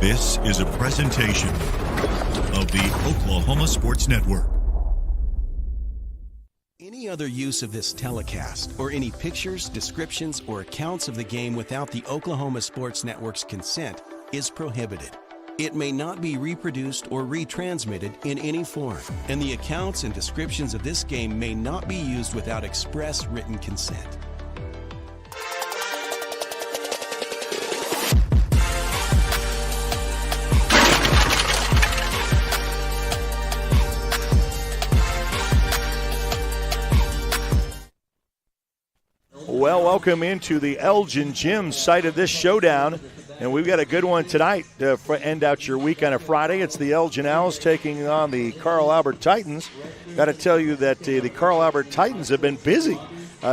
This is a presentation of the Oklahoma Sports Network. Any other use of this telecast or any pictures, descriptions, or accounts of the game without the Oklahoma Sports Network's consent is prohibited. It may not be reproduced or retransmitted in any form, and the accounts and descriptions of this game may not be used without express written consent. Well, welcome into the Elgin Gym site of this showdown. And we've got a good one tonight to end out your week on a Friday. It's the Elgin Owls taking on the Carl Albert Titans. Got to tell you that the Carl Albert Titans have been busy.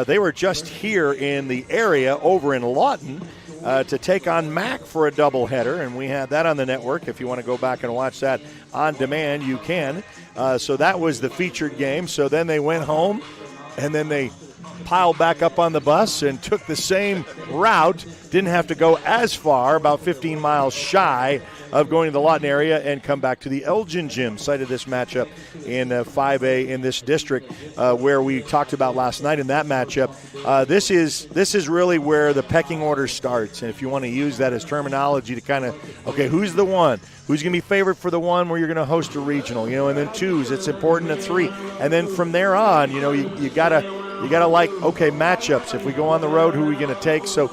They were just here in the area over in Lawton to take on Mac for a doubleheader, and we had that on the network. If you want to go back and watch that on demand, you can. So that was the featured game. So then they went home, and then they piled back up on the bus and took the same route. Didn't have to go as far, about 15 miles shy of going to the Lawton area, and come back to the Elgin Gym, site of this matchup in 5A in this district, where we talked about last night in that matchup. This is really where the pecking order starts, and if you want to use that as terminology to kind of, okay, who's the one? Who's going to be favored for the one where you're going to host a regional, and then twos, it's important at three. And then from there on, you got to like, okay, matchups. If we go on the road, who are we going to take? So,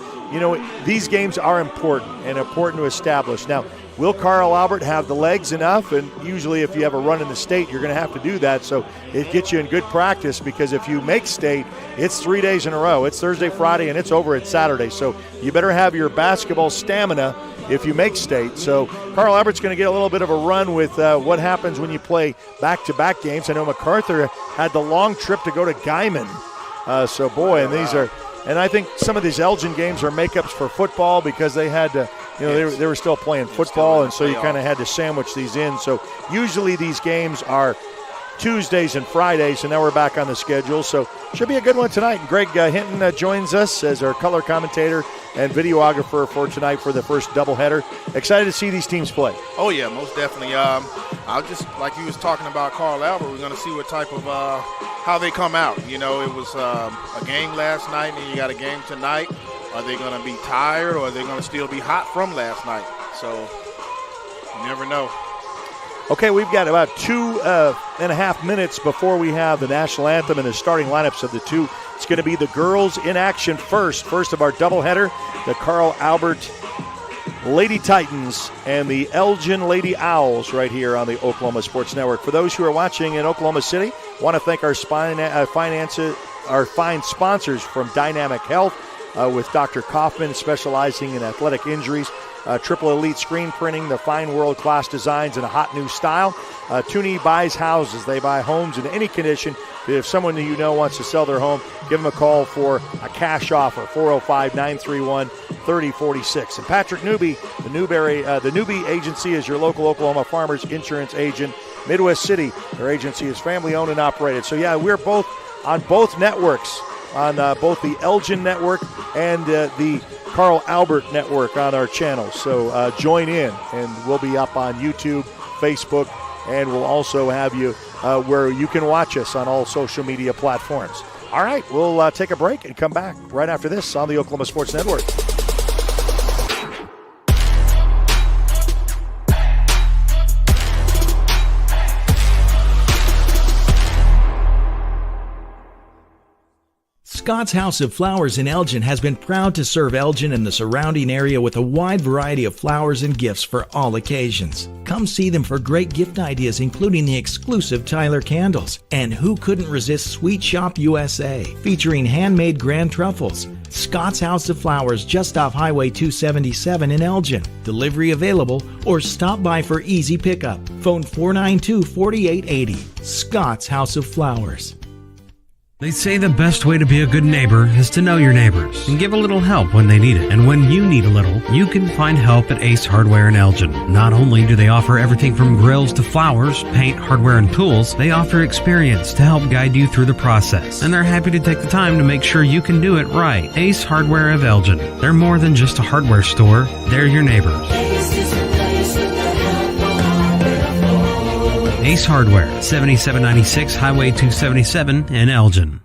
these games are important to establish. Now, will Carl Albert have the legs enough? And usually if you have a run in the state, you're going to have to do that. So it gets you in good practice, because if you make state, it's 3 days in a row. It's Thursday, Friday, and it's over at Saturday. So you better have your basketball stamina if you make state. So Carl Albert's going to get a little bit of a run with what happens when you play back-to-back games. I know MacArthur had the long trip to go to Guyman. And I think some of these Elgin games are makeups for football, because they had to, they were still playing football, and so you kind of had to sandwich these in. So usually these games are Tuesdays and Fridays, and now we're back on the schedule. So should be a good one tonight. And Greg Hinton joins us as our color commentator and videographer for tonight for the first doubleheader. Excited to see these teams play. Oh, yeah, most definitely. I'll just, like you was talking about Carl Albert, we're going to see what type of how they come out. It was a game last night, and you got a game tonight. Are they going to be tired, or are they going to still be hot from last night? So you never know. Okay, we've got about 2.5 minutes before we have the national anthem and the starting lineups of the two. It's going to be the girls in action first of our doubleheader, the Carl Albert Lady Titans and the Elgin Lady Owls right here on the Oklahoma Sports Network. For those who are watching in Oklahoma City, want to thank our fine sponsors from Dynamic Health with Dr. Kaufman, specializing in athletic injuries. Triple Elite Screen Printing, the fine world-class designs and a hot new style. Tooney buys houses. They buy homes in any condition. If someone wants to sell their home, give them a call for a cash offer, 405-931-3046. And Patrick Newby, the Newby Agency, is your local Oklahoma farmers insurance agent. Midwest City, their agency is family-owned and operated. So, yeah, we're both on both networks, on both the Elgin Network and the Carl Albert Network on our channel. So join in, and we'll be up on YouTube, Facebook, and we'll also have you where you can watch us on all social media platforms. All right, we'll take a break and come back right after this on the Oklahoma Sports Network. Scott's House of Flowers in Elgin has been proud to serve Elgin and the surrounding area with a wide variety of flowers and gifts for all occasions. Come see them for great gift ideas, including the exclusive Tyler candles. And who couldn't resist Sweet Shop USA, featuring handmade grand truffles. Scott's House of Flowers, just off Highway 277 in Elgin. Delivery available, or stop by for easy pickup. Phone 492-4880. Scott's House of Flowers. They say the best way to be a good neighbor is to know your neighbors and give a little help when they need it. And when you need a little, you can find help at Ace Hardware in Elgin. Not only do they offer everything from grills to flowers, paint, hardware, and tools, they offer experience to help guide you through the process. And they're happy to take the time to make sure you can do it right. Ace Hardware of Elgin. They're more than just a hardware store. They're your neighbors. Ace is the place Ace Hardware, 7796 Highway 277 in Elgin.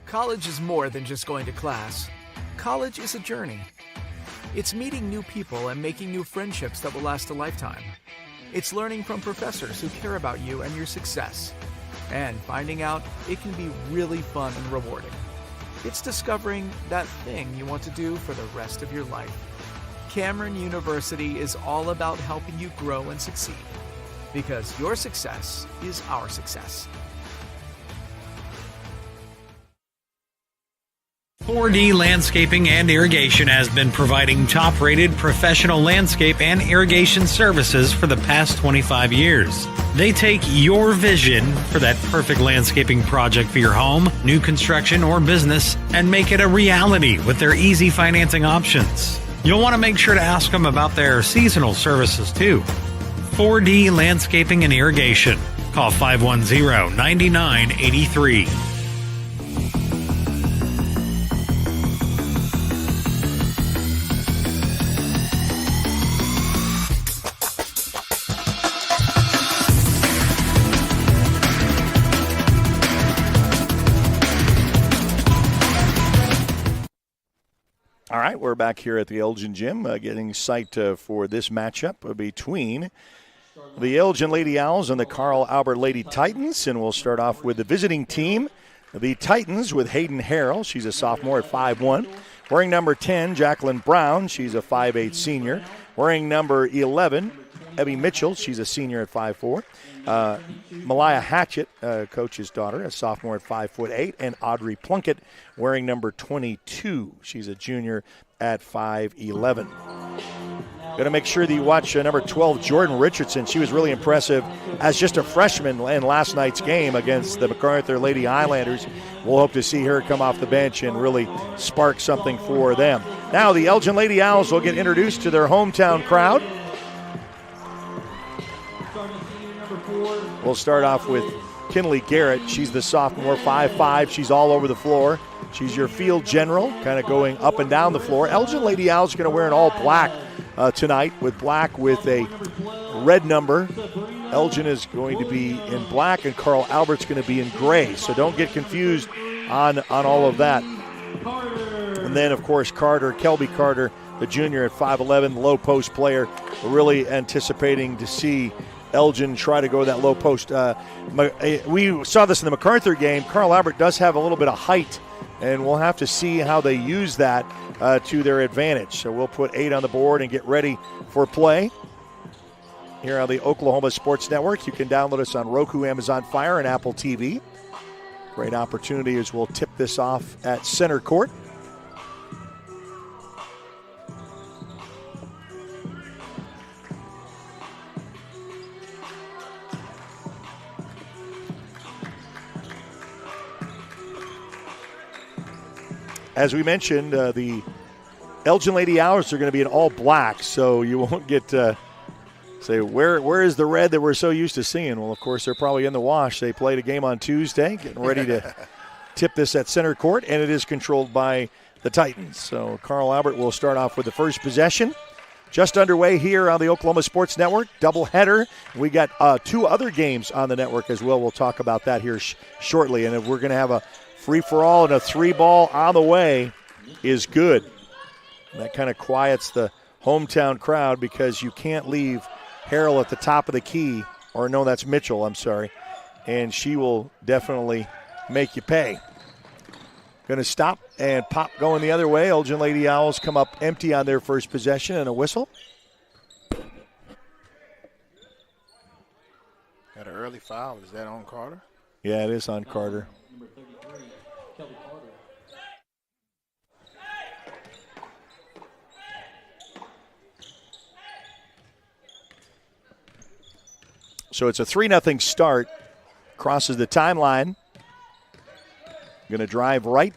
College is more than just going to class. College is a journey. It's meeting new people and making new friendships that will last a lifetime. It's learning from professors who care about you and your success. And finding out it can be really fun and rewarding. It's discovering that thing you want to do for the rest of your life. Cameron University is all about helping you grow and succeed. Because your success is our success. 4D Landscaping and Irrigation has been providing top-rated professional landscape and irrigation services for the past 25 years. They take your vision for that perfect landscaping project for your home, new construction, or business and make it a reality with their easy financing options. You'll want to make sure to ask them about their seasonal services too. 4D Landscaping and Irrigation. Call 510-9983. All right, we're back here at the Elgin Gym getting psyched for this matchup between the Elgin Lady Owls and the Carl Albert Lady Titans. And we'll start off with the visiting team, the Titans, with Hayden Harrell. She's a sophomore at 5'1". Wearing number 10, Jacqueline Brown. She's a 5'8 senior. Wearing number 11, Ebby Mitchell. She's a senior at 5'4". Malaya Hatchett, coach's daughter, a sophomore at 5'8", and Audrey Plunkett wearing number 22. She's a junior at 5'11". Got to make sure that you watch number 12, Jordan Richardson. She was really impressive as just a freshman in last night's game against the MacArthur Lady Highlanders. We'll hope to see her come off the bench and really spark something for them. Now the Elgin Lady Owls will get introduced to their hometown crowd. We'll start off with Kinley Garrett. She's the sophomore, 5'5". She's all over the floor. She's your field general, kind of going up and down the floor. Elgin Lady Owls are going to wear an all black tonight, with black with a red number. Elgin is going to be in black, and Carl Albert's going to be in gray. So don't get confused on all of that. And then, of course, Kelby Carter, the junior at 5'11", low post player. We're really anticipating to see Elgin try to go that low post. We saw this in the MacArthur game. Carl Albert does have a little bit of height, and we'll have to see how they use that to their advantage. So we'll put 8 on the board and get ready for play here on the Oklahoma Sports Network. You can download us on Roku, Amazon Fire, and Apple TV. Great opportunity as we'll tip this off at center court. As we mentioned, the Elgin Lady Owls are going to be in all black, so you won't get say, where is the red that we're so used to seeing? Well, of course, they're probably in the wash. They played a game on Tuesday, getting ready to tip this at center court, and it is controlled by the Titans. So Carl Albert will start off with the first possession. Just underway here on the Oklahoma Sports Network, doubleheader. We got 2 other games on the network as well. We'll talk about that here shortly, and if we're going to have a free-for-all and a 3-ball on the way is good. And that kind of quiets the hometown crowd because you can't leave Harrell at the top of the key, or no, that's Mitchell, I'm sorry, and she will definitely make you pay. Going to stop and pop going the other way. Elgin Lady Owls come up empty on their first possession, and a whistle. Got an early foul. Is that on Carter? Yeah, it is on Carter. So it's a 3-0 start. Crosses the timeline. Going to drive right.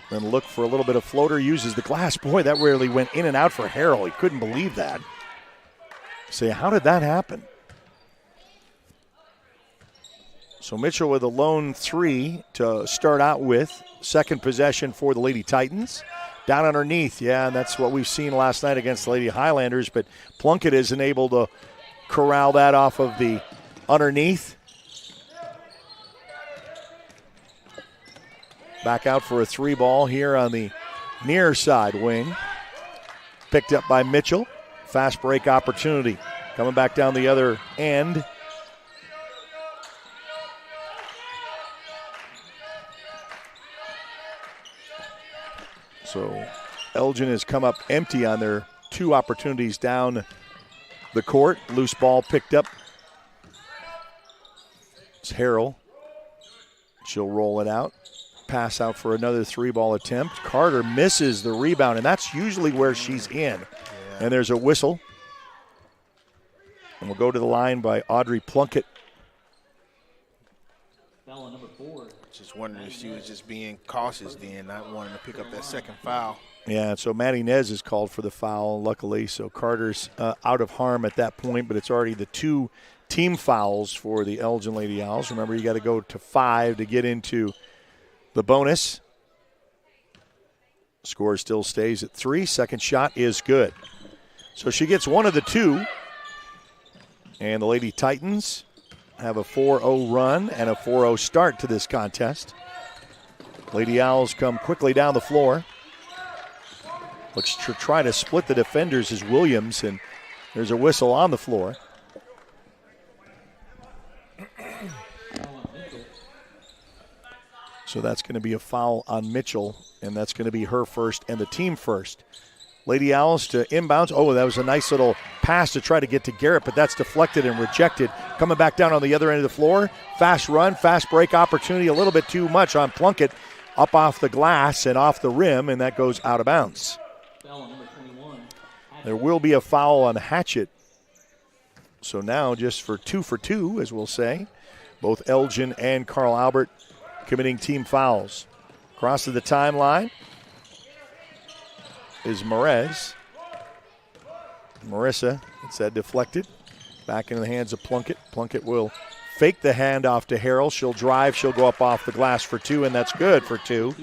Then look for a little bit of floater. Uses the glass. Boy, that really went in and out for Harrell. He couldn't believe that. Say, how did that happen? So Mitchell with a lone 3 to start out with. Second possession for the Lady Titans. Down underneath, yeah, and that's what we've seen last night against the Lady Highlanders, but Plunkett isn't able to corral that off of the underneath. Back out for a 3 ball here on the near side wing. Picked up by Mitchell. Fast break opportunity. Coming back down the other end. So Elgin has come up empty on their 2 opportunities down the court. Loose ball picked up. It's Harrell. She'll roll it out. Pass out for another 3 ball attempt. Carter misses the rebound, and that's usually where she's in. Yeah. And there's a whistle. And we'll go to the line by Audrey Plunkett. Foul number 4. Just wondering if she was just being cautious then, not wanting to pick up that second foul. Yeah, so Maddie Nez is called for the foul, luckily. So Carter's out of harm at that point, but it's already the 2 team fouls for the Elgin Lady Owls. Remember, you got to go to 5 to get into the bonus. Score still stays at 3. Second shot is good. So she gets one of the 2. And the Lady Titans have a 4-0 run and a 4-0 start to this contest. Lady Owls come quickly down the floor. Looks to try to split the defenders is Williams, and there's a whistle on the floor. So that's going to be a foul on Mitchell, and that's going to be her first and the team first. Lady Owls to inbounds. Oh, that was a nice little pass to try to get to Garrett, but that's deflected and rejected. Coming back down on the other end of the floor. Fast run, fast break opportunity. A little bit too much on Plunkett. Up off the glass and off the rim, and that goes out of bounds. There will be a foul on Hatchett. So now just for 2, as we'll say. Both Elgin and Carl Albert committing team fouls. Cross to the timeline is Marissa, it's that deflected. Back into the hands of Plunkett. Plunkett will fake the handoff to Harrell. She'll drive. She'll go up off the glass for 2, and that's good for 2.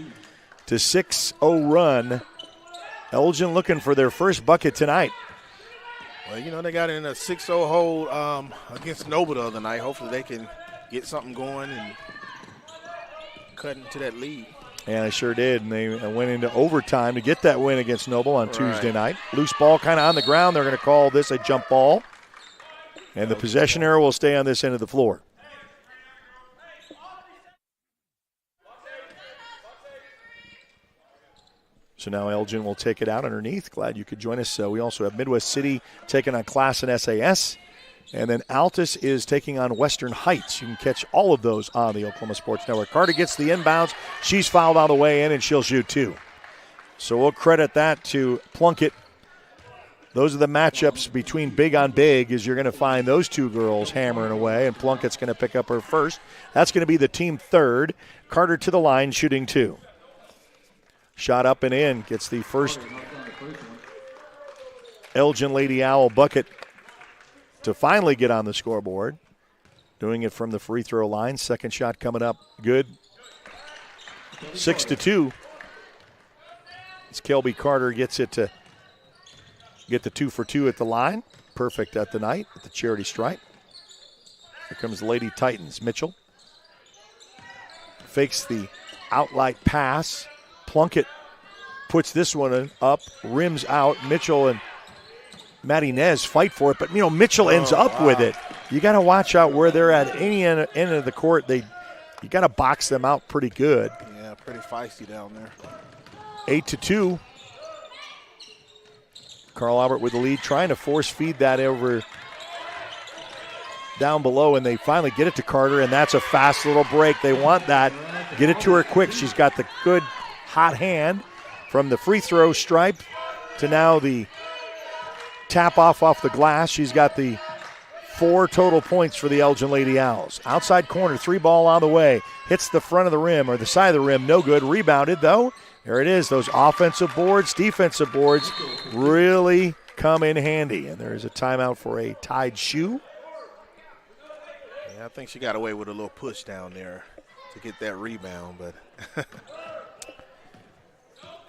To 6-0 run. Elgin looking for their first bucket tonight. Well, you know, they got in a 6-0 hole against Noble the other night. Hopefully they can get something going and cut into that lead. And they sure did, and they went into overtime to get that win against Noble on Tuesday night. Loose ball kind of on the ground. They're going to call this a jump ball. And the possession arrow will stay on this end of the floor. So now Elgin will take it out underneath. Glad you could join us. We also have Midwest City taking on Class and SAS. And then Altus is taking on Western Heights. You can catch all of those on the Oklahoma Sports Network. Carter gets the inbounds. She's fouled on the way in, and she'll shoot 2. So we'll credit that to Plunkett. Those are the matchups between big on big, as you're going to find those 2 girls hammering away, and Plunkett's going to pick up her first. That's going to be the team third. Carter to the line, shooting 2. Shot up and in. Gets the first Elgin Lady Owl bucket to finally get on the scoreboard. Doing it from the free throw line. Second shot coming up. Good. 6-2. As Kelby Carter gets it to get the 2 for 2 at the line. Perfect at the night at the charity stripe. Here comes the Lady Titans. Mitchell fakes the outlight pass. Plunkett puts this one up, rims out. Mitchell and Maddie Nez fight for it, but, Mitchell ends up with it. You got to watch out where they're at any end of the court. You got to box them out pretty good. Yeah, pretty feisty down there. 8-2. Carl Albert with the lead, trying to force feed that over down below, and they finally get it to Carter, and that's a fast little break. They want that. Get it to her quick. She's got the good hot hand from the free throw stripe to now the tap off the glass. She's got the 4 total points for the Elgin Lady Owls. Outside corner, 3 ball on the way. Hits the front of the rim or the side of the rim. No good. Rebounded, though. There it is. Those offensive boards, defensive boards really come in handy. And there's a timeout for a tied shoe. Yeah, I think she got away with a little push down there to get that rebound. But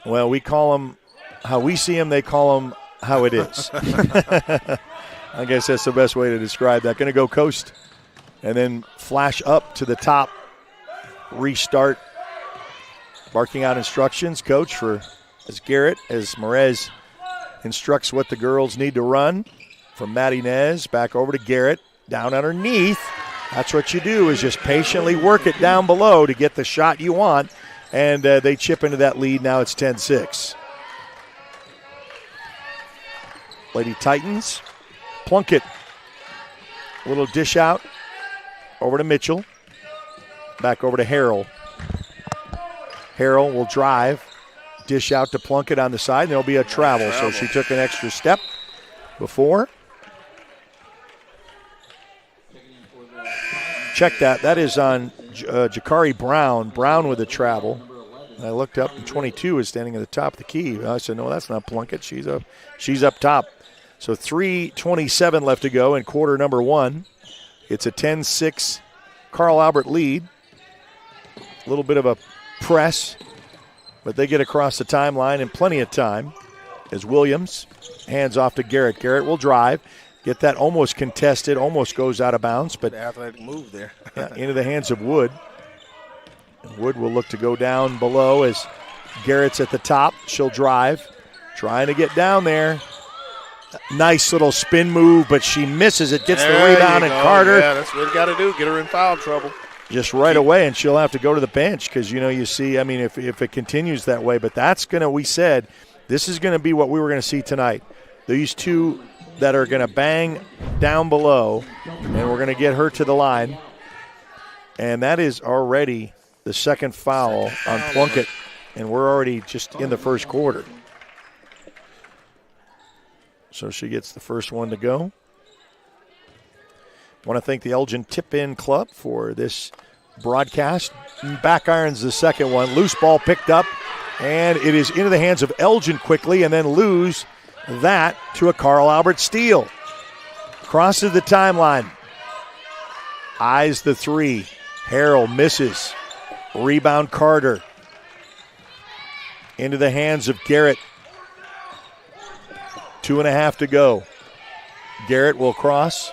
well, we call them how we see them. They call them how it is. I guess that's the best way to describe that. Going to go coast and then flash up to the top. Restart. Barking out instructions, coach, for as Merez instructs what the girls need to run. From Maddie Nez back over to Garrett. Down underneath. That's what you do, is just patiently work it down below to get the shot you want. And they chip into that lead. Now it's 10-6. Lady Titans. Plunkett. A little dish out. Over to Mitchell. Back over to Harrell. Harrell will drive. Dish out to Plunkett on the side. And there'll be a travel. So she took an extra step before. Check that. That is on Jakari Brown. Brown with a travel. And I looked up, and 22 is standing at the top of the key. I said, no, that's not Plunkett. She's up top. So 3:27 left to go in quarter number 1. It's a 10-6 Carl Albert lead. A little bit of a press, but they get across the timeline in plenty of time as Williams hands off to Garrett. Garrett will drive, get that almost contested, almost goes out of bounds, but the athletic move there. into the hands of Wood. And Wood will look to go down below as Garrett's at the top. She'll drive, trying to get down there. Nice little spin move, but she misses it, gets the rebound, and Carter. Yeah, that's what you got to do, get her in foul trouble. Just right away, and she'll have to go to the bench because, you see, I mean, if it continues that way. But that's going to, we said, this is going to be what we were going to see tonight. These two that are going to bang down below, and we're going to get her to the line. And that is already the second foul on Plunkett, and we're already just in the first quarter. So she gets the first one to go. Want to thank the Elgin Tip-In Club for this broadcast. Back irons the second one. Loose ball picked up, and it is into the hands of Elgin quickly, and then lose that to a Carl Albert steal. Crosses the timeline. Eyes the three. Harrell misses. Rebound Carter. Into the hands of Garrett. 2.5 to go. Garrett will cross.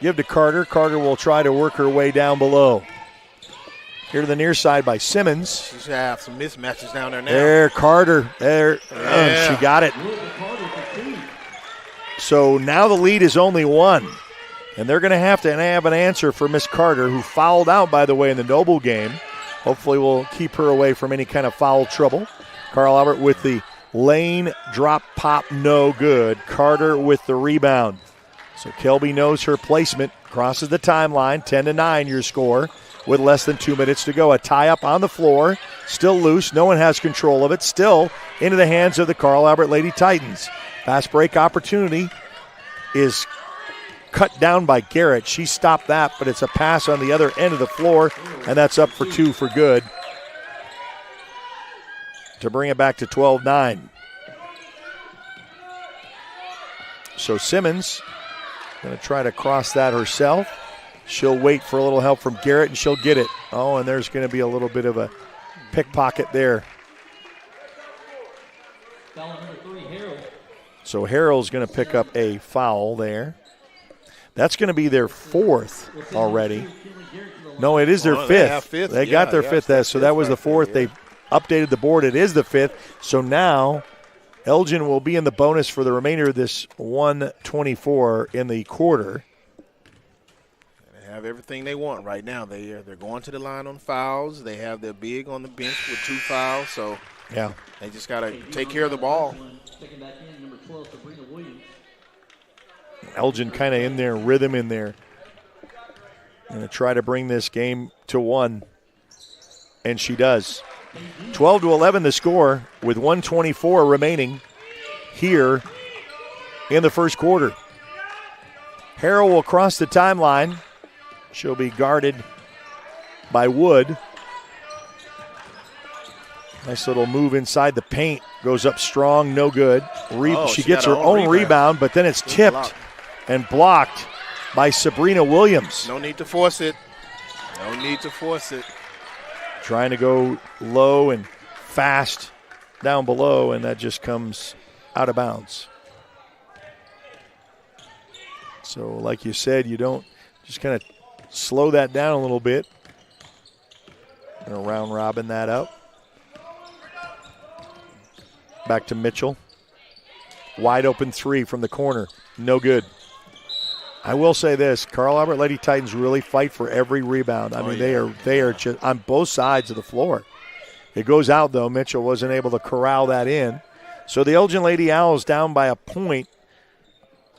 Give to Carter. Carter will try to work her way down below. Here to the near side by Simmons. She should have some mismatches down there now. There, Carter. There. Yeah. She got it. So now the lead is only 1. And they're going to have an answer for Miss Carter, who fouled out, by the way, in the Noble game. Hopefully we'll keep her away from any kind of foul trouble. Carl Albert with the lane drop pop, no good. Carter with the rebound. So Kelby knows her placement. Crosses the timeline. 10-9 your score with less than 2 minutes to go. A tie-up on the floor. Still loose. No one has control of it. Still into the hands of the Carl Albert Lady Titans. Fast break opportunity is cut down by Garrett. She stopped that, but it's a pass on the other end of the floor, and that's up for 2 for good to bring it back to 12-9. So Simmons going to try to cross that herself. She'll wait for a little help from Garrett, and she'll get it. Oh, and there's going to be a little bit of a pickpocket there. So Harrell's going to pick up a foul there. That's going to be their 4th already. No, it is their 5th. They got their 5th. So that was the 4th. They updated the board. It is the 5th. So now Elgin will be in the bonus for the remainder of this 124 in the quarter. They have everything they want right now. They're going to the line on fouls. They have their big on the bench with 2 fouls. So yeah, they just got to take care of the ball. Elgin kind of in their rhythm in there. Going to try to bring this game to 1. And she does. 12-11 the score with 1:24 remaining here in the first quarter. Harrell will cross the timeline. She'll be guarded by Wood. Nice little move inside the paint. Goes up strong, no good. She gets her own rebound, but then it's tipped and blocked by Sabrina Williams. No need to force it. No need to force it. Trying to go low and fast down below, and that just comes out of bounds. So like you said, you don't just kind of slow that down a little bit. And round robin that up. Back to Mitchell. Wide open three from the corner. No good. I will say this, Carl Albert Lady Titans really fight for every rebound. I mean, they are just on both sides of the floor. It goes out, though. Mitchell wasn't able to corral that in. So the Elgin Lady Owls down by a point,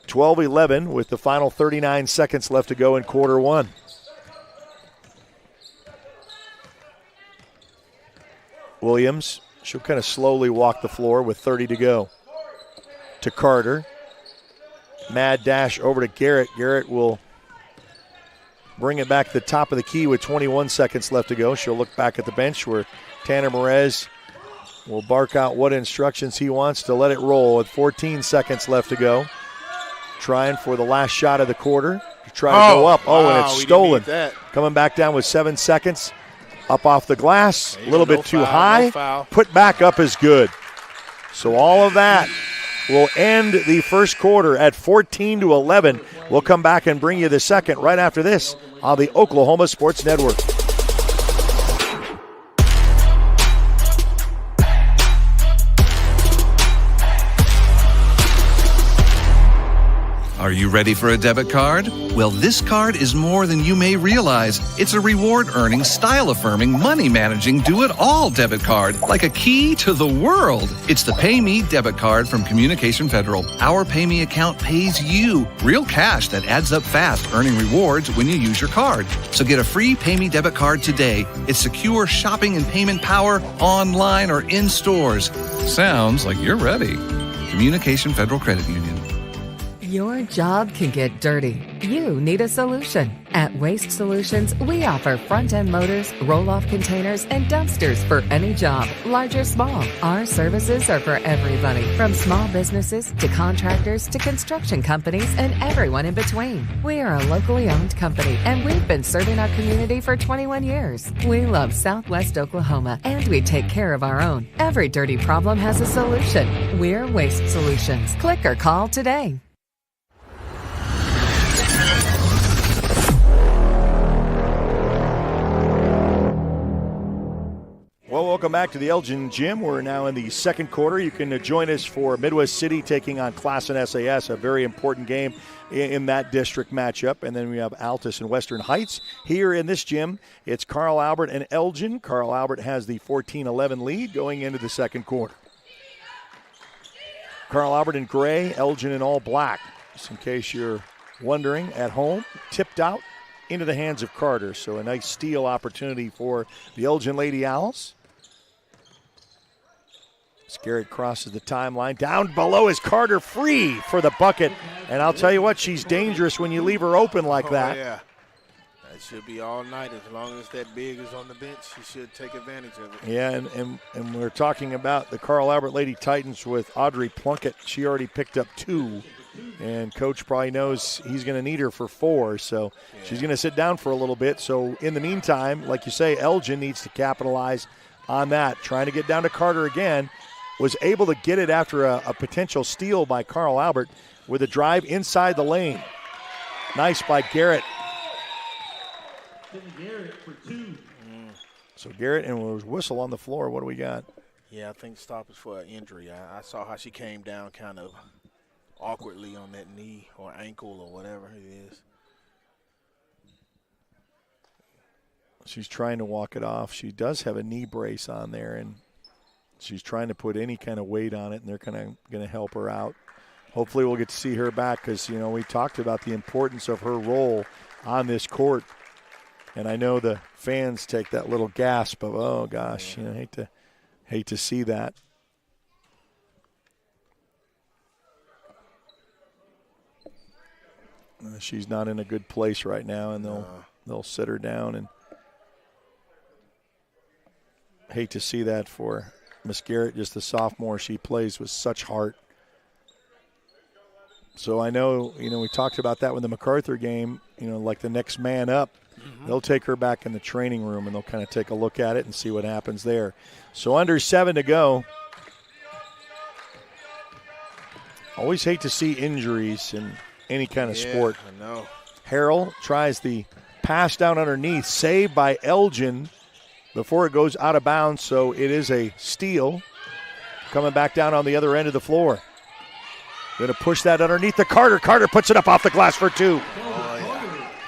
12-11, with the final 39 seconds left to go in quarter one. Williams, she'll kind of slowly walk the floor with 30 to go. To Carter. Mad dash over to Garrett. Garrett will bring it back to the top of the key with 21 seconds left to go. She'll look back at the bench where Tanner Merez will bark out what instructions he wants to let it roll with 14 seconds left to go. Trying for the last shot of the quarter. Trying to go up. And it's stolen. Coming back down with 7 seconds. Up off the glass. A little bit too high. Put back up is good. So all of that will end the first quarter at 14-11. We'll come back and bring you the second right after this on the Oklahoma Sports Network. Are you ready for a debit card? Well, this card is more than you may realize. It's a reward-earning, style-affirming, money-managing, do-it-all debit card, like a key to the world. It's the Pay Me debit card from Communication Federal. Our Pay Me account pays you real cash that adds up fast, earning rewards when you use your card. So get a free Pay Me debit card today. It's secure shopping and payment power online or in stores. Sounds like you're ready. Communication Federal Credit Union. Your job can get dirty. You need a solution. At Waste Solutions, we offer front-end loaders, roll-off containers, and dumpsters for any job, large or small. Our services are for everybody, from small businesses to contractors to construction companies and everyone in between. We are a locally owned company, and we've been serving our community for 21 years. We love Southwest Oklahoma, and we take care of our own. Every dirty problem has a solution. We're Waste Solutions. Click or call today. Well, welcome back to the Elgin Gym. We're now in the second quarter. You can join us for Midwest City taking on Classen SAS, a very important game in that district matchup. And then we have Altus and Western Heights. Here in this gym, it's Carl Albert and Elgin. Carl Albert has the 14-11 lead going into the second quarter. Carl Albert in gray, Elgin in all black. Just in case you're wondering at home, tipped out into the hands of Carter. So a nice steal opportunity for the Elgin Lady Owls. Garrett crosses the timeline. Down below is Carter, free for the bucket. And I'll tell you what, she's dangerous when you leave her open like that. Yeah. That should be all night. As long as that big is on the bench, she should take advantage of it. Yeah, and we're talking about the Carl Albert Lady Titans with Audrey Plunkett. She already picked up 2. And Coach probably knows he's going to need her for 4. So she's going to sit down for a little bit. So in the meantime, like you say, Elgin needs to capitalize on that. Trying to get down to Carter again. Was able to get it after a potential steal by Carl Albert with a drive inside the lane. Nice by Garrett. So Garrett, and there was whistle on the floor. What do we got? Yeah, I think stop is for an injury. I saw how she came down kind of awkwardly on that knee or ankle or whatever it is. She's trying to walk it off. She does have a knee brace on there, and she's trying to put any kind of weight on it, and they're kind of going to help her out. Hopefully we'll get to see her back because, you know, we talked about the importance of her role on this court. And I know the fans take that little gasp of, oh, gosh, you know, hate to see that. She's not in a good place right now, and they'll sit her down. And hate to see that for Miss Garrett, just a sophomore. She plays with such heart. So I know, we talked about that with the MacArthur game, like the next man up. They'll take her back in the training room, and they'll kind of take a look at it and see what happens there. So under 7 to go. Always hate to see injuries in any kind of sport. I know. Harrell tries the pass down underneath, saved by Elgin before it goes out of bounds, so it is a steal. Coming back down on the other end of the floor. Going to push that underneath to Carter. Carter puts it up off the glass for 2.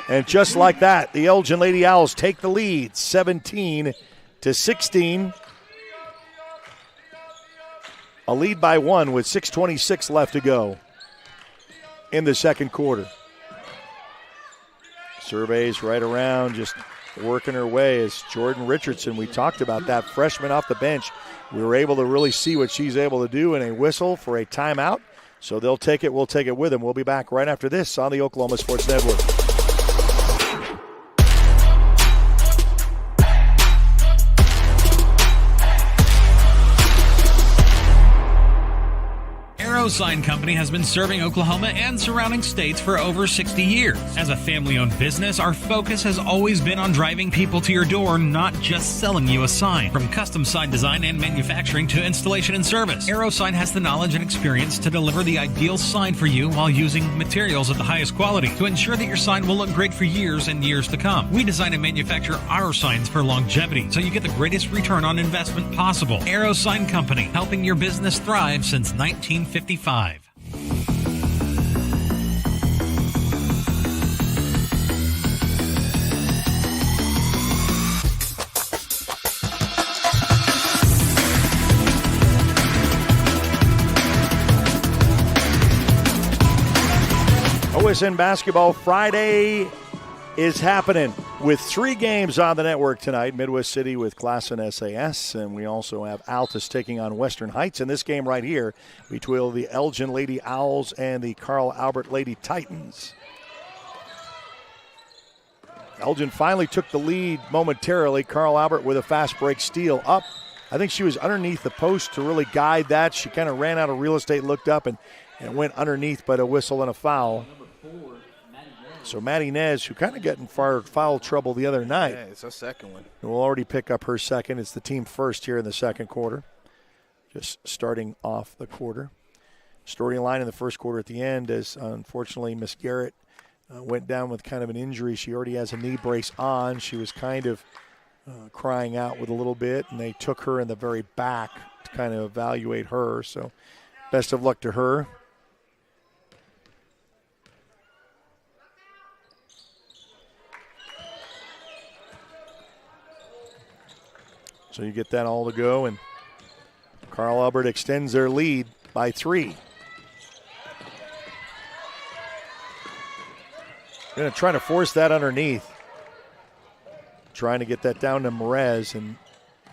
And just like that, the Elgin Lady Owls take the lead, 17-16. A lead by 1 with 6:26 left to go in the second quarter. Surveys right around, just working her way is Jordan Richardson. We talked about that freshman off the bench. We were able to really see what she's able to do, in a whistle for a timeout. So they'll take it. We'll take it with them. We'll be back right after this on the Oklahoma Sports Network. Sign Company has been serving Oklahoma and surrounding states for over 60 years. As a family-owned business, our focus has always been on driving people to your door, not just selling you a sign. From custom sign design and manufacturing to installation and service, AeroSign has the knowledge and experience to deliver the ideal sign for you while using materials of the highest quality to ensure that your sign will look great for years and years to come. We design and manufacture our signs for longevity, so you get the greatest return on investment possible. AeroSign Company, helping your business thrive since 1955. OSN Basketball Friday is happening with 3 games on the network tonight. Midwest City with Class and SAS, and we also have Altus taking on Western Heights in this game right here between the Elgin Lady Owls and the Carl Albert Lady Titans. Elgin finally took the lead momentarily. Carl Albert with a fast break steal up. I think she was underneath the post to really guide that. She kind of ran out of real estate, looked up, and went underneath, but a whistle and a foul. So Maddie Nez, who kind of got in foul trouble the other night. Yeah, it's her second one. Will already pick up her second. It's the team first here in the second quarter. Just starting off the quarter. Storyline in the first quarter at the end as, unfortunately, Miss Garrett went down with kind of an injury. She already has a knee brace on. She was kind of crying out with a little bit, and they took her in the very back to kind of evaluate her. So best of luck to her. So you get that all to go, and Carl Albert extends their lead by 3. Going to try to force that underneath. Trying to get that down to Merez, and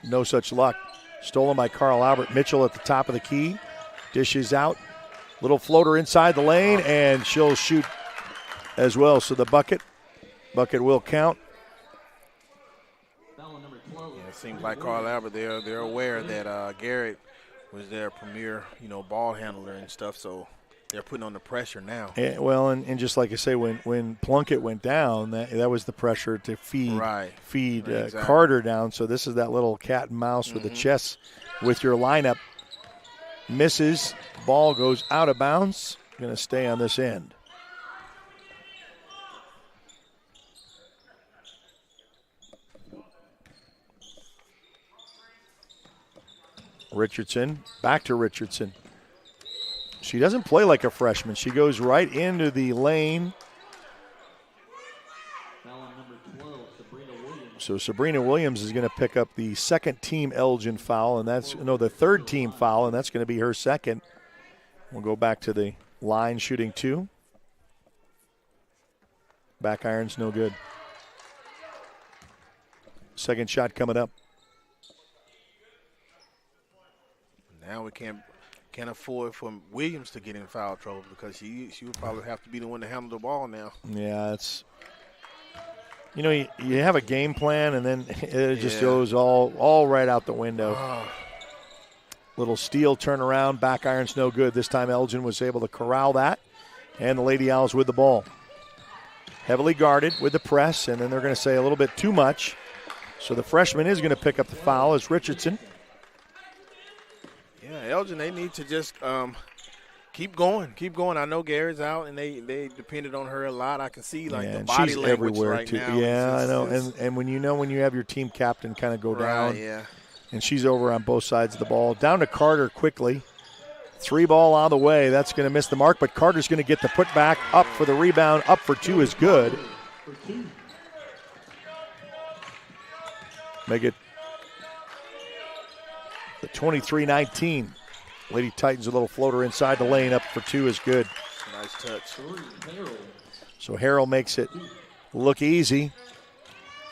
no such luck. Stolen by Carl Albert. Mitchell at the top of the key. Dishes out. Little floater inside the lane, and she'll shoot as well. So the bucket will count. Seems like Carl Albert, they're aware that Garrett was their premier, ball handler and stuff, so they're putting on the pressure now. And just like I say, when Plunkett went down, that was the pressure to feed Exactly. Carter down. So this is that little cat and mouse with the chess with your lineup. Misses, ball goes out of bounds. Going to stay on this end. Richardson, back to Richardson. She doesn't play like a freshman. She goes right into the lane. So Sabrina Williams is going to pick up the second team Elgin foul, and the third team foul, and that's going to be her second. We'll go back to the line shooting 2. Back iron's no good. Second shot coming up. Now we can't can't afford for Williams to get in foul trouble because she would probably have to be the one to handle the ball now. Yeah, it's you have a game plan and then it just goes all right out the window. Little steal turnaround, back iron's no good. This time Elgin was able to corral that, and the Lady Owls with the ball. Heavily guarded with the press, and then they're going to say a little bit too much. So the freshman is going to pick up the foul as Richardson. Yeah, Elgin, they need to just keep going. I know Gary's out, and they depended on her a lot. I can see the body she's language everywhere right too. now. Yeah, I know. And when you have your team captain kind of go down, yeah. and she's over on both sides of the ball. Down to Carter quickly. 3 ball on the way. That's going to miss the mark, but Carter's going to get the putback up for the rebound. Up for 2 is good. Make it the 23-19. Lady Titans a little floater inside the lane. Up for 2 is good. Nice touch. So Harrell makes it look easy.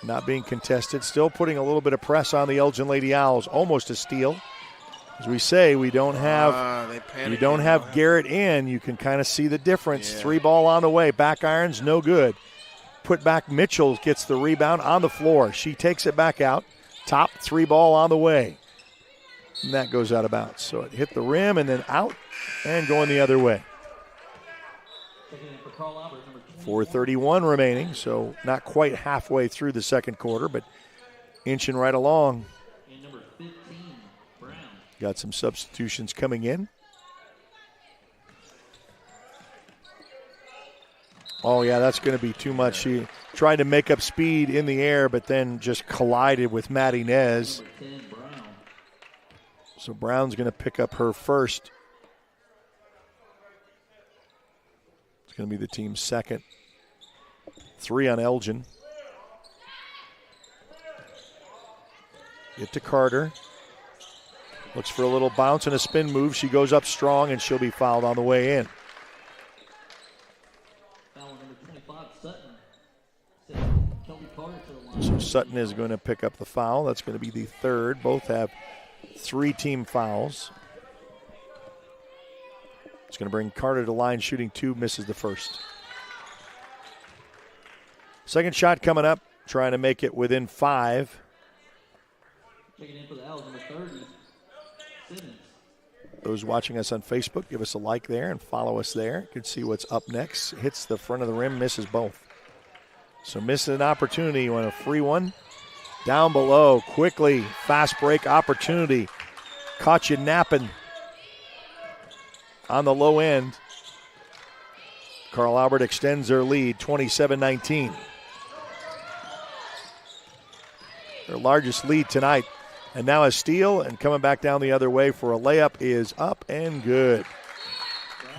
Not being contested. Still putting a little bit of press on the Elgin Lady Owls. Almost a steal. As we say, we don't have Garrett in. You can kind of see the difference. 3 ball on the way. Back irons, no good. Put back Mitchell gets the rebound on the floor. She takes it back out. Top 3 ball on the way. And that goes out of bounds. So it hit the rim and then out and going the other way. 4:31 remaining, so not quite halfway through the second quarter, but inching right along. Got some substitutions coming in. Oh, yeah, that's going to be too much. She tried to make up speed in the air, but then just collided with Maddie Nez. So Brown's going to pick up her first. It's going to be the team's second. 3 on Elgin. Get to Carter. Looks for a little bounce and a spin move. She goes up strong, and she'll be fouled on the way in. So Sutton is going to pick up the foul. That's going to be the third. Both have 3 team fouls. It's going to bring Carter to line, shooting 2, misses the first. Second shot coming up, trying to make it within 5. Those watching us on Facebook, give us a like there and follow us there. You can see what's up next. Hits the front of the rim, misses both. So missing an opportunity. You want a free one? Down below, quickly, fast break opportunity. Caught you napping on the low end. Carl Albert extends their lead, 27-19. Their largest lead tonight. And now a steal, and coming back down the other way for a layup is up and good.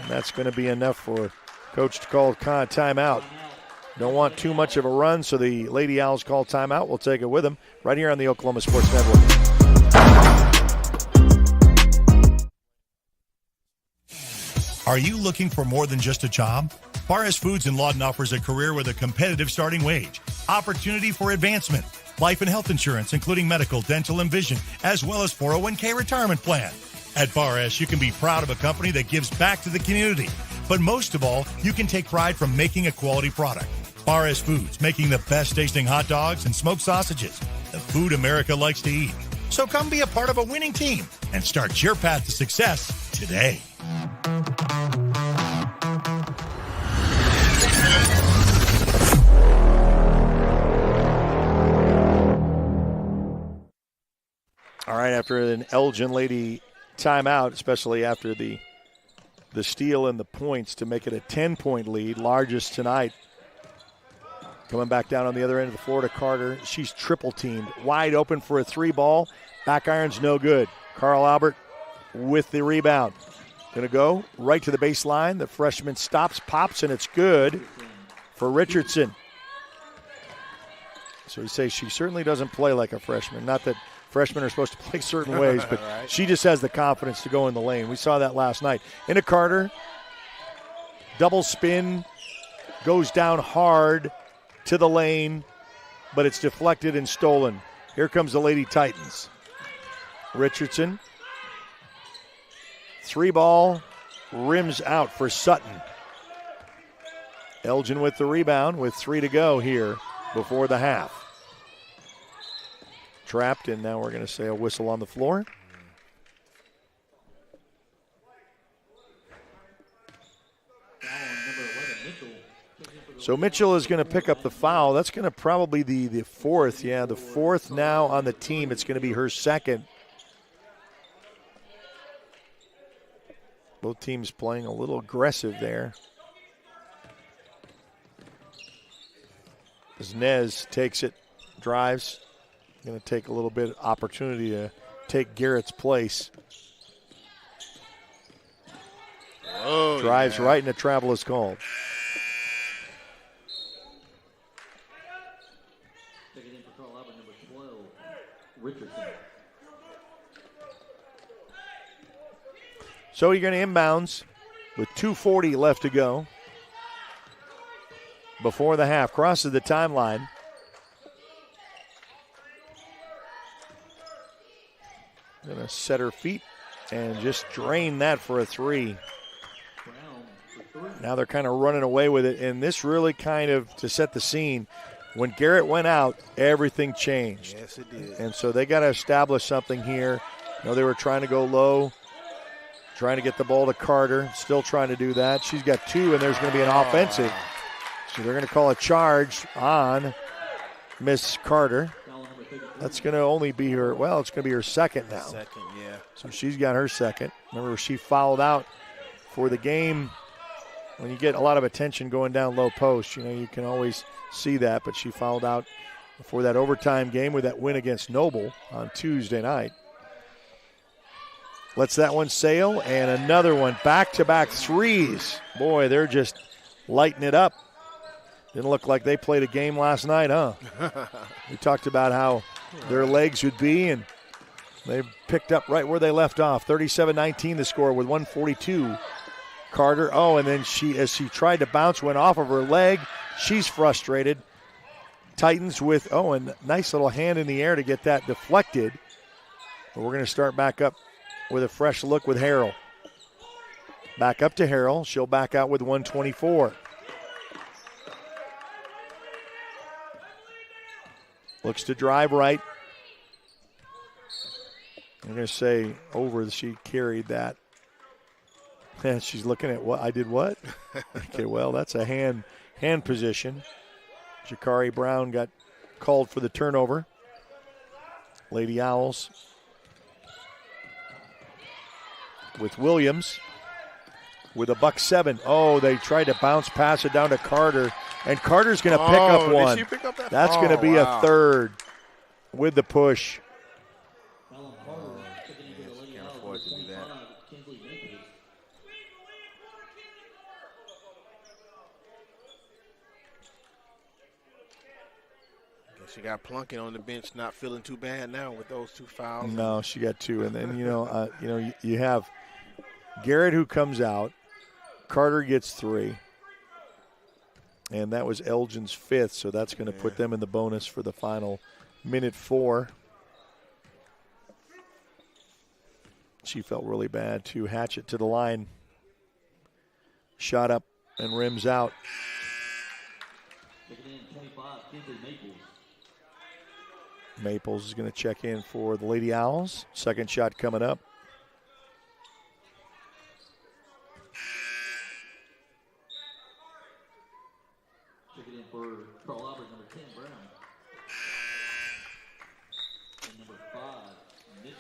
And that's going to be enough for Coach to call timeout. Don't want too much of a run, so the Lady Owls call timeout. We'll take it with them right here on the Oklahoma Sports Network. Are you looking for more than just a job? Barres Foods in Lawton offers a career with a competitive starting wage, opportunity for advancement, life and health insurance, including medical, dental, and vision, as well as 401k retirement plan. At Barres, you can be proud of a company that gives back to the community. But most of all, you can take pride from making a quality product. Barres Foods, making the best tasting hot dogs and smoked sausages, the food America likes to eat. So come be a part of a winning team and start your path to success today. All right, after an Elgin Lady timeout, especially after the steal and the points to make it a 10-point lead, largest tonight. Coming back down on the other end of the floor to Carter. She's triple-teamed. Wide open for a 3 ball. Back iron's no good. Carl Albert with the rebound. Going to go right to the baseline. The freshman stops, pops, and it's good for Richardson. So you say she certainly doesn't play like a freshman. Not that freshmen are supposed to play certain ways, but right. She just has the confidence to go in the lane. We saw that last night. Into Carter. Double spin. Goes down hard to the lane, but it's deflected and stolen. Here comes the Lady Titans. Richardson 3 ball, rims out for Sutton. Elgin with the rebound with 3 to go here before the half. Trapped, and now we're going to say a whistle on the floor. So Mitchell is going to pick up the foul. That's going to probably be the 4th. Yeah, the 4th now on the team. It's going to be her 2nd. Both teams playing a little aggressive there. As Nez takes it, drives. Going to take a little bit of opportunity to take Garrett's place. Oh, drives right, and a travel is called. So you're going to inbounds with 2:40 left to go before the half. Crosses the timeline. Going to set her feet and just drain that for a 3. Now they're kind of running away with it, and this really kind of, to set the scene, when Garrett went out, everything changed. Yes, it did. And so they got to establish something here. They were trying to go low, trying to get the ball to Carter, still trying to do that. She's got 2, and there's going to be an offensive. So they're going to call a charge on Miss Carter. That's going to only be her, well, it's going to be her 2nd now. 2nd, yeah. So she's got her 2nd. Remember, she fouled out for the game. When you get a lot of attention going down low post, you can always see that, but she fouled out for that overtime game with that win against Noble on Tuesday night. Lets that one sail, and another one, back-to-back 3s. Boy, they're just lighting it up. Didn't look like they played a game last night, huh? We talked about how their legs would be, and they picked up right where they left off. 37-19 the score with 1:42. Carter, and then as she tried to bounce, went off of her leg. She's frustrated. Titans with, a nice little hand in the air to get that deflected. But we're going to start back up with a fresh look with Harrell. Back up to Harrell. She'll back out with 1:24. Looks to drive right. I'm going to say she carried that. And she's looking at what? I did what? Okay, well, that's a hand position. Jakari Brown got called for the turnover. Lady Owls with Williams with a $1.07. Oh, they tried to bounce pass it down to Carter, and Carter's going to pick up one. Did she pick up that? That's going to be a 3rd with the push. Can't afford to do that. She got Plunkett on the bench, not feeling too bad now with those 2 fouls. No, she got 2, and then you have Garrett who comes out, Carter gets 3, and that was Elgin's 5th, so that's going to put them in the bonus for the final minute 4. She felt really bad too. Hatchet to the line, shot up and rims out. Maples is going to check in for the Lady Owls. 2nd shot coming up. Checking in for Carl Albert, number 10, Brown. And number 5, Mitchell.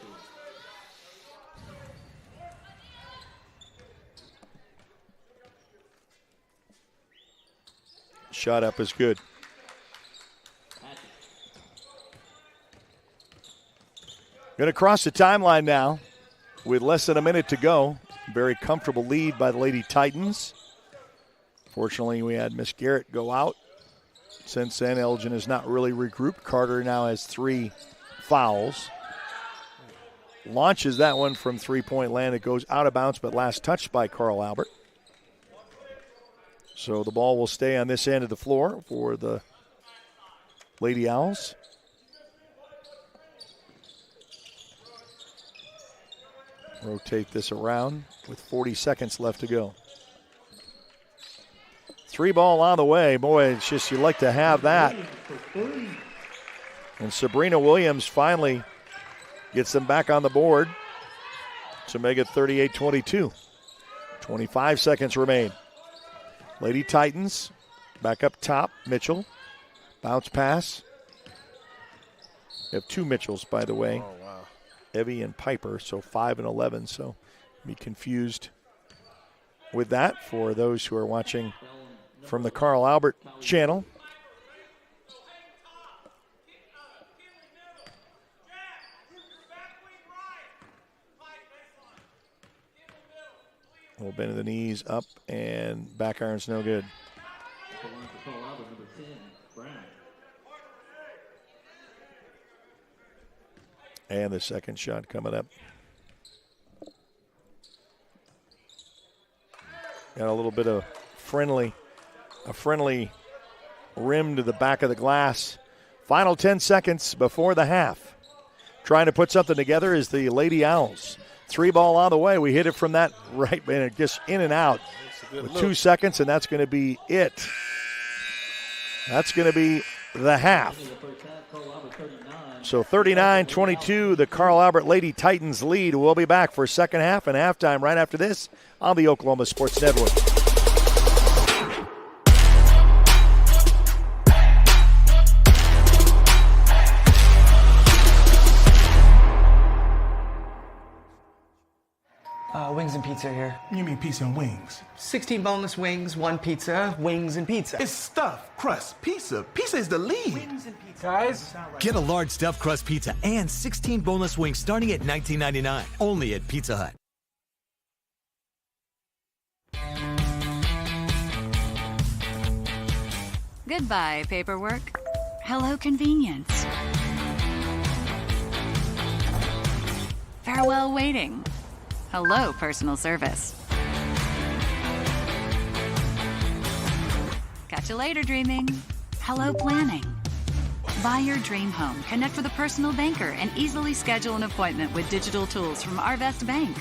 Shot up is good. Going to cross the timeline now with less than a minute to go. Very comfortable lead by the Lady Titans. Fortunately, we had Miss Garrett go out. Since then, Elgin has not really regrouped. Carter now has 3 fouls. Launches that one from three-point land. It goes out of bounds, but last touched by Carl Albert. So the ball will stay on this end of the floor for the Lady Owls. rotate this around with 40 seconds left to go. 3 ball on the way. Boy, it's just you like to have that. And Sabrina Williams finally gets them back on the board to make it 38-22. 25 seconds remain. Lady Titans back up top. Mitchell. Bounce pass. We have 2 Mitchells, by the way. Oh, wow. Evie and Piper, so 5 and 11. So be confused with that for those who are watching from the Carl Albert channel. A little bend of the knees, up, and back iron's no good. And the second shot coming up. Got a little bit of a friendly rim to the back of the glass. Final 10 seconds before the half. Trying to put something together is the Lady Owls. 3 ball on the way. We hit it from that right, and it just in and out with 2 seconds, and that's going to be it. That's going to be the half. So 39-22, the Carl Albert Lady Titans lead. We'll be back for second half and halftime right after this on the Oklahoma Sports Network. Wings and pizza here. You mean pizza and wings? 16 boneless wings, 1 pizza, wings and pizza. It's stuffed crust pizza. Pizza is the lead. Wings and pizza. Guys, get a large stuffed crust pizza and 16 boneless wings starting at $19.99. Only at Pizza Hut. Goodbye, paperwork. Hello, convenience. Farewell, waiting. Hello, personal service. Catch you later, dreaming. Hello, planning. Buy your dream home, connect with a personal banker, and easily schedule an appointment with digital tools from Arvest Bank.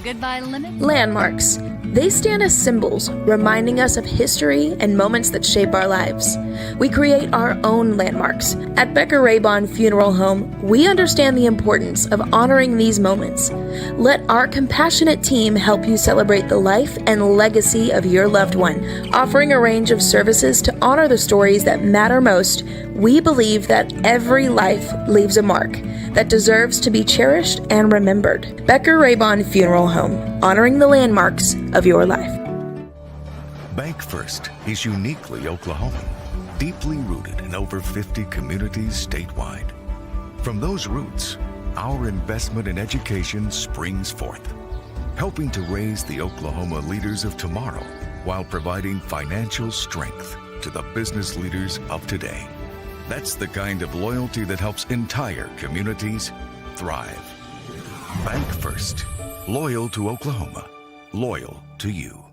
Goodbye, limit. Landmarks. They stand as symbols, reminding us of history and moments that shape our lives. We create our own landmarks. At Becker Raybon Funeral Home, we understand the importance of honoring these moments. Let our compassionate team help you celebrate the life and legacy of your loved one. Offering a range of services to honor the stories that matter most, we believe that every life leaves a mark that deserves to be cherished and remembered. Becker Raybon Funeral Home, honoring the landmarks of your life. Bank First is uniquely Oklahoman, deeply rooted in over 50 communities statewide. From those roots, our investment in education springs forth, helping to raise the Oklahoma leaders of tomorrow while providing financial strength to the business leaders of today. That's the kind of loyalty that helps entire communities thrive. Bank First. Loyal to Oklahoma. Loyal to you.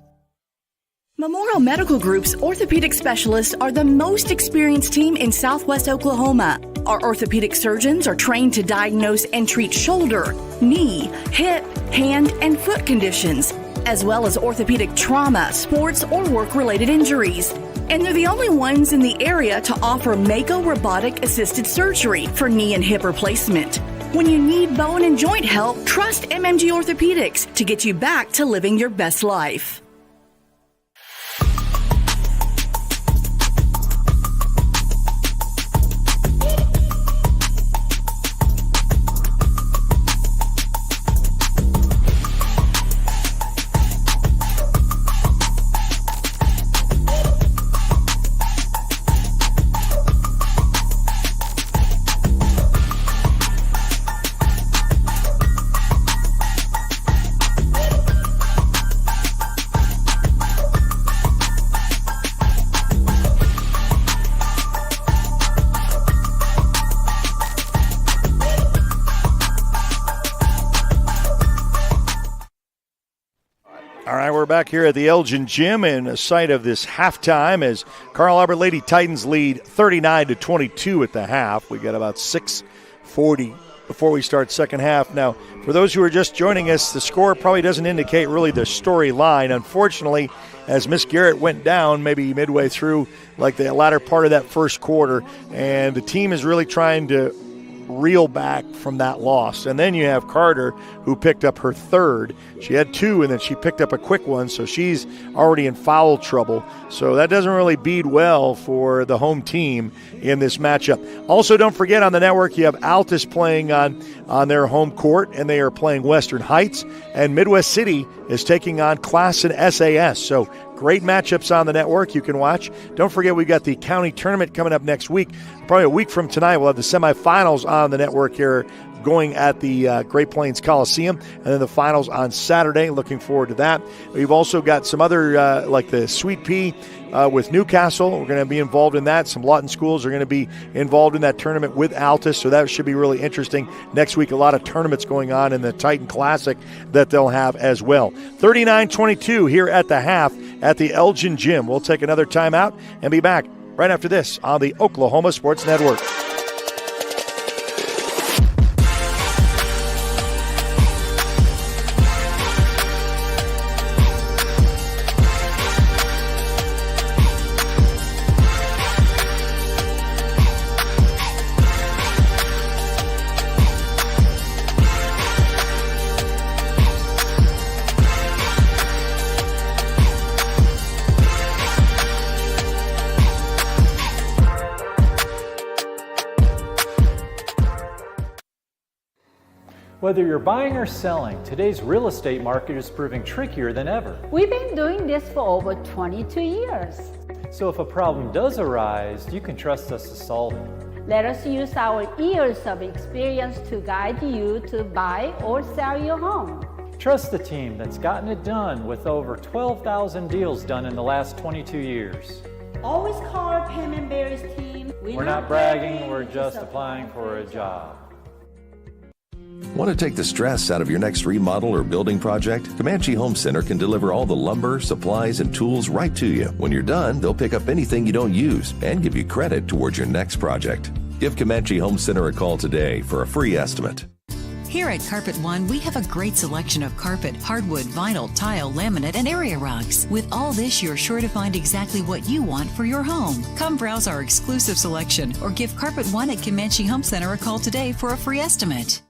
Memorial Medical Group's orthopedic specialists are the most experienced team in Southwest Oklahoma. Our orthopedic surgeons are trained to diagnose and treat shoulder, knee, hip, hand, and foot conditions, as well as orthopedic trauma, sports, or work-related injuries. And they're the only ones in the area to offer Mako robotic-assisted surgery for knee and hip replacement. When you need bone and joint help, trust MMG Orthopedics to get you back to living your best life. Back here at the Elgin Gym in a sight of this halftime as Carl Albert Lady Titans lead 39-22 at the half. We got about 6:40 before we start second half. Now, for those who are just joining us, the score probably doesn't indicate really the storyline. Unfortunately, as Miss Garrett went down maybe midway through, like the latter part of that first quarter, and the team is really trying to reel back from that loss. And then you have Carter, who picked up her third. She had two, and then she picked up a quick one, so she's already in foul trouble. So that doesn't really bode well for the home team in this matchup. Also, don't forget, on the network, you have Altus playing on their home court, and they are playing Western Heights, and Midwest City is taking on Classen SAS. So great matchups on the network you can watch. Don't forget, we've got the county tournament coming up next week. Probably a week from tonight, we'll have the semifinals on the network here going at the Great Plains Coliseum, and then the finals on Saturday. Looking forward to that. We've also got some other, like the Sweet Pea with Newcastle. We're going to be involved in that. Some Lawton schools are going to be involved in that tournament with Altus, so that should be really interesting. Next week, a lot of tournaments going on in the Titan Classic that they'll have as well. 39-22 here at the half at the Elgin Gym. We'll take another timeout and be back right after this on the Oklahoma Sports Network. Whether you're buying or selling, today's real estate market is proving trickier than ever. We've been doing this for over 22 years. So if a problem does arise, you can trust us to solve it. Let us use our years of experience to guide you to buy or sell your home. Trust the team that's gotten it done with over 12,000 deals done in the last 22 years. Always call our Payment Berries team. We're not bragging, we're just applying for a job. Want to take the stress out of your next remodel or building project? Comanche Home Center can deliver all the lumber, supplies, and tools right to you. When you're done, they'll pick up anything you don't use and give you credit towards your next project. Give Comanche Home Center a call today for a free estimate. Here at Carpet One, we have a great selection of carpet, hardwood, vinyl, tile, laminate, and area rugs. With all this, you're sure to find exactly what you want for your home. Come browse our exclusive selection or give Carpet One at Comanche Home Center a call today for a free estimate.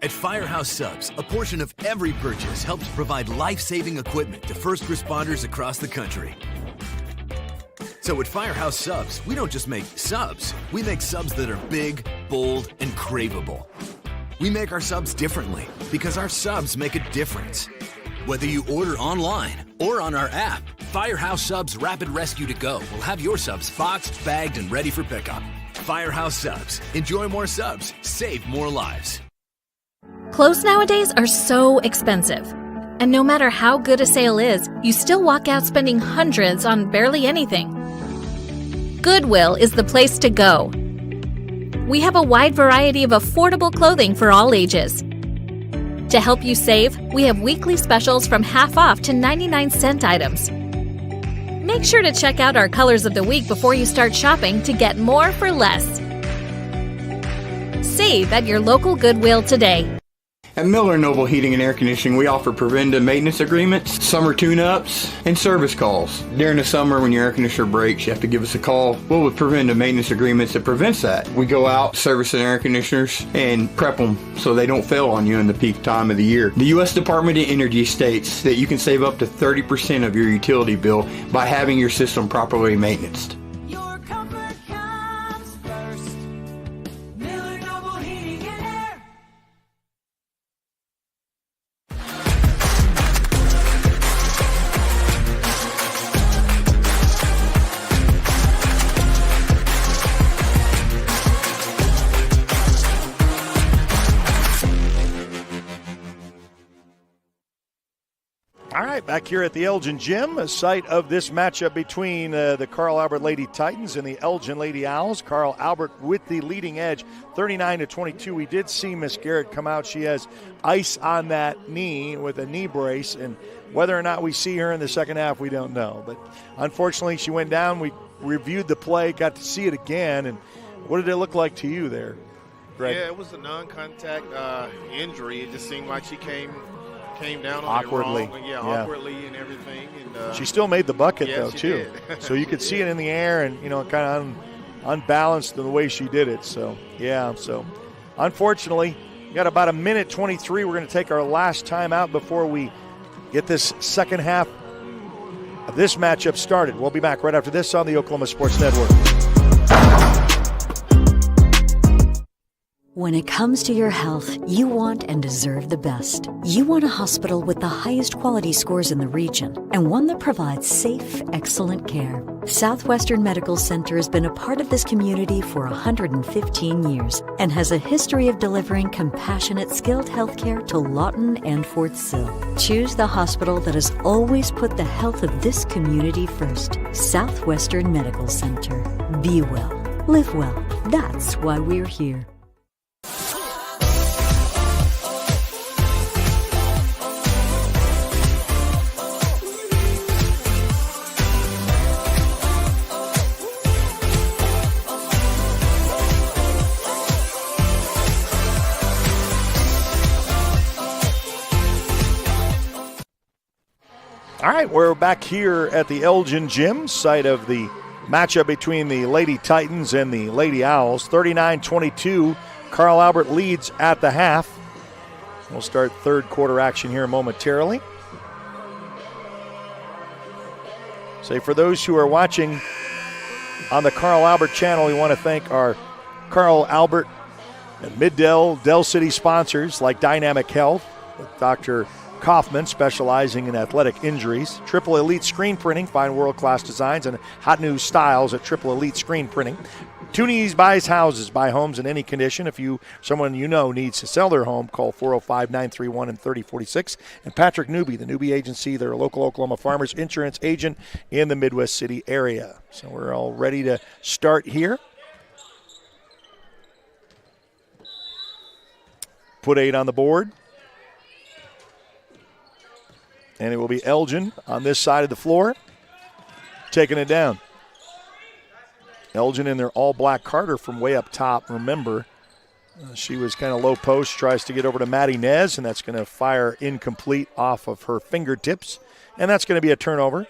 At Firehouse Subs, a portion of every purchase helps provide life-saving equipment to first responders across the country. So at Firehouse Subs, we don't just make subs. We make subs that are big, bold, and craveable. We make our subs differently because our subs make a difference. Whether you order online or on our app, Firehouse Subs Rapid Rescue to Go will have your subs boxed, bagged, and ready for pickup. Firehouse Subs. Enjoy more subs. Save more lives. Clothes nowadays are so expensive. And no matter how good a sale is, you still walk out spending hundreds on barely anything. Goodwill is the place to go. We have a wide variety of affordable clothing for all ages. To help you save, we have weekly specials from half off to 99-cent items. Make sure to check out our colors of the week before you start shopping to get more for less. Save at your local Goodwill today. At Miller Noble Heating and Air Conditioning, we offer preventive maintenance agreements, summer tune-ups, and service calls. During the summer, when your air conditioner breaks, you have to give us a call. Well, with preventive maintenance agreements, it prevents that. We go out, service the air conditioners, and prep them so they don't fail on you in the peak time of the year. The U.S. Department of Energy states that you can save up to 30% of your utility bill by having your system properly maintained. All right, back here at the Elgin Gym, a site of this matchup between the Carl Albert Lady Titans and the Elgin Lady Owls. Carl Albert with the leading edge, 39-22. We did see Miss Garrett come out. She has ice on that knee with a knee brace, and whether or not we see her in the second half, we don't know. But unfortunately, she went down. We reviewed the play, got to see it again, and What did it look like to you there, Greg? Yeah, it was a non-contact injury. It just seemed like she came down on Awkwardly. it wrong. Yeah, awkwardly and everything. And she still made the bucket, yes, though, she too. did. So you could see it in the air and, kind of unbalanced in the way she did it. So, yeah. So, unfortunately, we got about a minute 23. We're going to take our last time out before we get this second half of this matchup started. We'll be back right after this on the Oklahoma Sports Network. When it comes to your health, you want and deserve the best. You want a hospital with the highest quality scores in the region and one that provides safe, excellent care. Southwestern Medical Center has been a part of this community for 115 years and has a history of delivering compassionate, skilled health care to Lawton and Fort Sill. Choose the hospital that has always put the health of this community first. Southwestern Medical Center. Be well. Live well. That's why we're here. All right, we're back here at the Elgin Gym, site of the matchup between the Lady Titans and the Lady Owls. 39-22, Carl Albert leads at the half. We'll start third quarter action here momentarily. So for those who are watching on the Carl Albert channel, we want to thank our Carl Albert and Mid-Del, Del City sponsors like Dynamic Health with Dr. Kaufman, specializing in athletic injuries. Triple Elite Screen Printing, find world-class designs and hot new styles at Triple Elite Screen Printing. Toonies buys houses, buy homes in any condition. If someone you know needs to sell their home, call 405-931-3046. And Patrick Newby, the Newby Agency, their local Oklahoma farmers insurance agent in the Midwest City area. So we're all ready to start here. Put 8 on the board. And it will be Elgin on this side of the floor, taking it down. Elgin in their all-black Carter from way up top. Remember, she was kind of low post, tries to get over to Maddie Nez, and that's going to fire incomplete off of her fingertips. And that's going to be a turnover.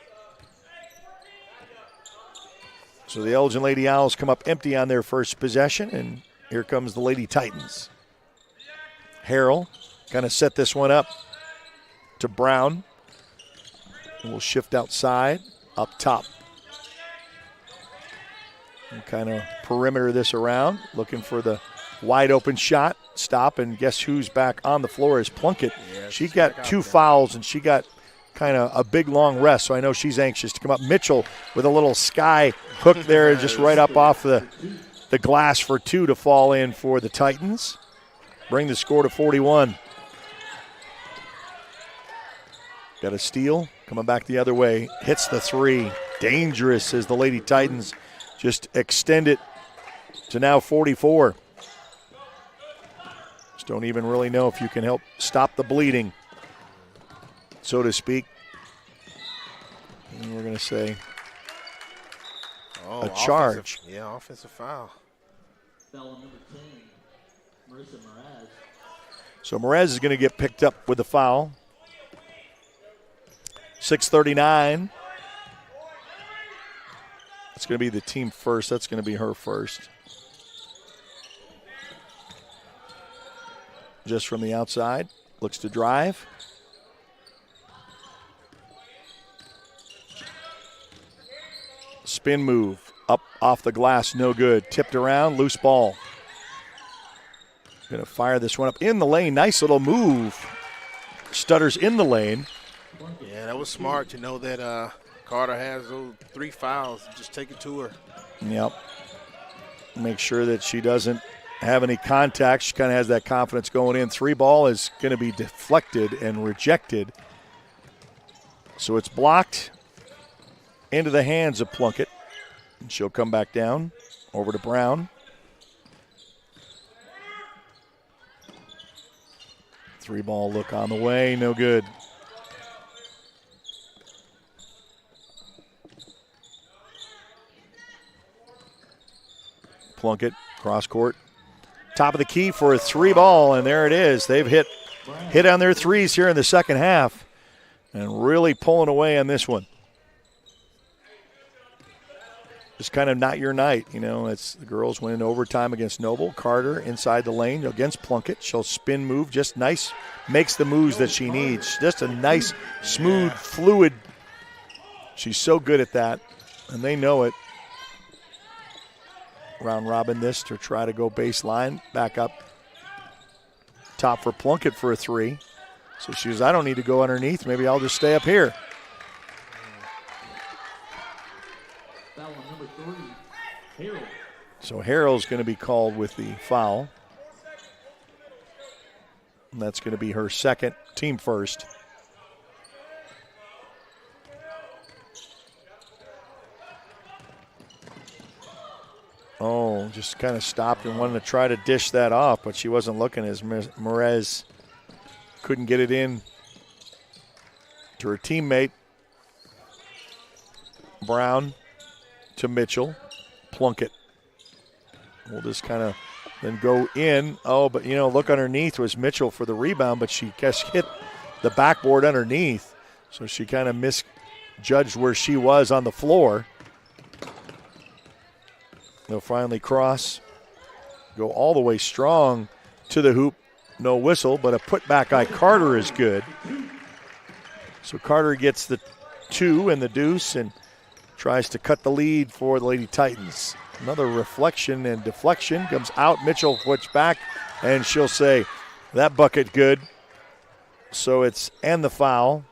So the Elgin Lady Owls come up empty on their first possession, and here comes the Lady Titans. Harrell kind of set this one up to Brown. We'll shift outside, up top. And kind of perimeter this around, looking for the wide open shot. Stop, and guess who's back on the floor is Plunkett. Yeah, she got 2 fouls, and she got kind of a big, long rest, so I know she's anxious to come up. Mitchell with a little sky hook there, just right up off the glass for 2 to fall in for the Titans. Bring the score to 41. Got a steal, coming back the other way, hits the 3. Dangerous as the Lady Titans just extend it to now 44. Just don't even really know if you can help stop the bleeding, so to speak. And we're going to say a charge. Offensive foul. Foul number 10, Marissa Mraz. So Mraz is going to get picked up with the foul. 6:39. That's going to be the team first. That's going to be her first. Just from the outside. Looks to drive. Spin move. Up off the glass. No good. Tipped around. Loose ball. Going to fire this one up in the lane. Nice little move. Stutters in the lane. Yeah, that was smart to know that Carter has those 3 fouls. Just take it to her. Yep. Make sure that she doesn't have any contact. She kind of has that confidence going in. 3 ball is going to be deflected and rejected. So it's blocked into the hands of Plunkett. And she'll come back down over to Brown. 3 ball look on the way. No good. Plunkett, cross court. Top of the key for a 3-ball, and there it is. They've hit on their threes here in the second half and really pulling away on this one. Just kind of not your night, It's the girls win in overtime against Noble. Carter inside the lane against Plunkett. She'll spin move, just nice, makes the moves that she needs. Just a nice, smooth, fluid. She's so good at that, and they know it. Round robin this to try to go baseline, back up. Top for Plunkett for a 3. So she goes, I don't need to go underneath. Maybe I'll just stay up here. So Harrell's going to be called with the foul. And that's going to be her second, team first. Oh, just kind of stopped and wanted to try to dish that off, but she wasn't looking as Merez couldn't get it in to her teammate. Brown to Mitchell. Plunkett will just kind of then go in. Oh, but, look underneath was Mitchell for the rebound, but she just hit the backboard underneath. So she kind of misjudged where she was on the floor. They'll finally cross, go all the way strong to the hoop. No whistle, but a putback by Carter is good. So Carter gets the 2 and the deuce and tries to cut the lead for the Lady Titans. Another reflection and deflection comes out. Mitchell flips back, and she'll say, that bucket good. So it's and the foul.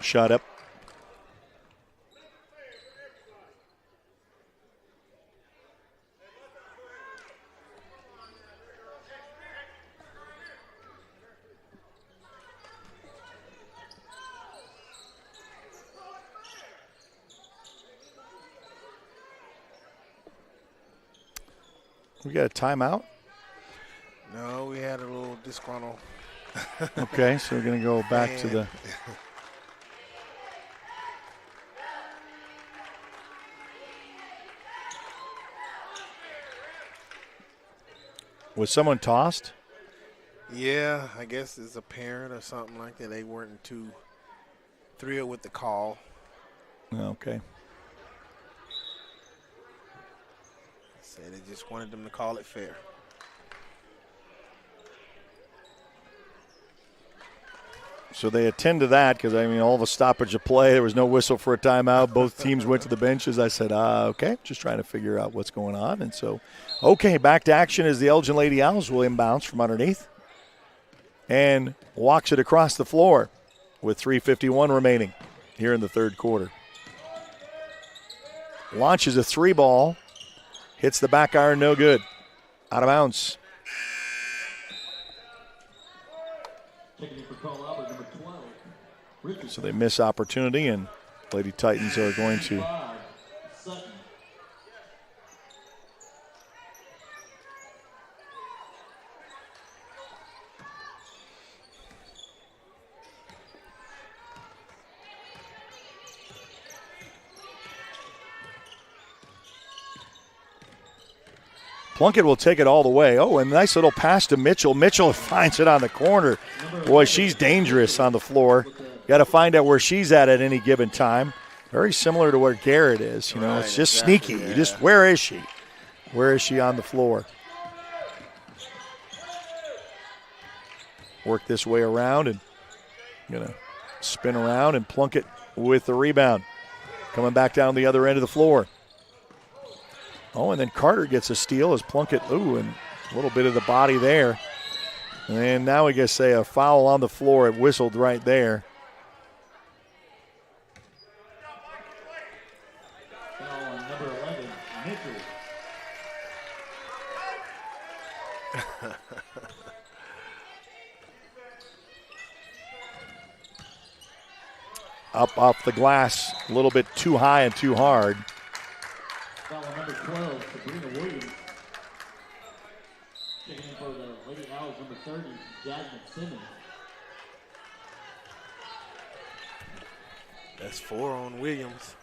Shot up. We got a timeout? No, we had a little disgruntled. Okay, so we're going to go back to the... Was someone tossed? Yeah, I guess it's a parent or something like that. They weren't too thrilled with the call. Okay. Said they just wanted them to call it fair. So they attend to that because, all of a stoppage of play. There was no whistle for a timeout. Both teams went to the benches. I said, okay, just trying to figure out what's going on. And so, okay, back to action as the Elgin Lady Owls will inbounds from underneath and walks it across the floor with 3:51 remaining here in the third quarter. Launches a 3-ball, hits the back iron, no good. Out of bounds. So they miss opportunity, and Lady Titans are going to Plunkett will take it all the way. Oh, and nice little pass to Mitchell. Mitchell finds it on the corner. Boy, she's dangerous on the floor. Got to find out where she's at any given time. Very similar to where Garrett is. It's just sneaky. Yeah. Just where is she? Where is she on the floor? Work this way around and going to spin around, and Plunkett with the rebound. Coming back down the other end of the floor. Oh, and then Carter gets a steal as Plunkett, and a little bit of the body there. And now we just say a foul on the floor. It whistled right there. Number 11, Mitchell. up off the glass a little bit too high and too hard. Foul on number 12, Sabrina Williams. Checking in for the Lady Owls, number 30, Jasmine Simmons. That's 4 on Williams.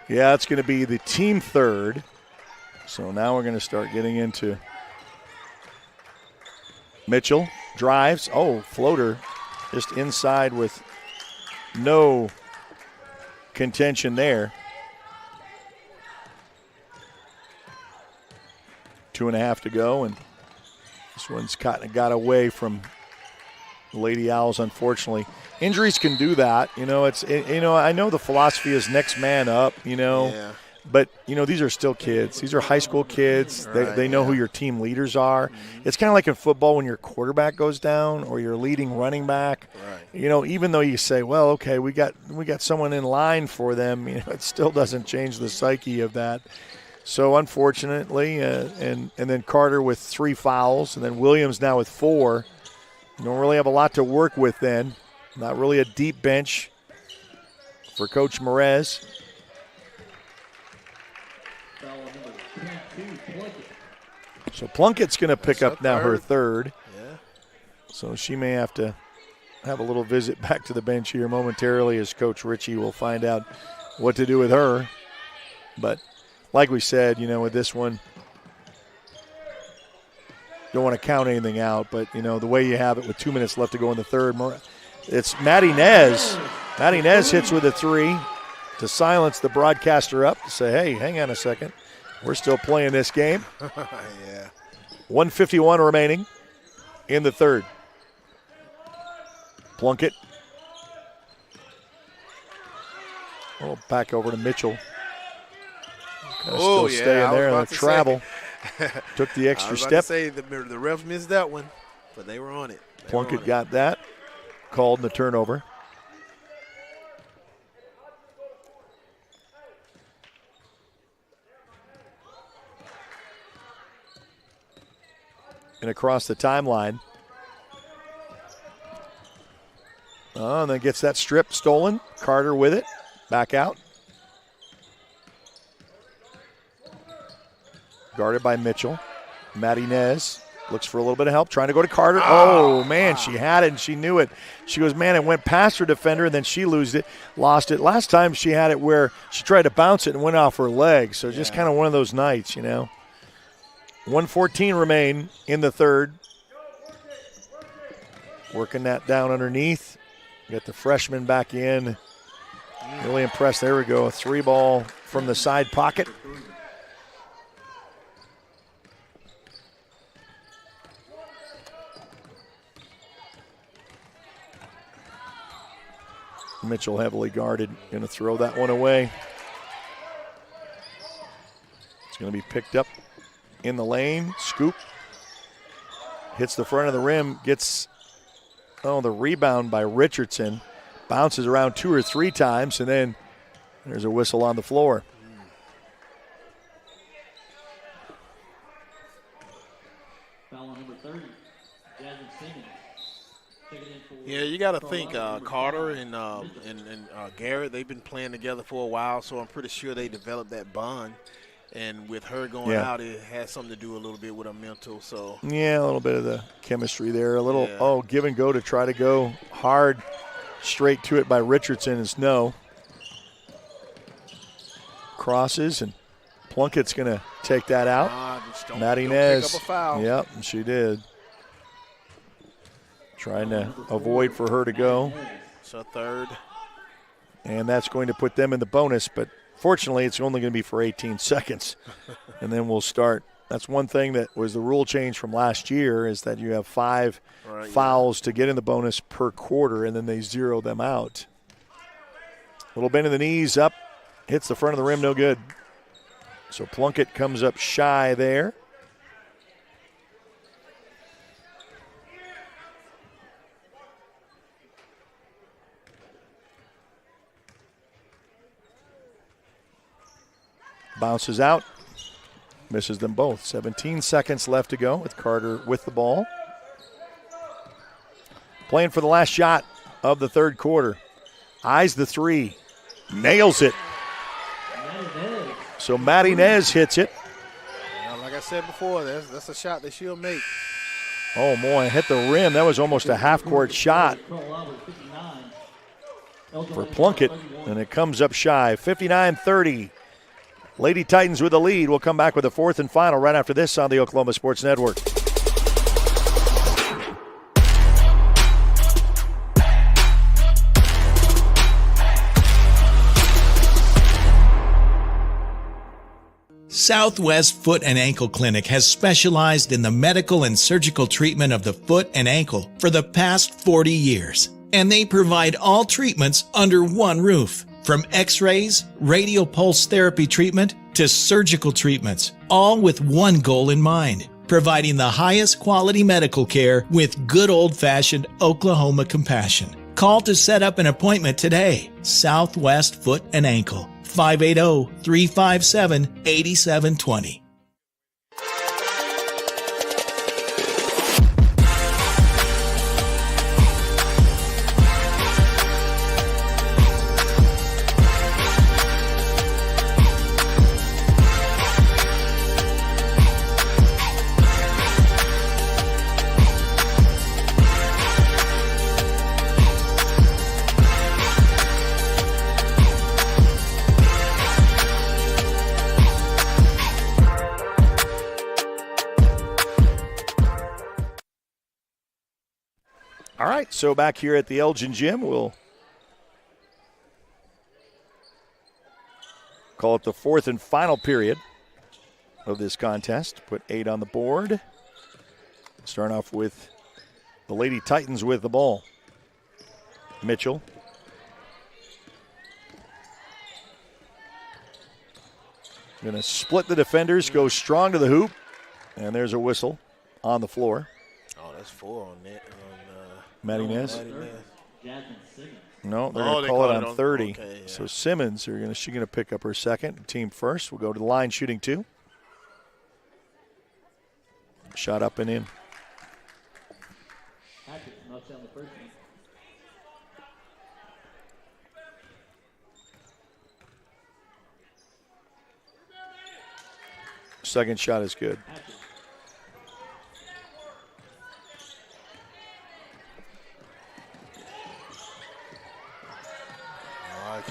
Yeah, it's going to be the team third. So now we're going to start getting into Mitchell drives. Oh, floater just inside with no contention there. 2.5 to go, and this one's got away from Lady Owls, unfortunately. Injuries can do that. I know the philosophy is next man up, Yeah. But, these are still kids. These are high school kids. They know who your team leaders are. It's kind of like in football when your quarterback goes down or your leading running back. Right. Even though you say, well, okay, we got someone in line for them, it still doesn't change the psyche of that. So, unfortunately, and then Carter with 3 fouls, and then Williams now with 4. You don't really have a lot to work with then. Not really a deep bench for Coach Merez. So Plunkett's going to pick up now her third. Yeah. So she may have to have a little visit back to the bench here momentarily as Coach Ritchie will find out what to do with her. But like we said, with this one, don't want to count anything out, but, the way you have it with 2 minutes left to go in the third, it's Maddie Nez. Maddie Nez hits with a 3 to silence the broadcaster up to say, hey, hang on a second. We're still playing this game. Yeah. 1:51 remaining in the third. Plunkett. Oh, back over to Mitchell. Still staying there on the travel. Took the extra step. I was about to say the ref missed that one, but they were on it. Plunkett got that. Called in the turnover. And across the timeline. And then gets that strip stolen. Carter with it. Back out. Guarded by Mitchell. Maddie Nez looks for a little bit of help, trying to go to Carter. Oh, man, she had it and she knew it. She goes, man, it went past her defender, and then she lost it. Last time she had it where she tried to bounce it and went off her leg. So just kind of one of those nights, 1:14 remain in the third. Working that down underneath. Get the freshman back in. Really impressed. There we go. A 3-ball from the side pocket. Mitchell heavily guarded. Going to throw that one away. It's going to be picked up in the lane. Scoop. Hits the front of the rim. Gets the rebound by Richardson. Bounces around 2 or 3 times, and then there's a whistle on the floor. Foul on number 30, Jasmine Simmons. Yeah, you got to think Carter and Garrett, they've been playing together for a while, so I'm pretty sure they developed that bond. And with her going out, it has something to do a little bit with her mental. So yeah, a little bit of the chemistry there. A little, give and go to try to go hard straight to it by Richardson is no. Crosses, and Plunkett's going to take that out. Maddie Nez. Pick up a foul. Yep, she did. Trying to avoid for her to go. So third. And that's going to put them in the bonus, but fortunately it's only going to be for 18 seconds. And then we'll start. That's one thing that was the rule change from last year, is that you have 5 fouls to get in the bonus per quarter, and then they zero them out. Little bend of the knees up. Hits the front of the rim, no good. So Plunkett comes up shy there. Bounces out. Misses them both. 17 seconds left to go with Carter with the ball. Playing for the last shot of the third quarter. Eyes the three. Nails it. So Maddie Nez hits it. Like I said before, that's a shot that she'll make. Oh, boy, hit the rim. That was almost a half-court shot for Plunkett, and it comes up shy. 59-30. Lady Titans with the lead. We'll come back with the fourth and final right after this on the Oklahoma Sports Network. Southwest Foot and Ankle Clinic has specialized in the medical and surgical treatment of the foot and ankle for the past 40 years. And they provide all treatments under one roof. From x-rays, radial pulse therapy treatment, to surgical treatments, all with one goal in mind, providing the highest quality medical care with good old-fashioned Oklahoma compassion. Call to set up an appointment today. Southwest Foot and Ankle, 580-357-8720. All right, so back here at the Elgin Gym, we'll call it the fourth and final period of this contest. Put 8 on the board. Start off with the Lady Titans with the ball. Mitchell. Going to split the defenders, go strong to the hoop, and there's a whistle on the floor. Oh, that's 4 on that. Maddie Nez? No, they're going to call it on 30. Okay, yeah. So Simmons, she's going to pick up her second, team first. We'll go to the line shooting 2. Shot up and in. Second shot is good.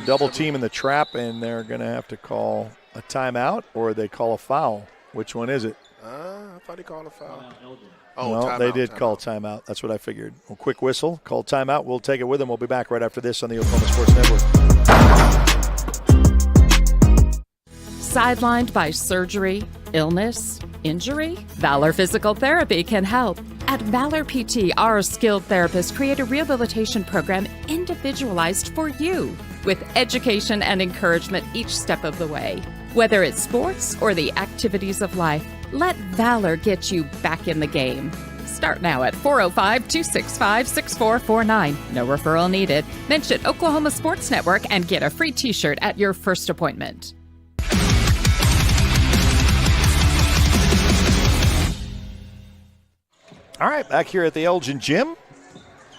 Double team in the trap, and they're going to have to call a timeout, or they call a foul. Which one is it? I thought he called a foul. No, timeout, they did call timeout. That's what I figured. A quick whistle, call timeout. We'll take it with them. We'll be back right after this on the Oklahoma Sports Network. Sidelined by surgery, illness, injury? Valor Physical Therapy can help. At Valor PT, our skilled therapists create a rehabilitation program individualized for you, with education and encouragement each step of the way. Whether it's sports or the activities of life, let Valor get you back in the game. Start now at 405-265-6449. No referral needed. Mention Oklahoma Sports Network and get a free t-shirt at your first appointment. All right, back here at the Elgin Gym.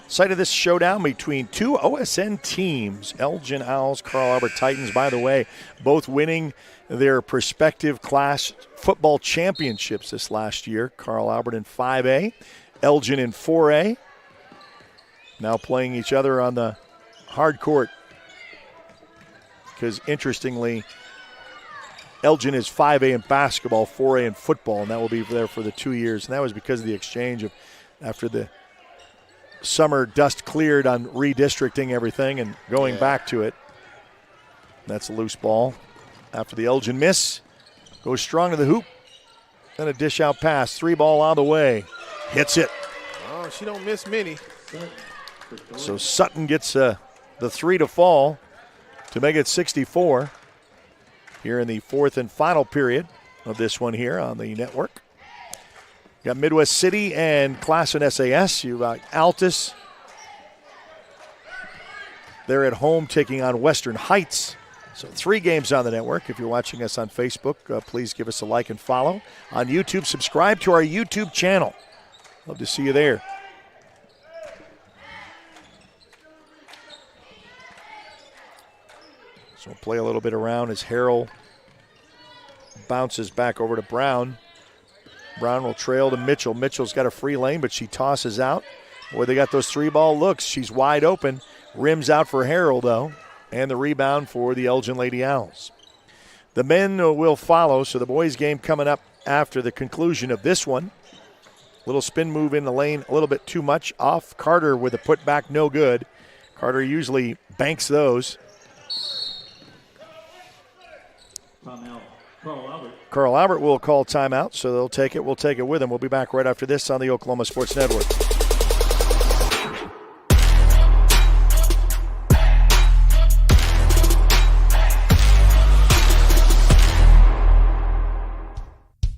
Site of this showdown between two OSN teams, Elgin Owls, Carl Albert Titans, by the way, both winning their respective class football championships this last year. Carl Albert in 5A, Elgin in 4A. Now playing each other on the hard court. Because interestingly, Elgin is 5A in basketball, 4A in football, and that will be there for the 2 years. And that was because of the exchange of after the summer dust cleared on redistricting everything and going back to it. That's a loose ball. After the Elgin miss, goes strong to the hoop. Then a dish out pass. 3 ball on the way. Hits it. Oh, she don't miss many. So Sutton gets the 3 to fall to make it 64. Here in the fourth and final period of this one here on the network. Got Midwest City and Classen SAS. You got Altus. They're at home taking on Western Heights. So 3 games on the network. If you're watching us on Facebook, please give us a like and follow. On YouTube, subscribe to our YouTube channel. Love to see you there. So we'll play a little bit around as Harrell bounces back over to Brown. Brown will trail to Mitchell. Mitchell's got a free lane, but she tosses out. Boy, they got those 3-ball looks. She's wide open. Rims out for Harrell, though. And the rebound for the Elgin Lady Owls. The men will follow, so the boys' game coming up after the conclusion of this one. Little spin move in the lane, a little bit too much. Off Carter with a putback, no good. Carter usually banks those. Timeout. Carl Albert. Carl Albert will call timeout, so they'll take it. We'll take it with them. We'll be back right after this on the Oklahoma Sports Network.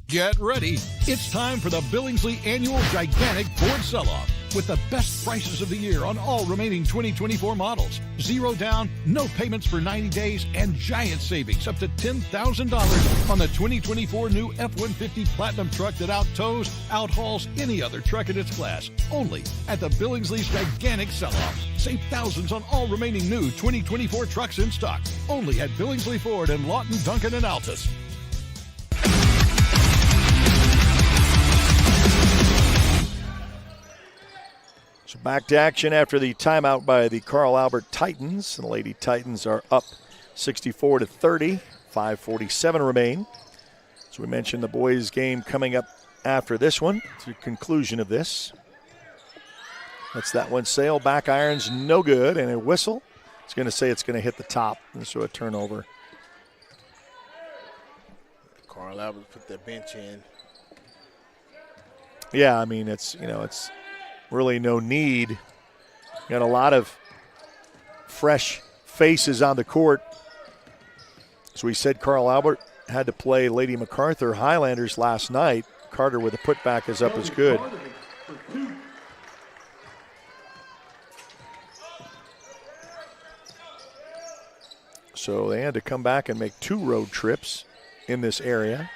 Get ready. It's time for the Billingsley Annual Gigantic Ford Sell-Off with the best prices of the year on all remaining 2024 models. Zero down, no payments for 90 days, and giant savings up to $10,000 on the 2024 new F-150 Platinum truck that out-tows, out-hauls any other truck in its class. Only at the Billingsley's Gigantic Sell-Off. Save thousands on all remaining new 2024 trucks in stock. Only at Billingsley Ford in Lawton, Duncan, and Altus. So back to action after the timeout by the Carl Albert Titans. The Lady Titans are up 64-30. 5:47 remain. So we mentioned the boys' game coming up after this one. To the conclusion of this. Lets that one sail. Back irons no good. And a whistle. It's going to say it's going to hit the top. And so a turnover. Carl Albert put their bench in. Yeah, I mean, it's really no need. Got a lot of fresh faces on the court. As we said, Carl Albert had to play Lady MacArthur Highlanders last night. Carter with a putback is up as good. So they had to come back and make 2 road trips in this area.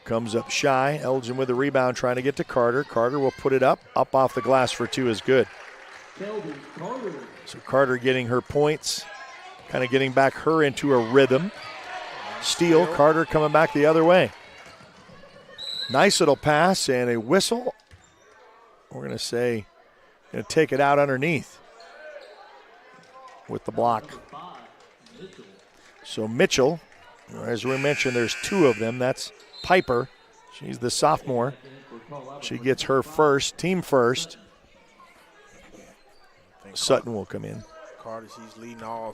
Comes up shy. Elgin with the rebound trying to get to Carter. Carter will put it up. Up off the glass for 2 is good. So Carter getting her points. Kind of getting back her into a rhythm. Steal. Carter coming back the other way. Nice little pass and a whistle. We're going to say, going to take it out underneath with the block. So Mitchell, as we mentioned, there's 2 of them. That's Piper. She's the sophomore. She gets her first, team first. Sutton will come in. Carter, she's leading all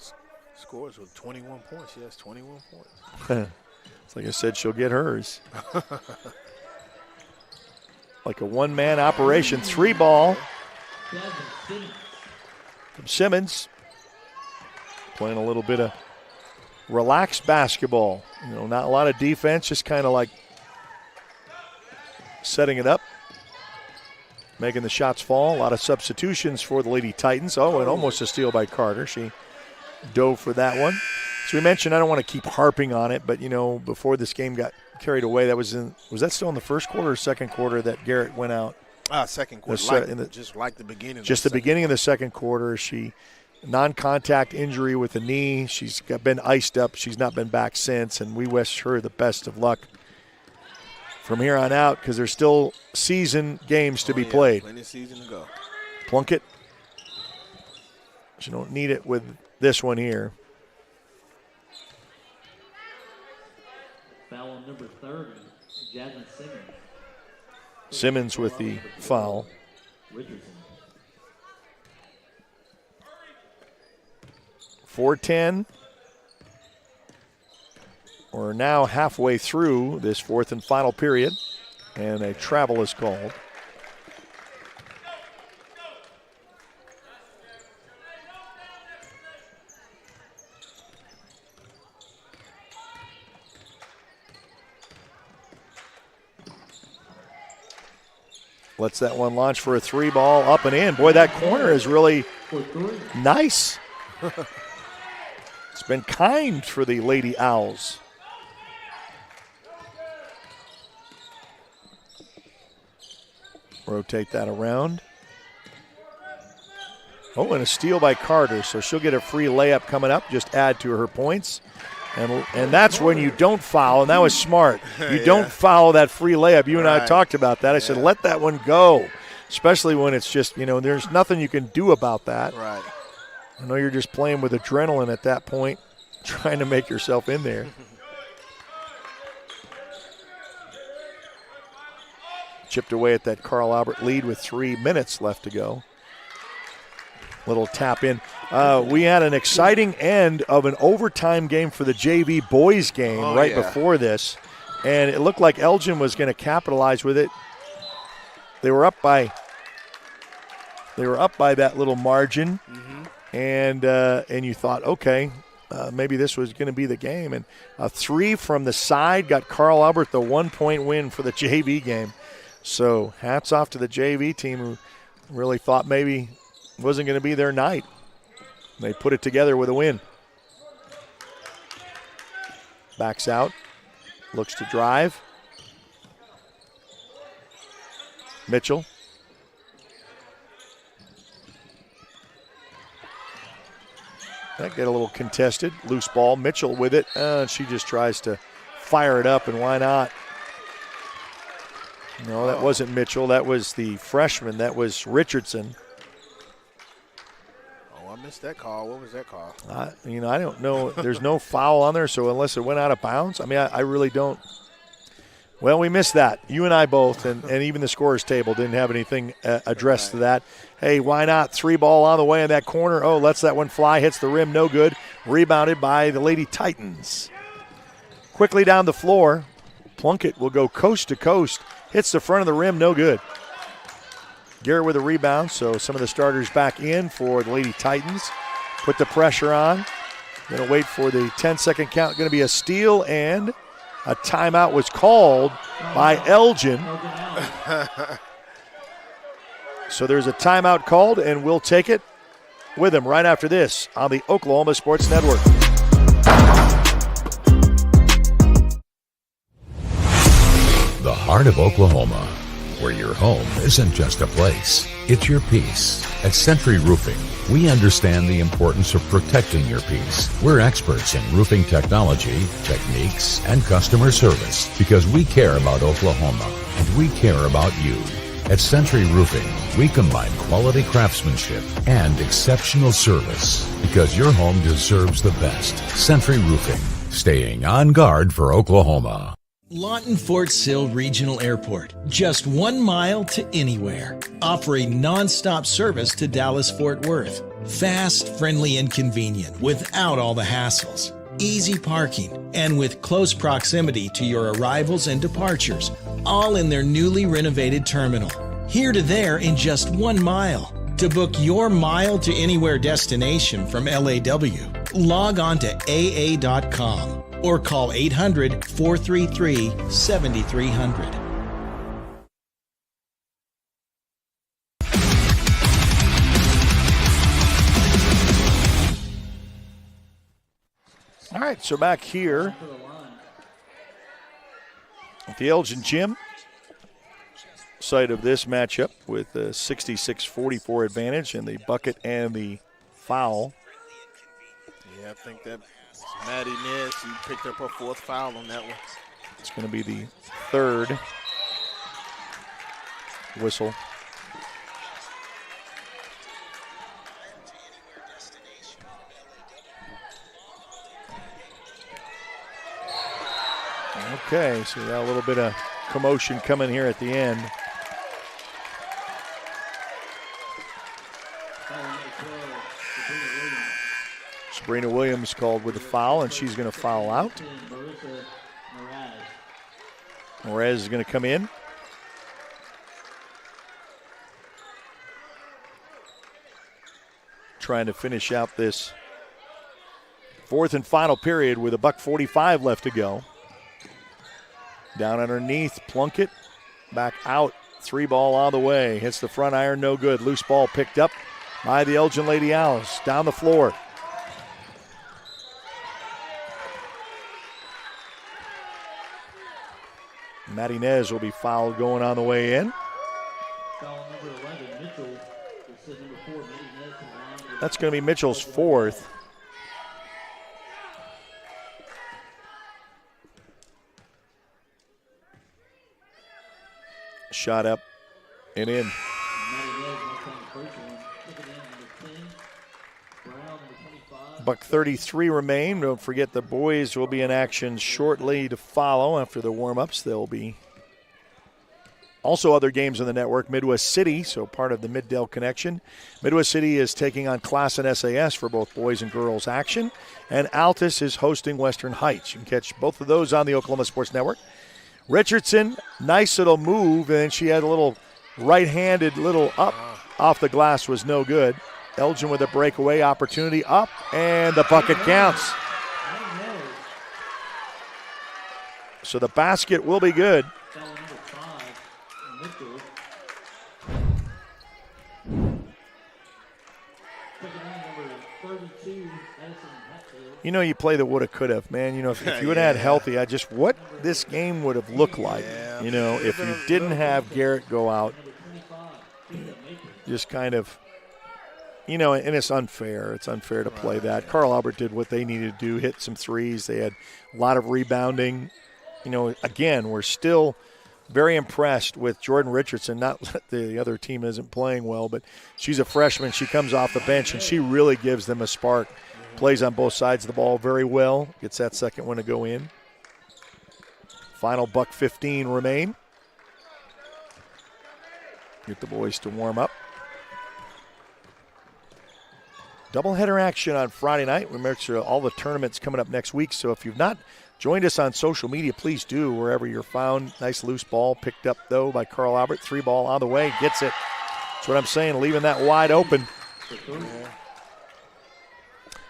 scores with 21 points. She has 21 points. It's like I said, she'll get hers. Like a one-man operation. 3-ball from Simmons. Playing a little bit of relaxed basketball. Not a lot of defense, just kind of like setting it up, making the shots fall. A lot of substitutions for the Lady Titans. Oh, and almost a steal by Carter. She dove for that one. So we mentioned, I don't want to keep harping on it, but, before this game got carried away, was that still in the first quarter or second quarter that Garrett went out? Second quarter, just like the beginning. Just the beginning of the second quarter. She non-contact injury with the knee. She's been iced up. She's not been back since, and we wish her the best of luck from here on out because there's still season games to be played. Plenty of season to go. Plunkett. She don't need it with this one here. Foul on number 30, Jasmine Simmons. Simmons with the foul. Richardson. 4:10. We're now halfway through this fourth and final period, and a travel is called. Lets that one launch for a 3-ball up and in. Boy, that corner is really nice. It's been kind for the Lady Owls. Rotate that around. Oh, and a steal by Carter, so she'll get a free layup coming up, just add to her points. And that's when you don't foul, and that was smart. You don't foul that free layup. You and I talked about that. I said, let that one go, especially when it's just, there's nothing you can do about that. Right. I know you're just playing with adrenaline at that point, trying to make yourself in there. Chipped away at that Carl Albert lead with 3 minutes left to go. Little tap in. We had an exciting end of an overtime game for the JV boys game before this, and it looked like Elgin was going to capitalize with it. They were up by that little margin, and you thought, okay, maybe this was going to be the game. And a 3 from the side got Carl Albert the 1-point win for the JV game. So hats off to the JV team who really thought maybe wasn't going to be their night. They put it together with a win. Backs out, looks to drive. Mitchell. That get a little contested. Loose ball. Mitchell with it. She just tries to fire it up, and why not? No, that wasn't Mitchell. That was the freshman. That was Richardson. I missed that call. What was that call? I don't know. There's no foul on there, so unless it went out of bounds, I really don't. Well, we missed that. You and I both, and even the scorer's table didn't have anything addressed to that. Hey, why not? 3 ball on the way in that corner. Oh, lets that one fly, hits the rim, no good. Rebounded by the Lady Titans. Quickly down the floor, Plunkett will go coast to coast. Hits the front of the rim, no good. Garrett with a rebound, so some of the starters back in for the Lady Titans. Put the pressure on. Going to wait for the 10-second count. Going to be a steal, and a timeout was called by Elgin. So there's a timeout called, and we'll take it with him right after this on the Oklahoma Sports Network. The heart of Oklahoma, where your home isn't just a place, it's your peace. At Century Roofing, we understand the importance of protecting your peace. We're experts in roofing technology, techniques, and customer service because we care about Oklahoma and we care about you. At Century Roofing, we combine quality craftsmanship and exceptional service because your home deserves the best. Century Roofing, staying on guard for Oklahoma. Lawton Fort Sill Regional Airport, just 1 mile to anywhere, offering non-stop service to Dallas-Fort Worth. Fast, friendly, and convenient without all the hassles. Easy parking, and with close proximity to your arrivals and departures, all in their newly renovated terminal. Here to there in just 1 mile. To book your mile to anywhere destination from LAW, log on to AA.com. or call 800-433-7300. All right, so back here at the Elgin Gym, site of this matchup with a 66-44 advantage and the bucket and the foul. Yeah, I think that Maddie Ness, he picked up her 4th foul on that one. It's going to be the 3rd whistle. Okay, so we got a little bit of commotion coming here at the end. Sabrina Williams called with a foul, and she's going to foul out. Morez is going to come in. Trying to finish out this 4th and final period with $1:45 left to go. Down underneath, Plunkett back out. 3 ball all the way. Hits the front iron, no good. Loose ball picked up by the Elgin Lady Owls. Down the floor. Maddie Nez will be fouled going on the way in. Foul number 11, Mitchell, the That's going to be Mitchell's fourth. Shot up and in. Buck 33 remain. Don't forget the boys will be in action shortly to follow after the warm-ups. There'll be also other games on the network. Midwest City, so part of the Middale connection. Midwest City is taking on Class and SAS for both boys and girls action. And Altus is hosting Western Heights. You can catch both of those on the Oklahoma Sports Network. Richardson, nice little move, and she had a little right-handed little up off the glass, was no good. Elgin with a breakaway opportunity up, and the bucket counts. So the basket will be good. You know, you play the woulda, coulda, man. You know, if you would have had healthy, what this game would have looked like. You know, if you didn't have Garrett go out, just kind of. You know, and it's unfair. It's unfair to play that. Carl Albert did what they needed to do, hit some threes. They had a lot of rebounding. You know, again, we're still very impressed with Jordan Richardson. Not that the other team isn't playing well, but she's a freshman. She comes off the bench, and she really gives them a spark. Plays on both sides of the ball very well. Gets that second one to go in. Final buck 15 remain. Get the boys to warm up. Doubleheader action on Friday night. Remember, all the tournaments coming up next week. So if you've not joined us on social media, please do wherever you're found. Nice loose ball picked up, though, by Carl Albert. 3 ball on the way. Gets it. That's what I'm saying, leaving that wide open.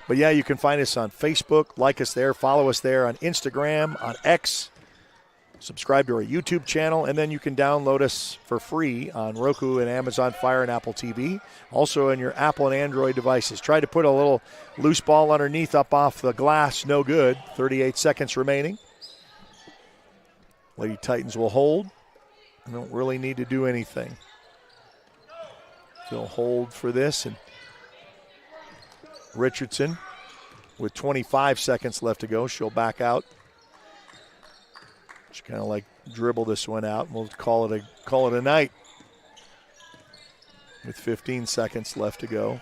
But, yeah, you can find us on Facebook. Like us there. Follow us there on Instagram, on X. Subscribe to our YouTube channel, and then you can download us for free on Roku and Amazon Fire and Apple TV. Also on your Apple and Android devices. Tried to put a little loose ball underneath up off the glass. No good. 38 seconds remaining. Lady Titans will hold. They don't really need to do anything. They'll hold for this. And Richardson with 25 seconds left to go. She'll back out. She kind of like dribble this one out, and we'll call it a night with 15 seconds left to go.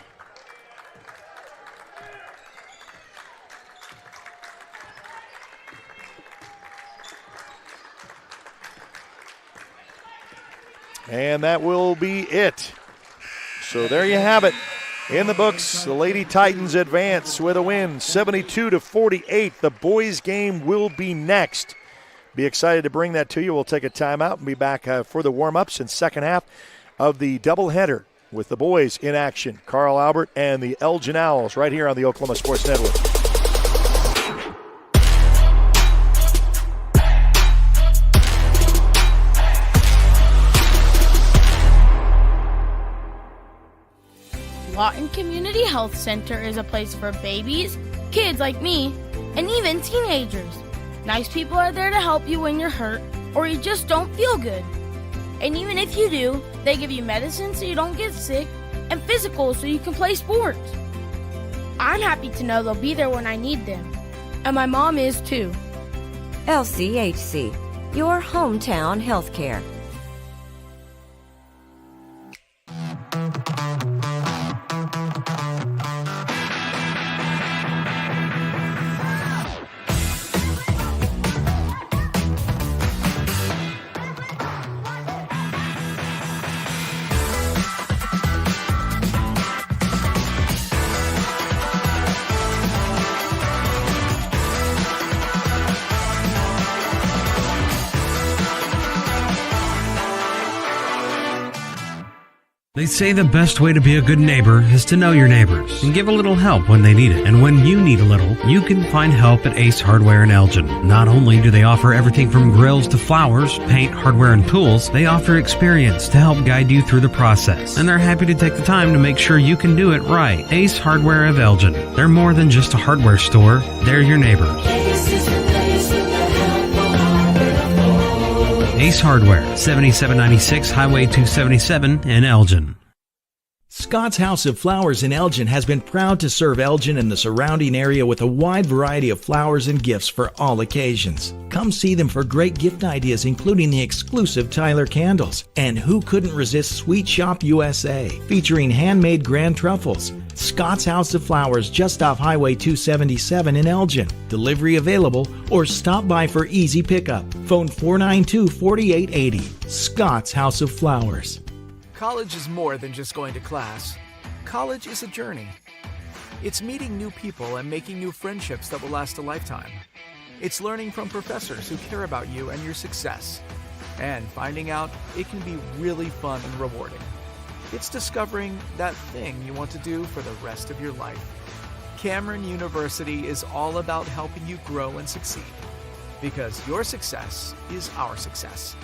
And that will be it. So there you have it. In the books, the Lady Titans advance with a win, 72-48. The boys' game will be next. Be excited to bring that to you. We'll take a timeout and be back for the warm-ups in second half of the doubleheader with the boys in action. Carl Albert and the Elgin Owls right here on the Oklahoma Sports Network. Lawton Community Health Center is a place for babies, kids like me, and even teenagers. Nice people are there to help you when you're hurt or you just don't feel good. And even if you do, they give you medicine so you don't get sick and physicals so you can play sports. I'm happy to know they'll be there when I need them. And my mom is too. LCHC, your hometown healthcare. They say the best way to be a good neighbor is to know your neighbors and give a little help when they need it. And when you need a little, you can find help at Ace Hardware in Elgin. Not only do they offer everything from grills to flowers, paint, hardware, and tools, they offer experience to help guide you through the process. And they're happy to take the time to make sure you can do it right. Ace Hardware of Elgin. They're more than just a hardware store. They're your neighbors. Ace Hardware, 7796 Highway 277 in Elgin. Scott's House of Flowers in Elgin has been proud to serve Elgin and the surrounding area with a wide variety of flowers and gifts for all occasions. Come see them for great gift ideas, including the exclusive Tyler candles. And who couldn't resist Sweet Shop USA, featuring handmade grand truffles. Scott's House of Flowers, just off Highway 277 in Elgin. Delivery available, or stop by for easy pickup. Phone 492-4880. Scott's House of Flowers. College is more than just going to class. College is a journey. It's meeting new people and making new friendships that will last a lifetime. It's learning from professors who care about you and your success. And finding out it can be really fun and rewarding. It's discovering that thing you want to do for the rest of your life. Cameron University is all about helping you grow and succeed. Because your success is our success.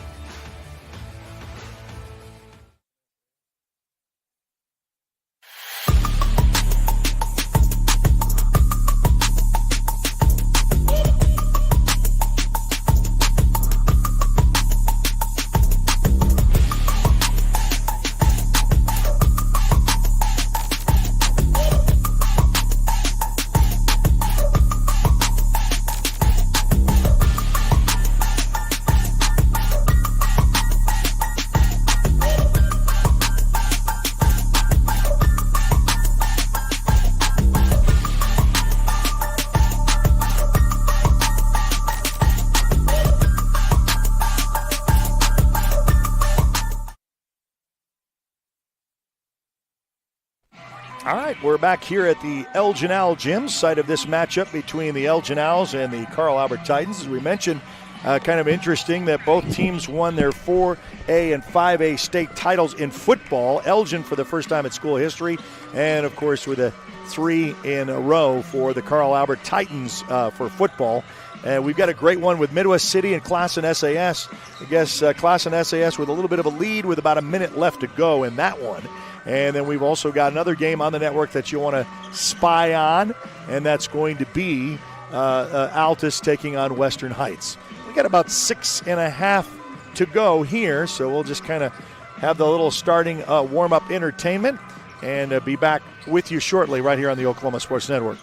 All right, we're back here at the Elgin Owl Gym, site of this matchup between the Elgin Owls and the Carl Albert Titans. As we mentioned, kind of interesting that both teams won their 4A and 5A state titles in football. Elgin for the first time in school history, and of course with a 3 in a row for the Carl Albert Titans for football. And we've got a great one with Midwest City and Classen SAS. I guess Classen SAS with a little bit of a lead with about a minute left to go in that one. And then we've also got another game on the network that you want to spy on, and that's going to be Altus taking on Western Heights. We got about 6.5 to go here, so we'll just kind of have the little starting warm-up entertainment and be back with you shortly right here on the Oklahoma Sports Network.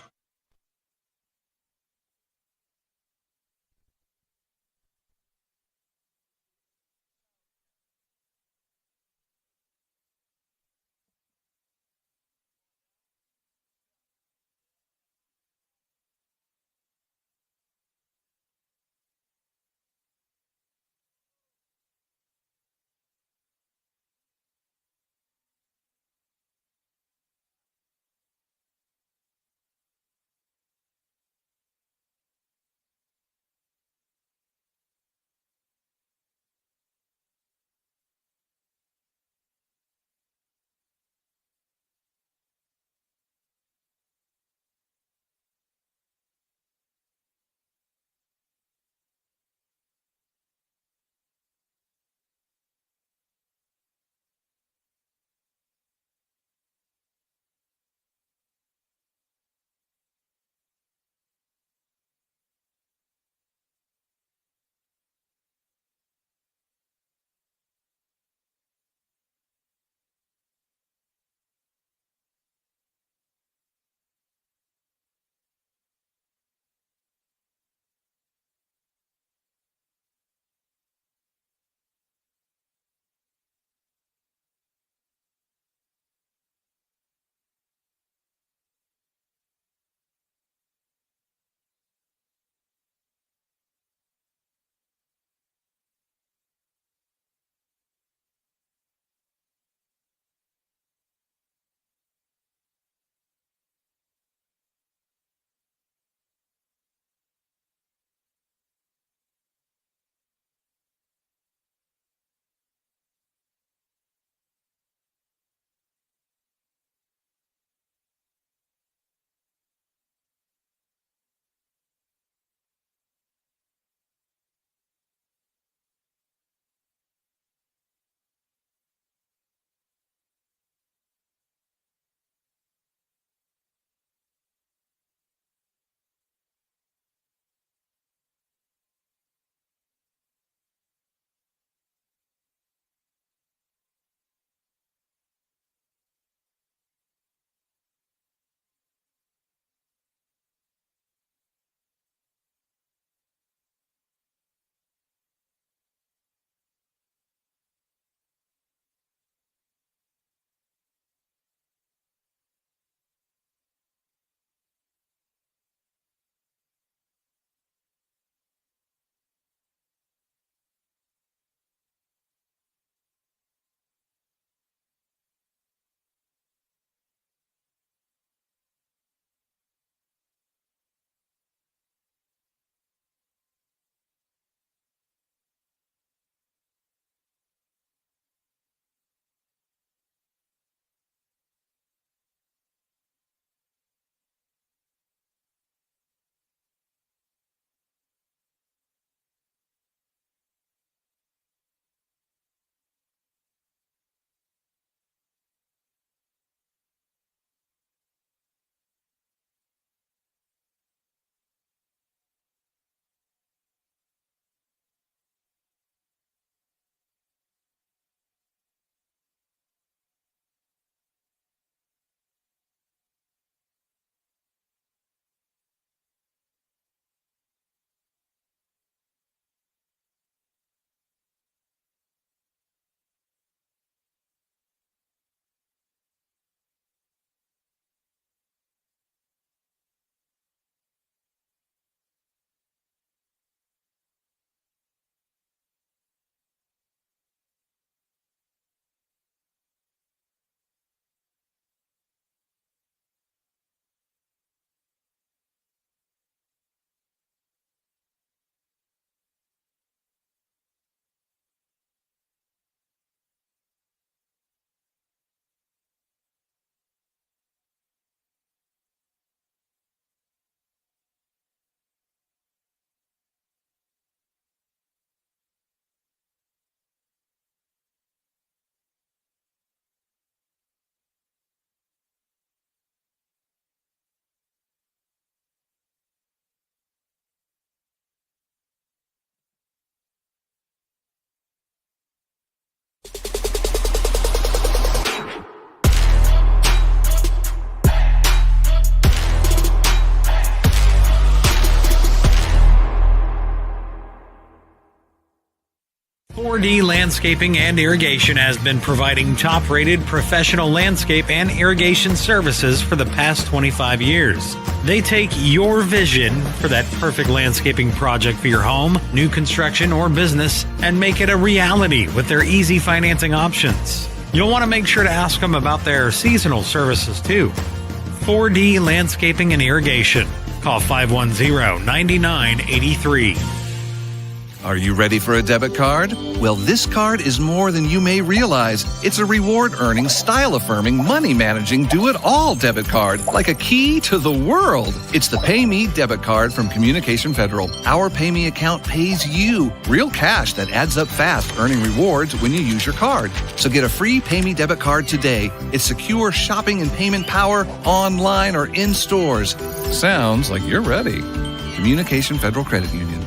4D Landscaping and Irrigation has been providing top-rated professional landscape and irrigation services for the past 25 years. They take your vision for that perfect landscaping project for your home, new construction, or business and make it a reality with their easy financing options. You'll want to make sure to ask them about their seasonal services too. 4D Landscaping and Irrigation. Call 510-9983. Are you ready for a debit card? Well, this card is more than you may realize. It's a reward-earning, style-affirming, money-managing, do-it-all debit card, like a key to the world. It's the Pay Me debit card from Communication Federal. Our Pay Me account pays you real cash that adds up fast, earning rewards when you use your card. So get a free Pay Me debit card today. It's secure shopping and payment power online or in stores. Sounds like you're ready. Communication Federal Credit Union.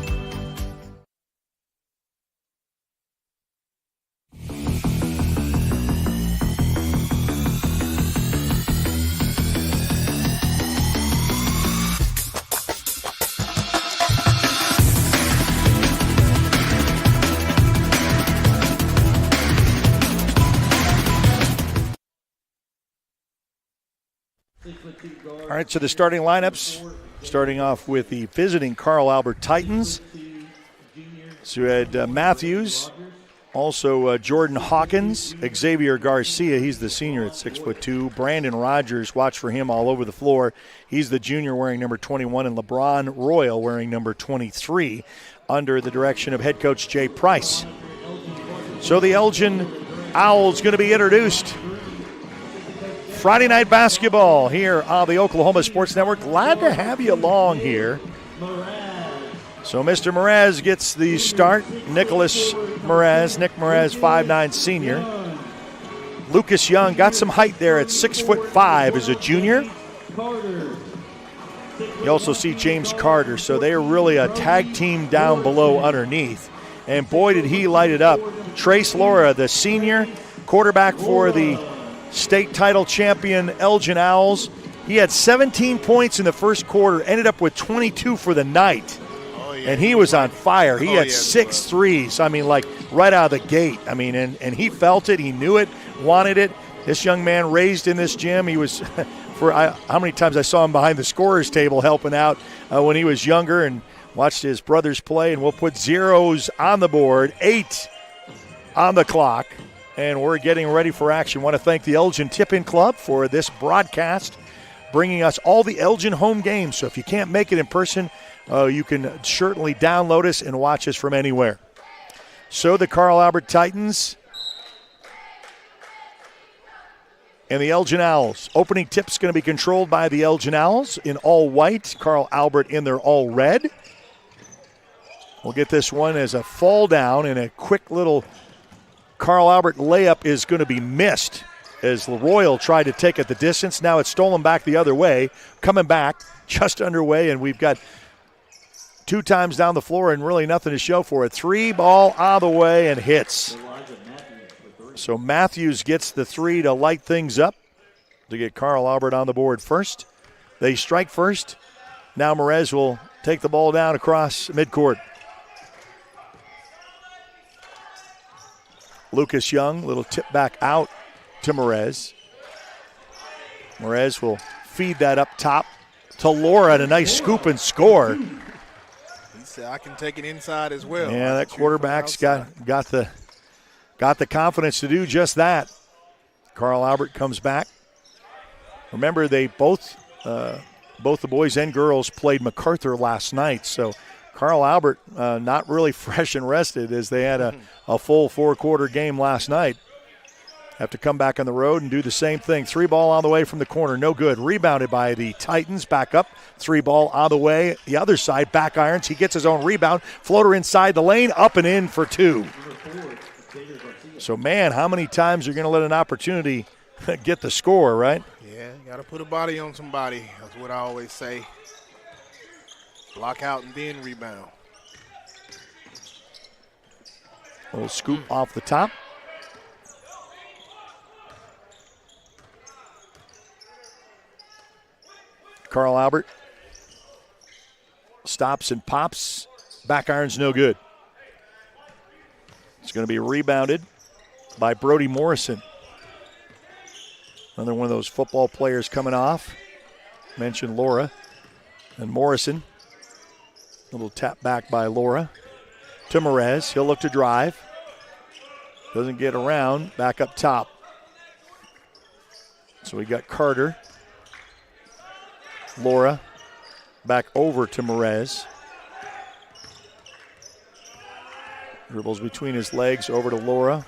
All right, so the starting lineups, starting off with the visiting Carl Albert Titans. So you had Matthews, also Jordan Hawkins, Xavier Garcia, he's the senior at 6'2". Brandon Rogers, watch for him all over the floor. He's the junior wearing number 21, and LeBron Royal wearing number 23 under the direction of head coach Jay Price. So the Elgin Owls going to be introduced. Friday night basketball here on the Oklahoma Sports Network. Glad to have you along here. So Mr. Mraz gets the start. Nick Mraz, 5'9" senior. Lucas Young got some height there at 6'5" as a junior. You also see James Carter, so they are really a tag team down below underneath. And boy, did he light it up. Trace Laura, the senior, quarterback for the state title champion Elgin Owls. He had 17 points in the first quarter, ended up with 22 for the night. And he was on fire. He had 6 threes. I mean, like right out of the gate. I mean, and he felt it. He knew it, wanted it. This young man raised in this gym. He was, how many times I saw him behind the scorer's table helping out when he was younger, and watched his brothers play. And we'll put zeros on the board, 8 on the clock. And we're getting ready for action. Want to thank the Elgin Tip-In Club for this broadcast, bringing us all the Elgin home games. So if you can't make it in person, you can certainly download us and watch us from anywhere. So the Carl Albert Titans and the Elgin Owls. Opening tip's going to be controlled by the Elgin Owls in all white. Carl Albert in their all red. We'll get this one as a fall down, and a quick little Carl Albert layup is going to be missed as Royal tried to take it the distance. Now it's stolen back the other way, coming back just underway, and we've got 2 times down the floor and really nothing to show for it. 3 ball on the way and hits. So Matthews gets the 3 to light things up to get Carl Albert on the board first. They strike first. Now Merez will take the ball down across midcourt. Lucas Young, little tip back out to Merez. Merez will feed that up top to Laura, and a nice scoop and score. He said, I can take it inside as well. Yeah, that quarterback's got the confidence to do just that. Carl Albert comes back. Remember, they both the boys and girls played MacArthur last night, so Carl Albert not really fresh and rested as they had a full 4-quarter game last night. Have to come back on the road and do the same thing. 3 ball on the way from the corner, no good. Rebounded by the Titans, back up. 3 ball on the way, the other side, back irons. He gets his own rebound. Floater inside the lane, up and in for 2. So, man, how many times are you going to let an opportunity get the score, right? Yeah, you got to put a body on somebody. That's what I always say. Block out and then rebound. A little scoop off the top. Carl Albert stops and pops. Back iron's no good. It's going to be rebounded by Brody Morrison. Another one of those football players coming off. Mentioned Laura and Morrison. A little tap back by Laura to Merez. He'll look to drive. Doesn't get around. Back up top. So we got Carter. Laura back over to Merez. Dribbles between his legs over to Laura.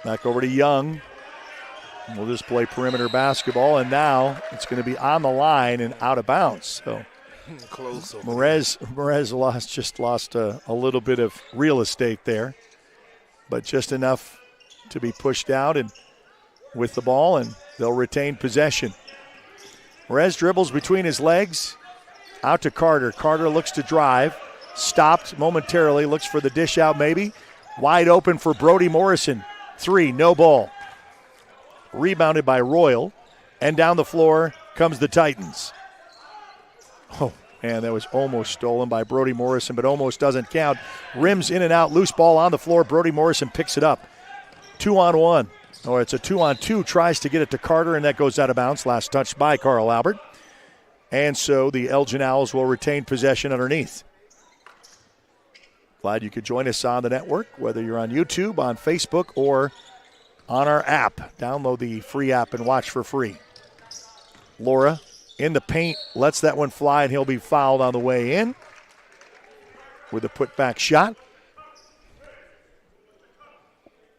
Back over to Young. We'll just play perimeter basketball, and now it's going to be on the line and out of bounds. So close. Merez just lost a little bit of real estate there, but just enough to be pushed out and with the ball, and they'll retain possession. Merez dribbles between his legs, out to Carter. Carter looks to drive, stopped momentarily, looks for the dish out maybe. Wide open for Brody Morrison. 3, no ball. Rebounded by Royal, and down the floor comes the Titans. Oh, man, that was almost stolen by Brody Morrison, but almost doesn't count. Rims in and out, loose ball on the floor. Brody Morrison picks it up. 2-on-1, or it's a 2-on-2, tries to get it to Carter, and that goes out of bounds. Last touch by Carl Albert. And so the Elgin Owls will retain possession underneath. Glad you could join us on the network, whether you're on YouTube, on Facebook, or on our app. Download the free app and watch for free. Laura in the paint, lets that one fly, and he'll be fouled on the way in with a putback shot.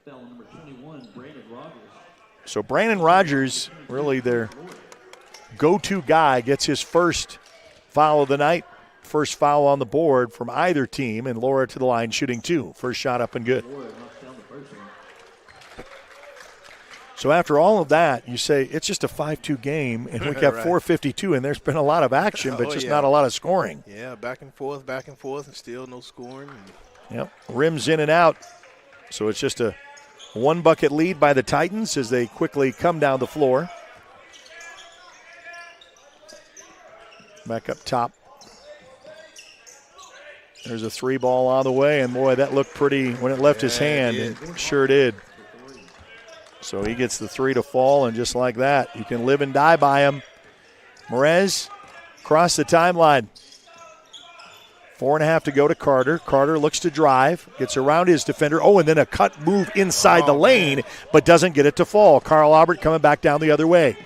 Foul number 21, Brandon Rogers. So Brandon Rogers, really their go-to guy, gets his first foul of the night. First foul on the board from either team, and Laura to the line shooting 2. First shot up and good. So after all of that, you say it's just a 5-2 game, and we got Right. 4:52, and there's been a lot of action, but just not a lot of scoring. Yeah, back and forth, and still no scoring. Yep, rims in and out. So it's just a 1-bucket lead by the Titans as they quickly come down the floor. Back up top. There's a 3 ball on the way, and boy, that looked pretty when it left his hand. It sure did. So he gets the 3 to fall, and just like that, you can live and die by him. Merez across the timeline. 4.5 to go to Carter. Carter looks to drive, gets around his defender. Oh, and then a cut move inside the lane, but doesn't get it to fall. Carl Albert coming back down the other way.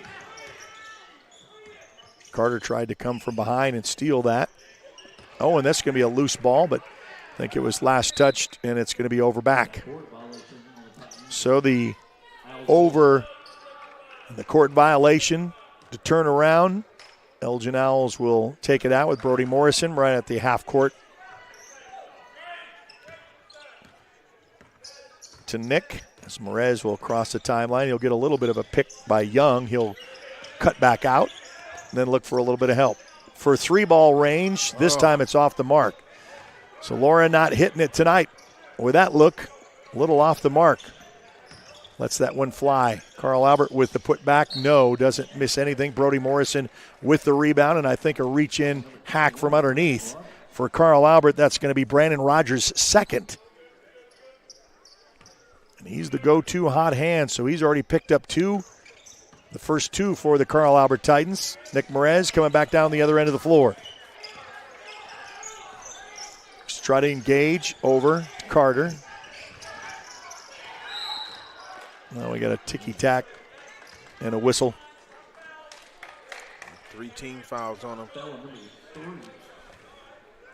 Carter tried to come from behind and steal that. Oh, and that's going to be a loose ball, but I think it was last touched, and it's going to be over back. So the over the court violation to turn around. Elgin Owls will take it out with Brody Morrison right at the half court. To Nick, as Merez will cross the timeline. He'll get a little bit of a pick by Young. He'll cut back out, and then look for a little bit of help. For 3-ball range, this time it's off the mark. So Laura not hitting it tonight. With that look, a little off the mark. Lets that one fly. Carl Albert with the putback. No, doesn't miss anything. Brody Morrison with the rebound, and I think a reach-in hack from underneath. For Carl Albert, that's going to be Brandon Rogers' second. And he's the go-to hot hand, so he's already picked up 2. The first 2 for the Carl Albert Titans. Nick Merez coming back down the other end of the floor. Just try to engage over Carter. Now we got a ticky-tack and a whistle. 3 team fouls on them.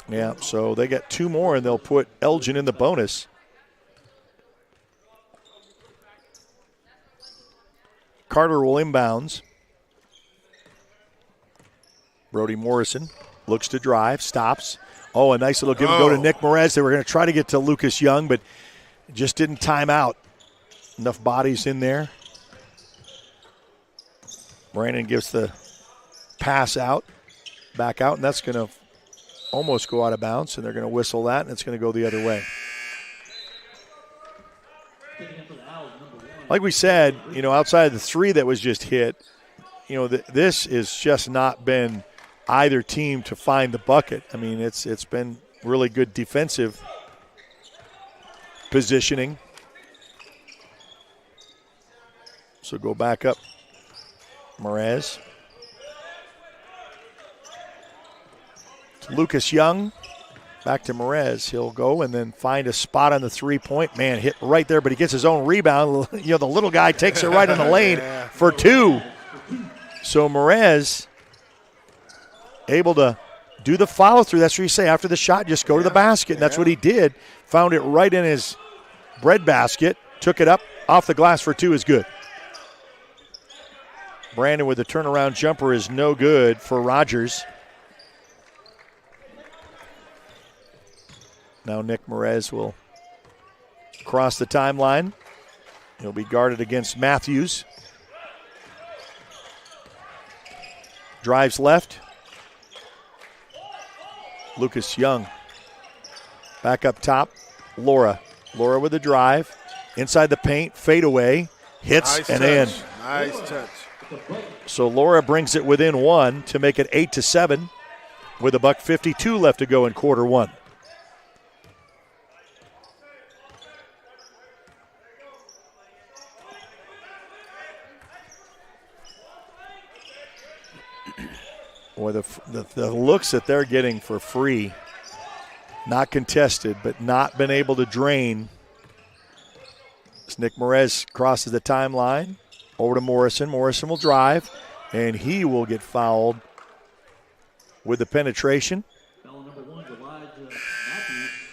Yeah, so they got 2 more, and they'll put Elgin in the bonus. Carter will inbounds. Brody Morrison looks to drive, stops. Oh, a nice little give and go to Nick Merez. They were going to try to get to Lucas Young, but just didn't time out. Enough bodies in there. Brandon gives the pass out, back out, and that's going to almost go out of bounds, and they're going to whistle that, and it's going to go the other way. Like we said, outside of the 3 that was just hit, this has just not been either team to find the bucket. I mean, it's been really good defensive positioning. So go back up. Mraz. Lucas Young. Back to Mraz. He'll go and then find a spot on the three-point. Man, hit right there, but he gets his own rebound. You know, the little guy takes it right in the lane for two. So Mraz able to do the follow-through. That's what you say. After the shot, just go to the basket. And that's what he did. Found it right in his breadbasket. Took it up. Off the glass for two is good. Brandon with the turnaround jumper is no good for Rogers. Now Nick Mraz will cross the timeline. He'll be guarded against Matthews. Drives left. Lucas Young. Back up top. Laura. Laura with the drive. Inside the paint. Fade away. Hits nice and touch. in. Nice touch. So Laura brings it within one to make it 8-7 with $1:52 left to go in quarter one. Boy, the looks that they're getting for free, not contested, but not been able to drain. As Nick Mraz crosses the timeline, over to Morrison. Morrison will drive, and he will get fouled with the penetration.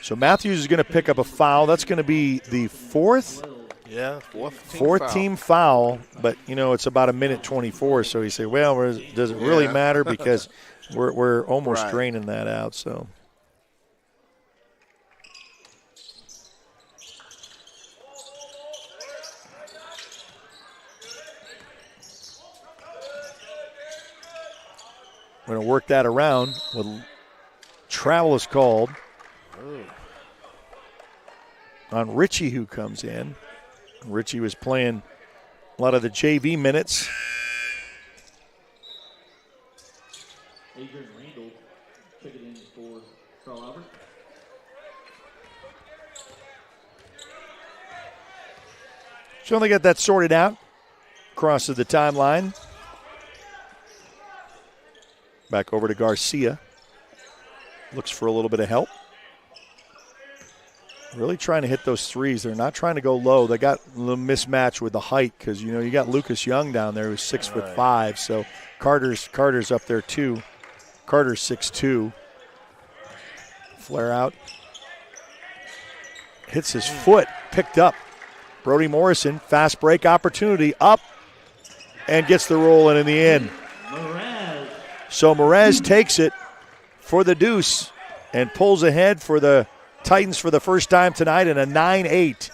So Matthews is going to pick up a foul. That's going to be the fourth. Yeah, fourth team foul, but, you know, it's about 1:24, so you say, well, does it really matter? Because we're almost draining that out, so. We're going to work that around. With travel is called on Richie, who comes in. Richie was playing a lot of the JV minutes. Adrian Randall checking in for Carl Albert. So they got that sorted out. Crosses the timeline. Back over to Garcia. Looks for a little bit of help. Really trying to hit those threes. They're not trying to go low. They got a little mismatch with the height because, you know, you got Lucas Young down there who's 6'5". So Carter's up there too. Carter's 6'2". Flare out. Hits his foot. Picked up. Brody Morrison, fast break opportunity. Up and gets the roll in the end. So Mraz takes it for the deuce and pulls ahead for the Titans for the first time tonight in a 9-8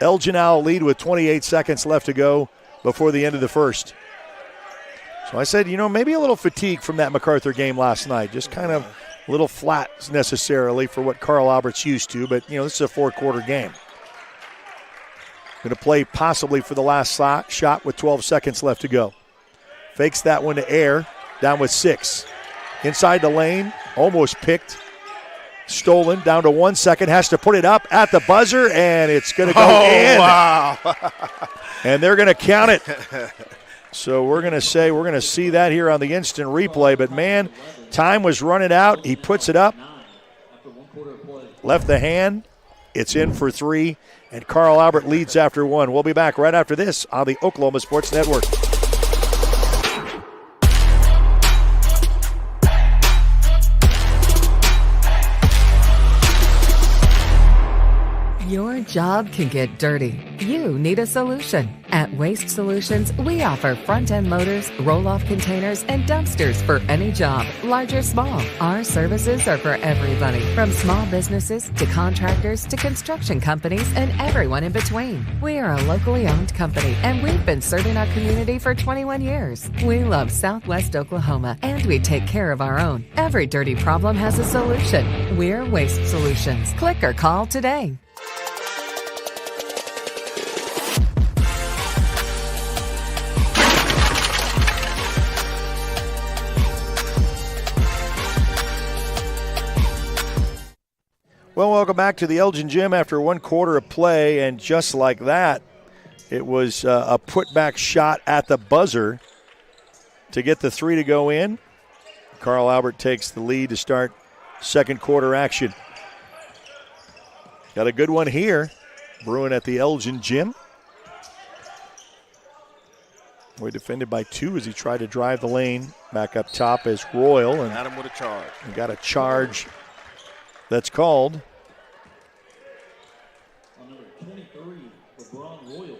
Elgin Owl lead with 28 seconds left to go before the end of the first. So I said, you know, maybe a little fatigue from that MacArthur game last night. Just kind of a little flat necessarily for what Carl Albert's used to. But, you know, this is a four-quarter game. Going to play possibly for the last shot with 12 seconds left to go. Fakes that one to Air. Down with 6. Inside the lane. Almost picked. Stolen. Down to 1 second. Has to put it up at the buzzer. And it's going to go in. Wow. And they're going to count it. So we're going to say we're going to see that here on the instant replay. But, man, time was running out. He puts it up. Left the hand. It's in for 3. And Carl Albert leads after 1. We'll be back right after this on the Oklahoma Sports Network. Your job can get dirty. You need a solution. At Waste Solutions, we offer front-end loaders, roll-off containers, and dumpsters for any job, large or small. Our services are for everybody, from small businesses to contractors to construction companies and everyone in between. We are a locally owned company, and we've been serving our community for 21 years. We love Southwest Oklahoma, and we take care of our own. Every dirty problem has a solution. We're Waste Solutions. Click or call today. Well, welcome back to the Elgin Gym after 1 quarter of play, and just like that, it was a putback shot at the buzzer to get the 3 to go in. Carl Albert takes the lead to start second quarter action. Got a good one here, brewing at the Elgin Gym. We're defended by 2 as he tried to drive the lane. Back up top is Royal. And got him with a charge. Got a charge that's called. On number 23, LeBron Royal.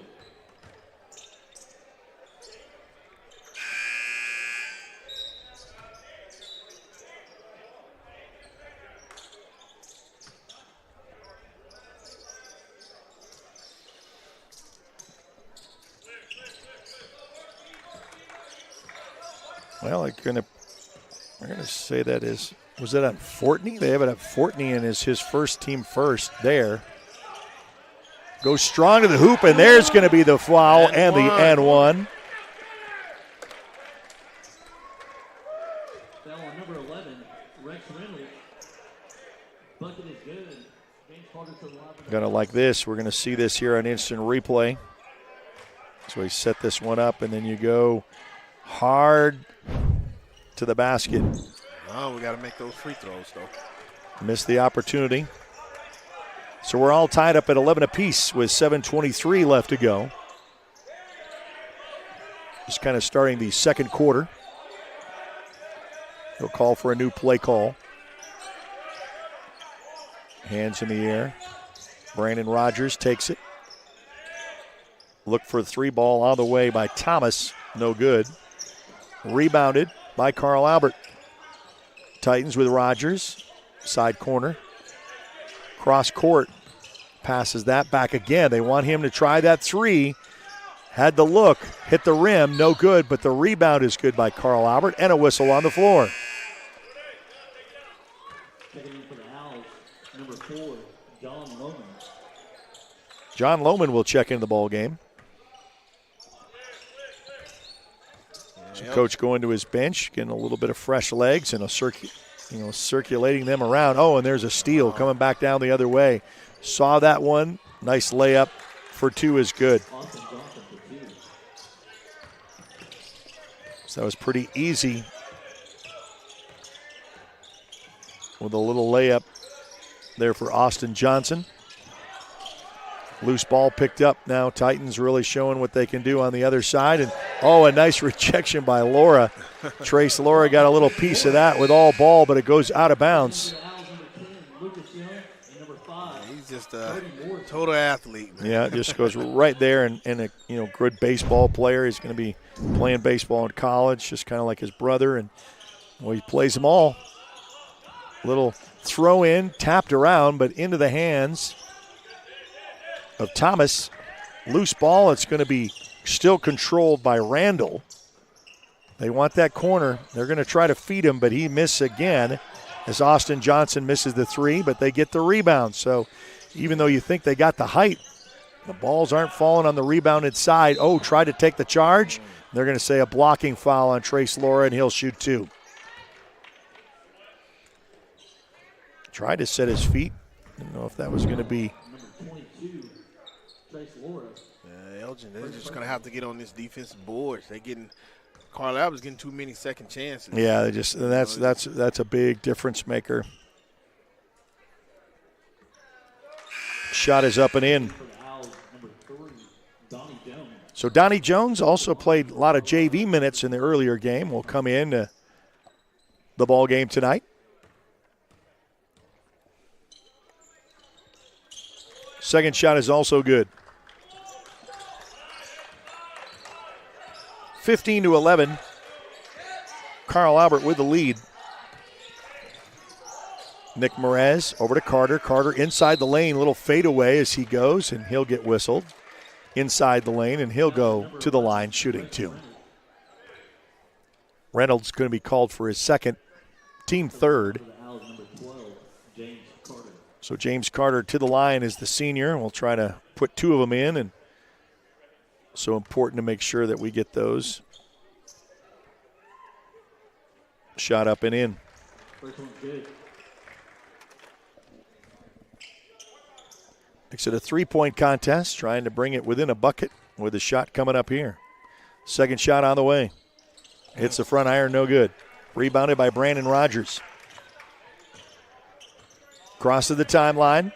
Well, they're gonna say that was that on Fortney? They have it at Fortney and is his first team first there. Goes strong to the hoop, and there's going to be the foul and the and one. Foul on number 11, Rex Reynolds. Bucket is good. James Carter to the line. Gonna like this. We're gonna see this here on instant replay. So we set this one up, and then you go hard to the basket. Oh, we got to make those free throws, though. Missed the opportunity. So we're all tied up at 11 apiece with 7:23 left to go. Just kind of starting the second quarter. He'll call for a new play call. Hands in the air. Brandon Rogers takes it. Look for the 3 ball on the way by Thomas. No good. Rebounded by Carl Albert. Titans with Rogers. Side corner. Cross court. Passes that back again. They want him to try that 3. Had the look. Hit the rim. No good, but the rebound is good by Carl Albert, and a whistle on the floor. Checking in for the Owls, number 4, John Loman. John Loman will check into the ball game. So coach going to his bench, getting a little bit of fresh legs and circulating them around. Oh, and there's a steal coming back down the other way. Saw that one. Nice layup for 2 is good. So that was pretty easy with a little layup there for Austin Johnson. Loose ball picked up now. Titans really showing what they can do on the other side. And, a nice rejection by Laura. Trace Laura got a little piece of that with all ball, but it goes out of bounds. He's just a total athlete, man. Yeah, it just goes right there. And a good baseball player. He's going to be playing baseball in college, just kind of like his brother. And, he plays them all. Little throw in, tapped around, but into the hands of Thomas. Loose ball. It's going to be still controlled by Randall. They want that corner. They're going to try to feed him, but he misses again as Austin Johnson misses the 3, but they get the rebound. So even though you think they got the height, the balls aren't falling on the rebounded side. Try to take the charge. They're going to say a blocking foul on Trace Laura, and he'll shoot 2. Tried to set his feet. Didn't know if that was going to be. Number 22, Trace Laura. Elgin, they're just going to have to get on this defensive boards. Carl Albert's getting too many second chances. Yeah, that's a big difference maker. Shot is up and in. So Donnie Jones also played a lot of JV minutes in the earlier game. Will come in to the ball game tonight. Second shot is also good. 15-11. Carl Albert with the lead. Nick Merez over to Carter. Carter inside the lane, little fadeaway as he goes, and he'll get whistled inside the lane, and he'll go to the line shooting 2. Reynolds going to be called for his second, team third. So James Carter to the line is the senior, and we'll try to put 2 of them in, and so important to make sure that we get those. Shot up and in. First one's good. Makes it a 3-point contest, trying to bring it within a bucket with a shot coming up here. Second shot on the way. Hits the front iron, no good. Rebounded by Brandon Rogers. Cross to the timeline.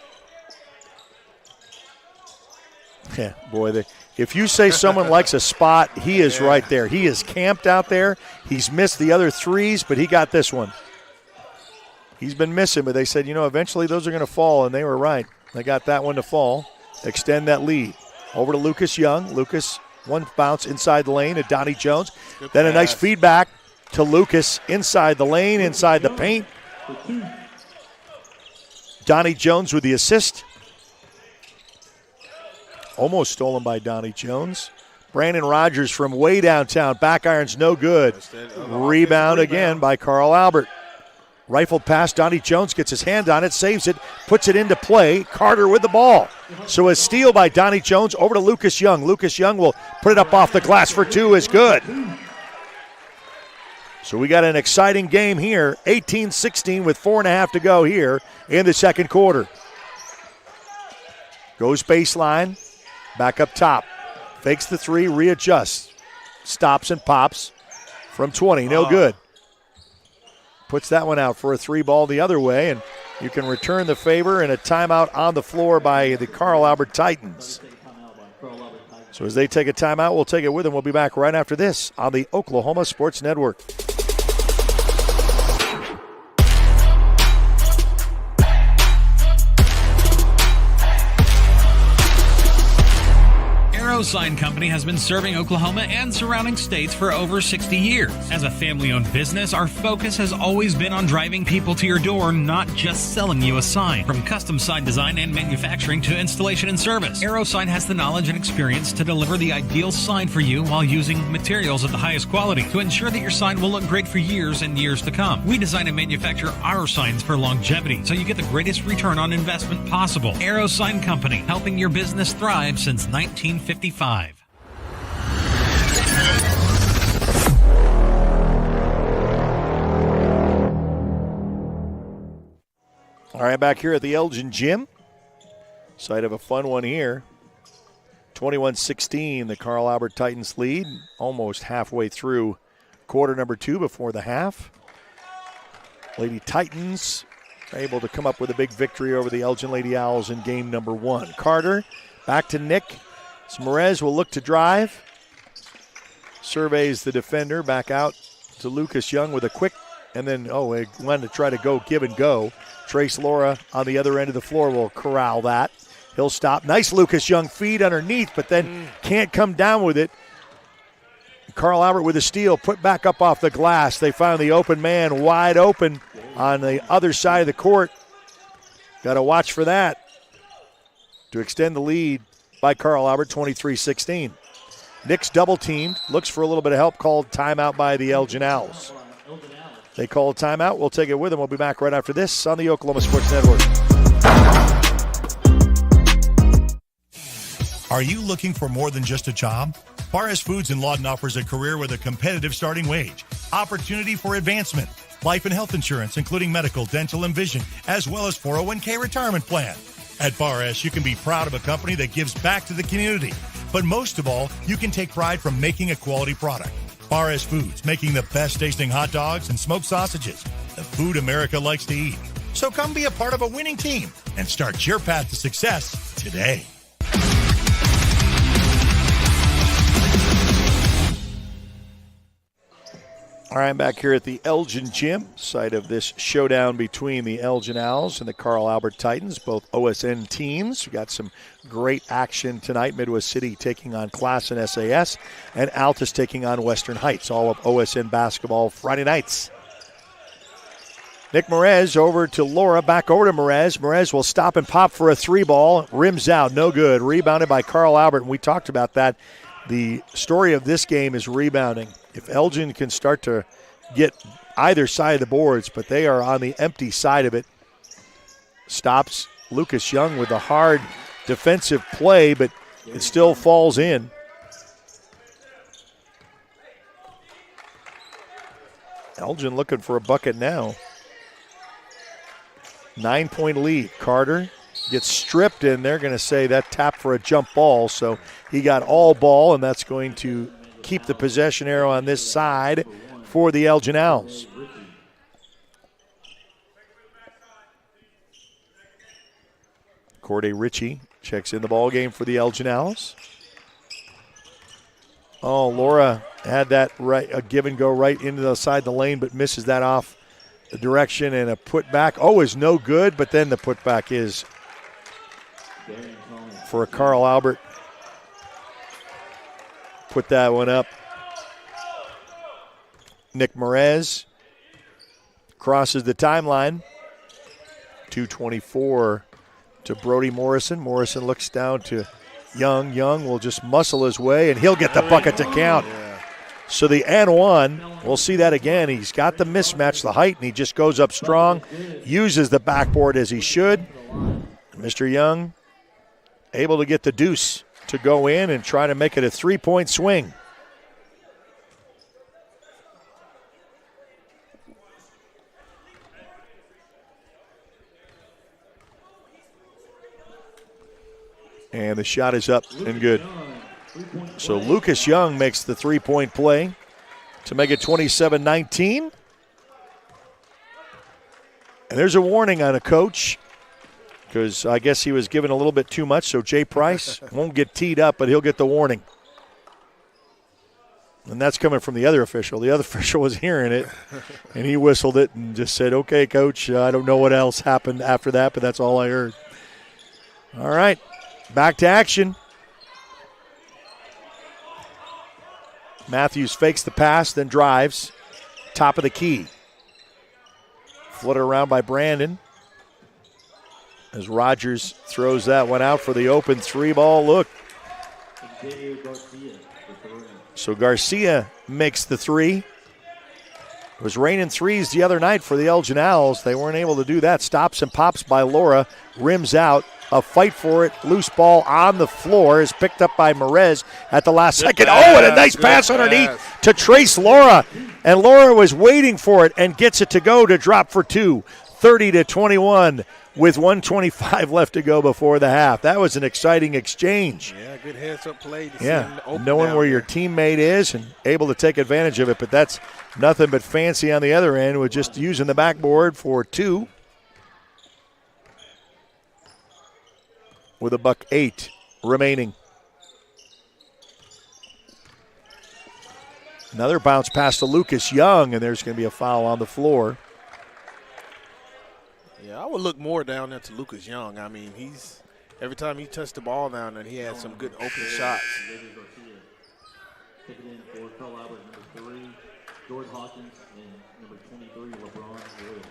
Yeah, boy, if you say someone likes a spot, he is right there. He is camped out there. He's missed the other threes, but he got this one. He's been missing, but they said, eventually those are going to fall, and they were right. They got that one to fall, extend that lead. Over to Lucas Young. Lucas, one bounce inside the lane to Donnie Jones. Then a nice feedback to Lucas inside the lane, inside the paint. Donnie Jones with the assist. Almost stolen by Donnie Jones. Brandon Rogers from way downtown. Back iron's no good. Rebound again by Carl Albert. Rifled pass. Donnie Jones gets his hand on it, saves it, puts it into play. Carter with the ball. So a steal by Donnie Jones over to Lucas Young. Lucas Young will put it up off the glass for two is good. So we got an exciting game here. 18-16 with 4.5 to go here in the second quarter. Goes baseline. Back up top. Fakes the three, readjusts. Stops and pops from 20. No good. Puts that one out for a three ball the other way, and you can return the favor and a timeout on the floor by the Carl Albert Titans. So as they take a timeout, we'll take it with them. We'll be back right after this on the Oklahoma Sports Network. Sign Company has been serving Oklahoma and surrounding states for over 60 years. As a family-owned business, our focus has always been on driving people to your door, not just selling you a sign. From custom sign design and manufacturing to installation and service, AeroSign has the knowledge and experience to deliver the ideal sign for you while using materials of the highest quality to ensure that your sign will look great for years and years to come. We design and manufacture our signs for longevity, so you get the greatest return on investment possible. AeroSign Company, helping your business thrive since 1955. All right, back here at the Elgin Gym. Site of a fun one here. 21-16, the Carl Albert Titans lead. Almost halfway through quarter number 2 before the half. Lady Titans are able to come up with a big victory over the Elgin Lady Owls in game number 1. Carter back to Nick. So Merez will look to drive. Surveys the defender. Back out to Lucas Young with a quick. And then, he wanted to try to go give and go. Trace Laura on the other end of the floor will corral that. He'll stop. Nice Lucas Young feed underneath, but then can't come down with it. Carl Albert with a steal. Put back up off the glass. They found the open man wide open on the other side of the court. Got to watch for that to extend the lead by Carl Albert, 23-16. Nick's double-teamed, looks for a little bit of help, called timeout by the Elgin Owls. They call a timeout. We'll take it with them. We'll be back right after this on the Oklahoma Sports Network. Are you looking for more than just a job? Barres Foods in Lawton offers a career with a competitive starting wage, opportunity for advancement, life and health insurance, including medical, dental, and vision, as well as 401k retirement plan. At Barres, you can be proud of a company that gives back to the community. But most of all, you can take pride from making a quality product. Barres Foods, making the best tasting hot dogs and smoked sausages. The food America likes to eat. So come be a part of a winning team and start your path to success today. All right, back here at the Elgin Gym, site of this showdown between the Elgin Owls and the Carl Albert Titans, both OSN teams. We got some great action tonight. Midwest City taking on Class and SAS, and Altus taking on Western Heights. All of OSN basketball Friday nights. Nick Merez over to Laura, back over to Merez. Merez will stop and pop for a three ball. Rims out, no good. Rebounded by Carl Albert, and we talked about that. The story of this game is rebounding. If Elgin can start to get either side of the boards, but they are on the empty side of it. Stops Lucas Young with a hard defensive play, but it still falls in. Elgin looking for a bucket now. 9-point lead. Carter gets stripped, and they're going to say that tap for a jump ball. So he got all ball, and that's going to keep the possession arrow on this side for the Elgin Owls. Corday Ritchie checks in the ball game for the Elgin Owls. Oh, Laura had that a give and go right into the side of the lane, but misses that off the direction, and a putback. Oh, is no good, but then the putback is for a Carl Albert. Put that one up. Nick Merez crosses the timeline. 2:24 to Brody Morrison. Morrison looks down to Young. Young will just muscle his way, and he'll get the bucket to count. So the and one, we'll see that again. He's got the mismatch, the height, and he just goes up strong, uses the backboard as he should. Mr. Young able to get the deuce to go in and try to make it a three-point swing. And the shot is up and good. So Lucas Young makes the three-point play to make it 27-19. And there's a warning on a coach because I guess he was given a little bit too much, so Jay Price won't get teed up, but he'll get the warning. And that's coming from the other official. The other official was hearing it, and he whistled it and just said, okay, coach, I don't know what else happened after that, but that's all I heard. All right, back to action. Matthews fakes the pass, then drives. Top of the key. Flutter around by Brandon. As Rogers throws that one out for the open three ball look. So Garcia makes the three. It was raining threes the other night for the Elgin Owls. They weren't able to do that. Stops and pops by Laura. Rims out. A fight for it. Loose ball on the floor is picked up by Merez at the last second. And a nice pass underneath to Trace Laura. And Laura was waiting for it and gets it to go to drop for two. 30-21 with 1:25 left to go before the half. That was an exciting exchange. Yeah, good heads-up play. To knowing where your teammate is and able to take advantage of it. But that's nothing but fancy on the other end with just using the backboard for two. With $1:08 remaining. Another bounce pass to Lucas Young, and there's going to be a foul on the floor. Yeah, I would look more down there to Lucas Young. I mean, every time he touched the ball down there, he had some good open shots. Taking in for Carl Albert, number 3, Jordan Hawkins, and number 23, LeBron Royal.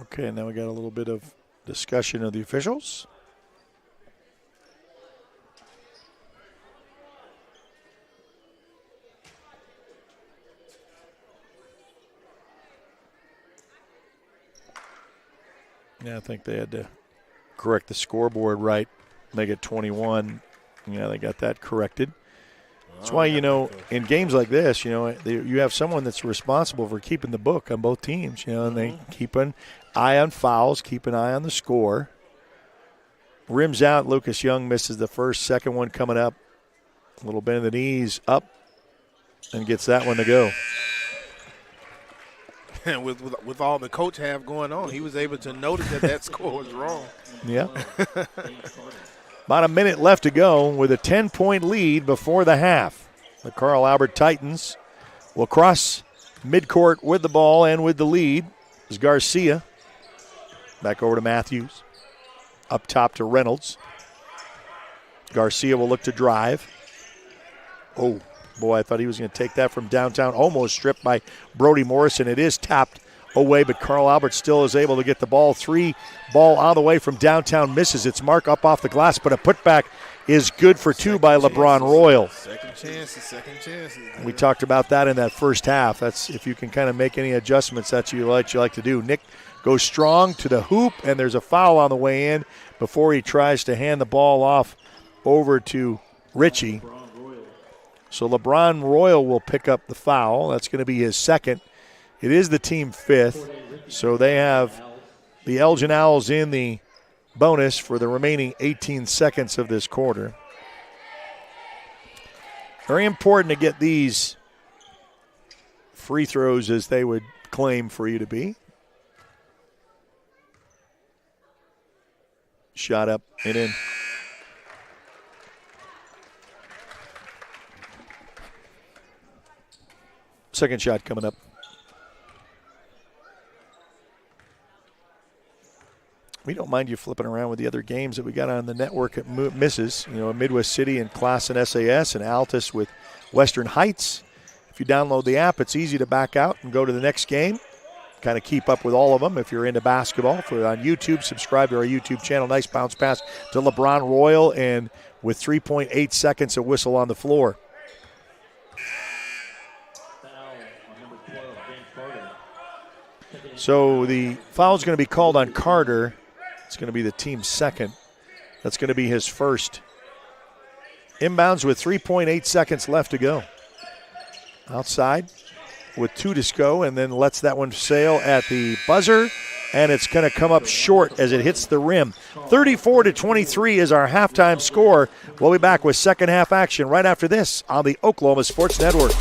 Okay, now we got a little bit of discussion of the officials. Yeah, I think they had to correct the scoreboard right, make it 21. Yeah, they got that corrected. That's why, in games like this, you have someone that's responsible for keeping the book on both teams, and they keep an eye on fouls, keep an eye on the score. Rims out. Lucas Young misses the first, second one coming up. A little bend of the knees up and gets that one to go. And with all the coach have going on, he was able to notice that score was wrong. Yeah. About a minute left to go with a 10-point lead before the half. The Carl Albert Titans will cross midcourt with the ball and with the lead. Is Garcia. Back over to Matthews. Up top to Reynolds. Garcia will look to drive. Oh, boy, I thought he was going to take that from downtown. Almost stripped by Brody Morrison. It is tapped away, but Carl Albert still is able to get the ball. Three ball all the way from downtown, misses its mark up off the glass, but a putback is good for two by LeBron Royal. Second chances. We talked about that in that first half. That's if you can kind of make any adjustments that you like to do. Nick goes strong to the hoop, and there's a foul on the way in before he tries to hand the ball off over to Ritchie. So LeBron Royal will pick up the foul. That's going to be his second. It is the team fifth. So they have the Elgin Owls in the bonus for the remaining 18 seconds of this quarter. Very important to get these free throws as they would claim for you to be. Shot up and in. Second shot coming up. We don't mind you flipping around with the other games that we got on the network at Misses. You know, Midwest City and Class and SAS and Altus with Western Heights. If you download the app, it's easy to back out and go to the next game. Kind of keep up with all of them if you're into basketball. If you're on YouTube, subscribe to our YouTube channel. Nice bounce pass to LeBron Royal, and with 3.8 seconds, a whistle on the floor. So the foul is going to be called on Carter. It's going to be the team's second. That's going to be his first. Inbounds with 3.8 seconds left to go. Outside with 2 to go, and then lets that one sail at the buzzer, and it's going to come up short as it hits the rim. 34-23 is our halftime score. We'll be back with second half action right after this on the Oklahoma Sports Network.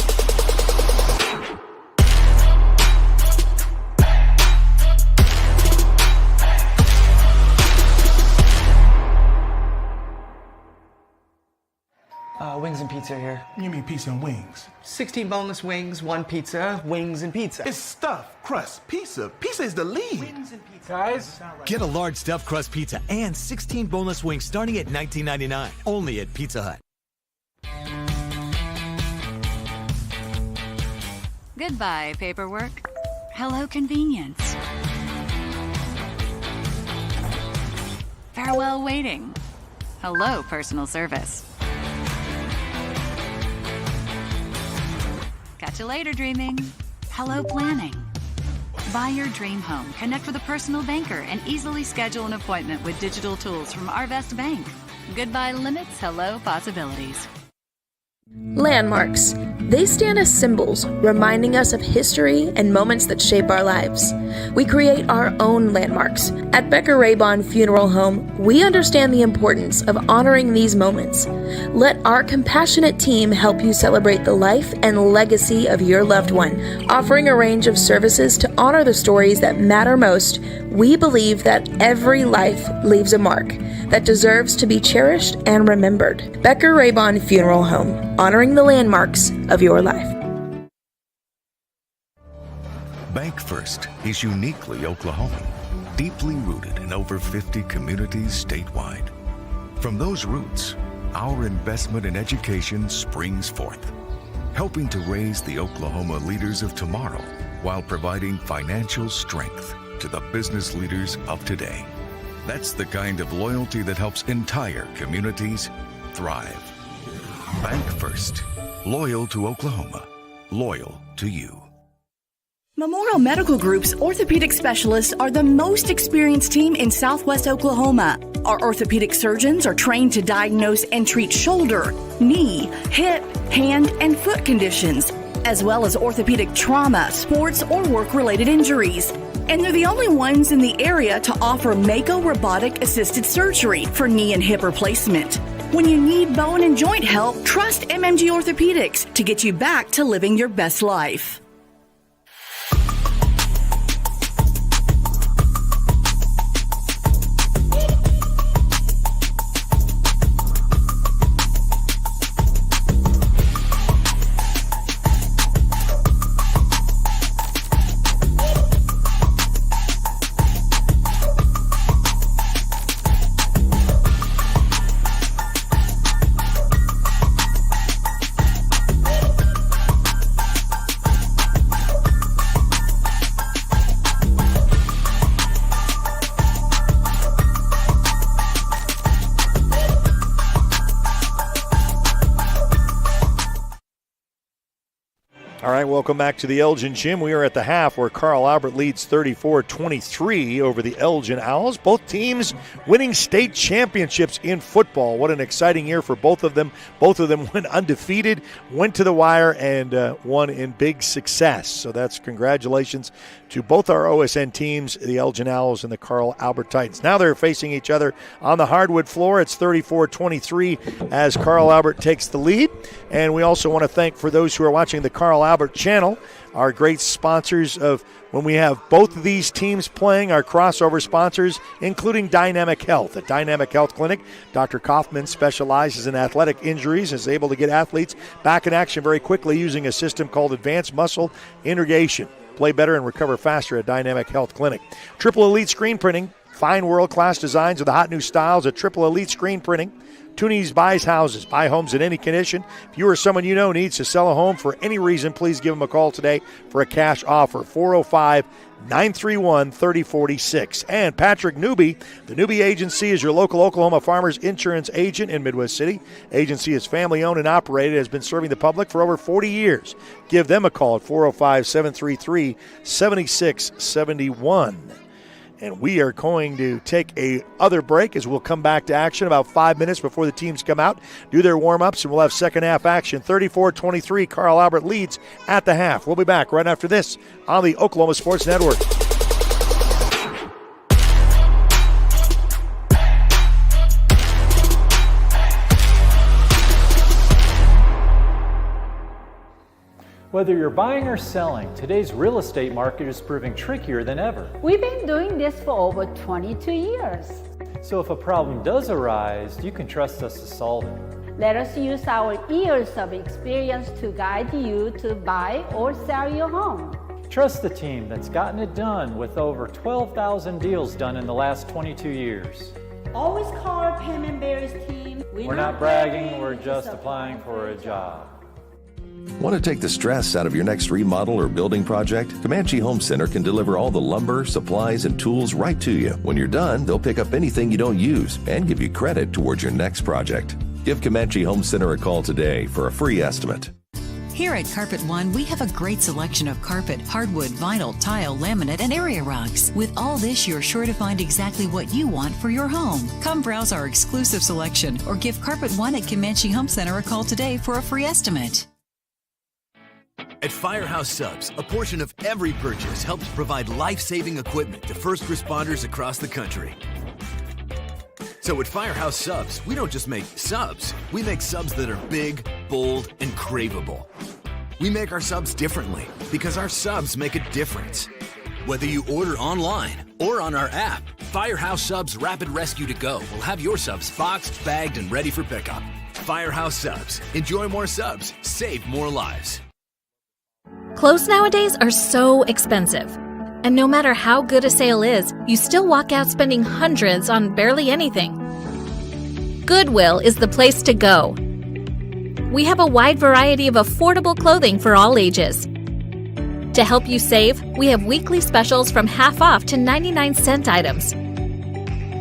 Wings and pizza here. You mean pizza and wings? 16 boneless wings, 1 pizza, wings and pizza. It's stuffed crust pizza. Pizza is the lead. Wings and pizza. Guys, get a large stuffed crust pizza and 16 boneless wings starting at $19.99. Only at Pizza Hut. Goodbye, paperwork. Hello, convenience. Farewell, waiting. Hello, personal service. Catch you later, dreaming. Hello, planning. Buy your dream home. Connect with a personal banker and easily schedule an appointment with digital tools from Arvest Bank. Goodbye limits, hello possibilities. Landmarks. They stand as symbols, reminding us of history and moments that shape our lives. We create our own landmarks. At Becker Raybon Funeral Home, we understand the importance of honoring these moments. Let our compassionate team help you celebrate the life and legacy of your loved one. Offering a range of services to honor the stories that matter most, we believe that every life leaves a mark that deserves to be cherished and remembered. Becker Raybon Funeral Home, honoring the landmarks of your life. Bank First is uniquely Oklahoman, deeply rooted in over 50 communities statewide. From those roots, our investment in education springs forth, helping to raise the Oklahoma leaders of tomorrow while providing financial strength to the business leaders of today. That's the kind of loyalty that helps entire communities thrive. Bank First. Loyal to Oklahoma. Loyal to you. Memorial Medical Group's orthopedic specialists are the most experienced team in Southwest Oklahoma. Our orthopedic surgeons are trained to diagnose and treat shoulder, knee, hip, hand, and foot conditions, as well as orthopedic trauma, sports, or work-related injuries. And they're the only ones in the area to offer Mako robotic-assisted surgery for knee and hip replacement. When you need bone and joint help, trust MMG Orthopedics to get you back to living your best life. All right, welcome back to the Elgin Gym. We are at the half where Carl Albert leads 34-23 over the Elgin Owls. Both teams winning state championships in football. What an exciting year for both of them. Both of them went undefeated, went to the wire, and won in big success. So that's congratulations to both our OSN teams, the Elgin Owls and the Carl Albert Titans. Now they're facing each other on the hardwood floor. It's 34-23 as Carl Albert takes the lead. And we also want to thank, for those who are watching the Carl Albert channel, our great sponsors of when we have both of these teams playing, our crossover sponsors, including Dynamic Health. At Dynamic Health Clinic, Dr. Kaufman specializes in athletic injuries and is able to get athletes back in action very quickly using a system called Advanced Muscle Integration. Play better and recover faster at Dynamic Health Clinic. Triple Elite Screen Printing. Find world-class designs with the hot new styles at Triple Elite Screen Printing. Toonies buys houses. Buy homes in any condition. If you or someone you know needs to sell a home for any reason, please give them a call today for a cash offer. 405-931-3046. And Patrick Newby, the Newby Agency, is your local Oklahoma Farmers Insurance agent in Midwest City. Agency is family-owned and operated, has been serving the public for over 40 years. Give them a call at 405-733-7671. And we are going to take a other break as we'll come back to action about 5 minutes before the teams come out, do their warm-ups, and we'll have second half action. 34-23, Carl Albert leads at the half. We'll be back right after this on the Oklahoma Sports Network. Whether you're buying or selling, today's real estate market is proving trickier than ever. We've been doing this for over 22 years. So if a problem does arise, you can trust us to solve it. Let us use our years of experience to guide you to buy or sell your home. Trust the team that's gotten it done with over 12,000 deals done in the last 22 years. Always call our Payment Berries team. We're not bragging, we're just applying for a job. Want to take the stress out of your next remodel or building project? Comanche Home Center can deliver all the lumber, supplies, and tools right to you. When you're done, they'll pick up anything you don't use and give you credit towards your next project. Give Comanche Home Center a call today for a free estimate. Here at Carpet One, we have a great selection of carpet, hardwood, vinyl, tile, laminate, and area rugs. With all this, you're sure to find exactly what you want for your home. Come browse our exclusive selection or give Carpet One at Comanche Home Center a call today for a free estimate. At Firehouse Subs, a portion of every purchase helps provide life-saving equipment to first responders across the country. So at Firehouse Subs, we don't just make subs. We make subs that are big, bold, and craveable. We make our subs differently because our subs make a difference. Whether you order online or on our app, Firehouse Subs Rapid Rescue to Go will have your subs boxed, bagged, and ready for pickup. Firehouse Subs. Enjoy more subs. Save more lives. Clothes nowadays are so expensive. And no matter how good a sale is, you still walk out spending hundreds on barely anything. Goodwill is the place to go. We have a wide variety of affordable clothing for all ages. To help you save, we have weekly specials from half off to 99-cent items.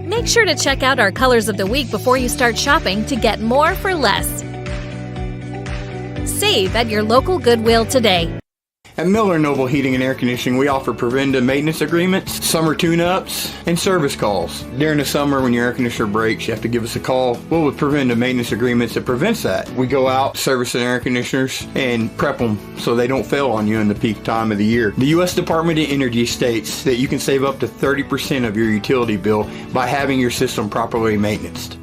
Make sure to check out our colors of the week before you start shopping to get more for less. Save at your local Goodwill today. At Miller Noble Heating and Air Conditioning, we offer preventive maintenance agreements, summer tune-ups, and service calls. During the summer, when your air conditioner breaks, you have to give us a call. Well, with preventive maintenance agreements, it prevents that. We go out, service the air conditioners, and prep them so they don't fail on you in the peak time of the year. The U.S. Department of Energy states that you can save up to 30% of your utility bill by having your system properly maintained.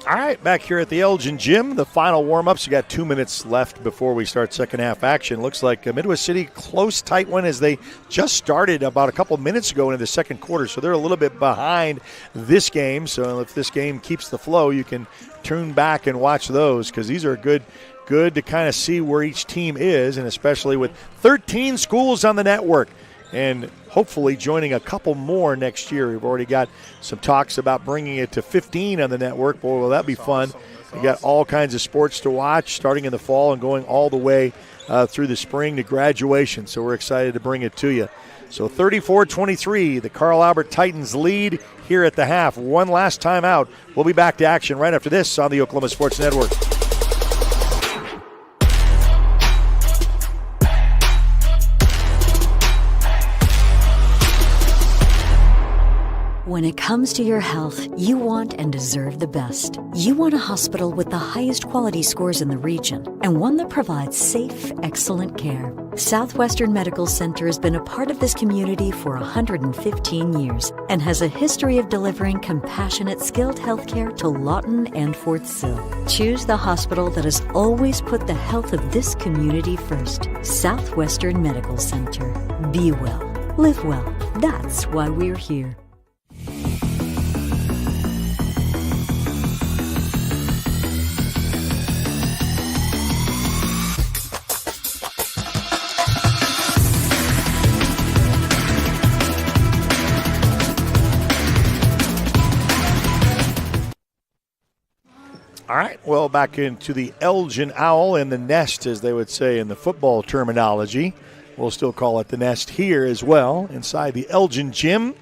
All right, back here at the Elgin Gym, the final warm-ups. You got 2 minutes left before we start second half action. Looks like Midwest City close, tight one as they just started about a couple minutes ago into the second quarter, so they're a little bit behind this game. So if this game keeps the flow, you can tune back and watch those because these are good to kind of see where each team is, and especially with 13 schools on the network. and hopefully joining a couple more next year. We've already got some talks about bringing it to 15 on the network. Boy, will that be fun. You got all kinds of sports to watch starting in the fall and going all the way through the spring to graduation. So we're excited to bring it to you. So 34-23, the Carl Albert Titans lead here at the half. One last time out. We'll be back to action right after this on the Oklahoma Sports Network. When it comes to your health, you want and deserve the best. You want a hospital with the highest quality scores in the region and one that provides safe, excellent care. Southwestern Medical Center has been a part of this community for 115 years and has a history of delivering compassionate, skilled healthcare to Lawton and Fort Sill. Choose the hospital that has always put the health of this community first. Southwestern Medical Center. Be well. Live well. That's why we're here. All right, well, back into the Elgin Owl and the Nest, as they would say in the football terminology. We'll still call it the Nest here as well, inside the Elgin Gym.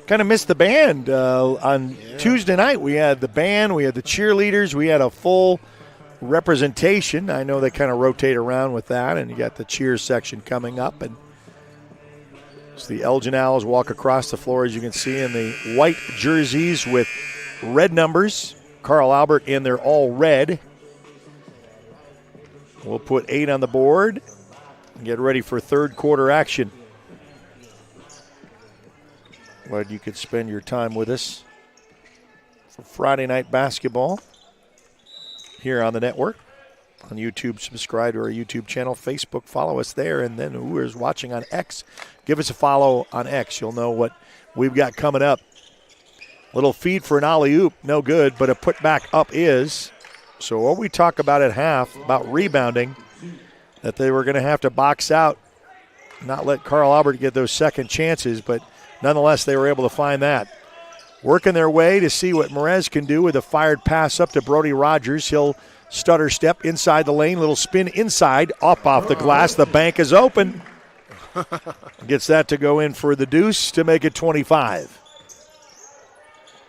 Kind of missed the band on Tuesday night. We had the band, we had the cheerleaders, we had a full representation. I know they kind of rotate around with that, and you got the cheer section coming up. And so the Elgin Owls walk across the floor, as you can see, in the white jerseys with red numbers. Carl Albert in there all red. We'll put 8 on the board and get ready for third quarter action. Glad you could spend your time with us for Friday night basketball here on the network. On YouTube, subscribe to our YouTube channel. Facebook, follow us there. And then who is watching on X, give us a follow on X. You'll know what we've got coming up. Little feed for an alley-oop, no good, but a putback up is. So what we talk about at half, about rebounding, that they were going to have to box out, not let Carl Albert get those second chances, but nonetheless they were able to find that. Working their way to see what Merez can do with a fired pass up to Brody Rogers. He'll stutter step inside the lane, little spin inside, up off the glass. The bank is open. Gets that to go in for the deuce to make it 25.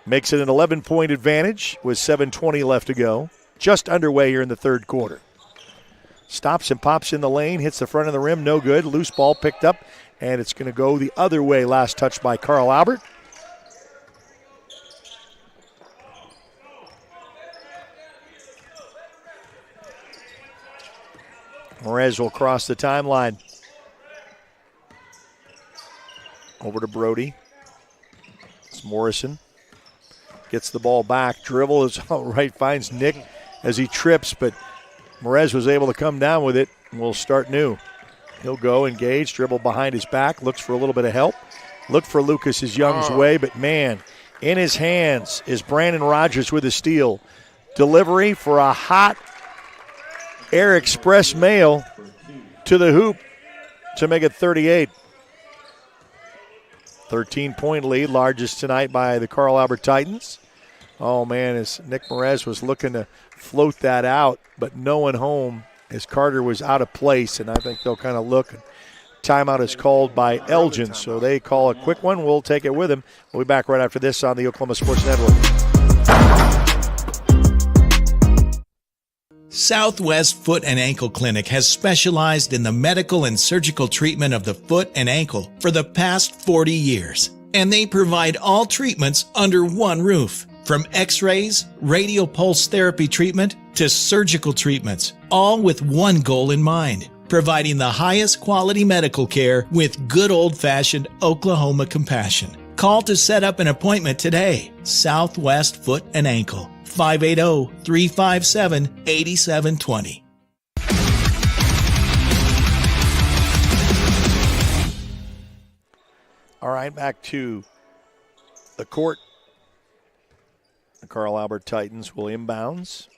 Makes it an 11-point advantage with 7:20 left to go. Just underway here in the third quarter. Stops and pops in the lane, hits the front of the rim, no good. Loose ball picked up, and it's going to go the other way. Last touch by Carl Albert. Merez will cross the timeline. Over to Brody. It's Morrison. Gets the ball back. Dribble is all right. Finds Nick as he trips, but Merez was able to come down with it, and we'll start new. He'll go, engage, dribble behind his back, looks for a little bit of help. Look for Lucas Young's way, but man, in his hands is Brandon Rogers with a steal. Delivery for a hot Air Express mail to the hoop to make it 38. 13-point lead, largest tonight by the Carl Albert Titans. Oh, man, as Nick Merez was looking to float that out, but no one home as Carter was out of place, and I think they'll kind of look. Timeout is called by Elgin, so they call a quick one. We'll take it with them. We'll be back right after this on the Oklahoma Sports Network. Southwest Foot and Ankle Clinic has specialized in the medical and surgical treatment of the foot and ankle for the past 40 years. And they provide all treatments under one roof. From x-rays, radial pulse therapy treatment, to surgical treatments, all with one goal in mind, providing the highest quality medical care with good old-fashioned Oklahoma compassion. Call to set up an appointment today. Southwest Foot and Ankle. 580-357-8720. All right, back to the court. The Carl Albert Titans will inbounds.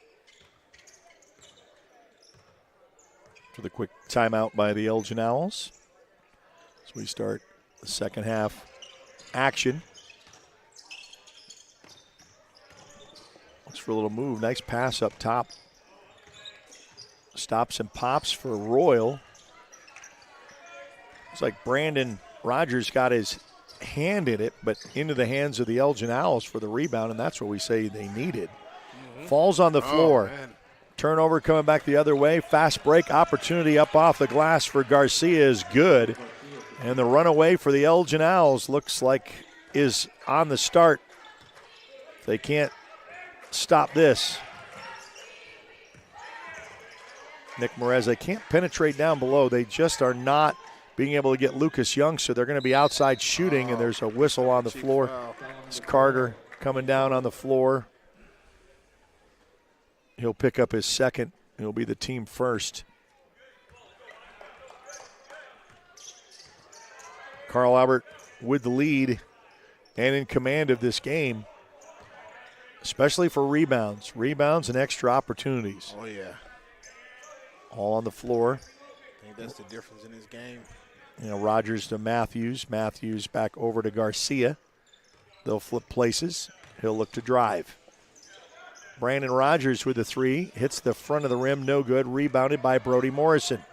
For the quick timeout by the Elgin Owls. as we start the second half action. Looks for a little move. Nice pass up top. Stops and pops for Royal. It's like Brandon Rogers got his hand in it, but into the hands of the Elgin Owls for the rebound, and that's what we say they needed. Falls on the floor. Turnover coming back the other way. Fast break opportunity up off the glass for Garcia is good. And the runaway for the Elgin Owls looks like is on the start. They can't stop this. Nick Morez, they can't penetrate down below. They just are not being able to get Lucas Young, so they're going to be outside shooting, and there's a whistle on the floor. It's Carter coming down on the floor. He'll pick up his second. He'll be the team first. Carl Albert with the lead and in command of this game, especially for rebounds and extra opportunities. Oh, yeah. All on the floor. I think that's the difference in this game. You know, Rogers to Matthews. Matthews back over to Garcia. They'll flip places. He'll look to drive. Brandon Rogers with the three. Hits the front of the rim, no good. Rebounded by Brody Morrison.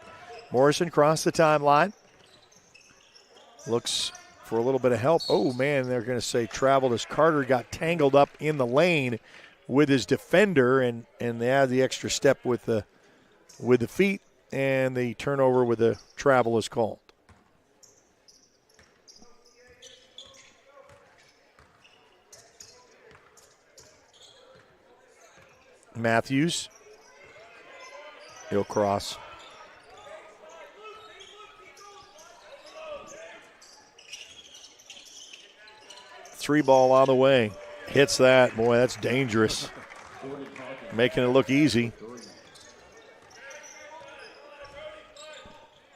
Morrison crossed the timeline. Looks for a little bit of help. Oh, man, they're going to say traveled as Carter got tangled up in the lane with his defender, and they add the extra step with the feet, and the turnover with the travel is called. Matthews. He'll cross. Three ball on the way. Hits that. Boy, that's dangerous. Making it look easy.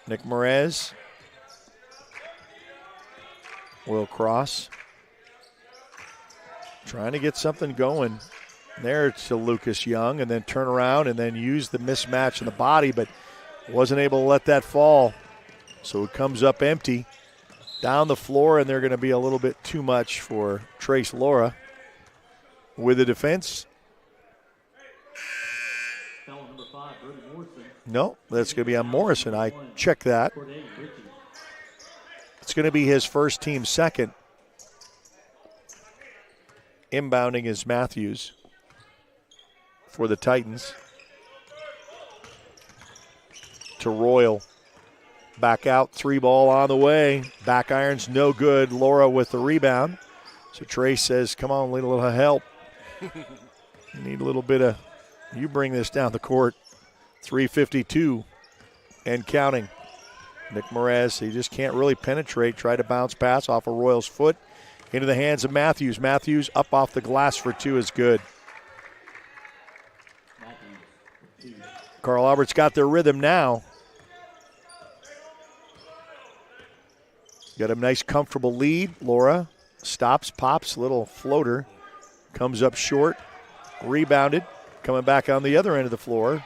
Nick Morez will cross. Trying to get something going. There to Lucas Young, and then turn around and then use the mismatch in the body, but wasn't able to let that fall. So it comes up empty. Down the floor, and they're going to be a little bit too much for Trace Laura with the defense. No, that's going to be on Morrison. I checked that. It's going to be his first team second. Inbounding is Matthews for the Titans. To Royal. Back out, three ball on the way. Back iron's no good. Laura with the rebound. So Trace says, come on, need a little help. Need a little bit of, you bring this down the court. 3:52 and counting. Nick Morez, he just can't really penetrate. Try to bounce pass off of Royal's foot into the hands of Matthews. Matthews up off the glass for two is good. Carl Albert's got their rhythm now. Got a nice, comfortable lead. Laura stops, pops, little floater. Comes up short. Rebounded. Coming back on the other end of the floor.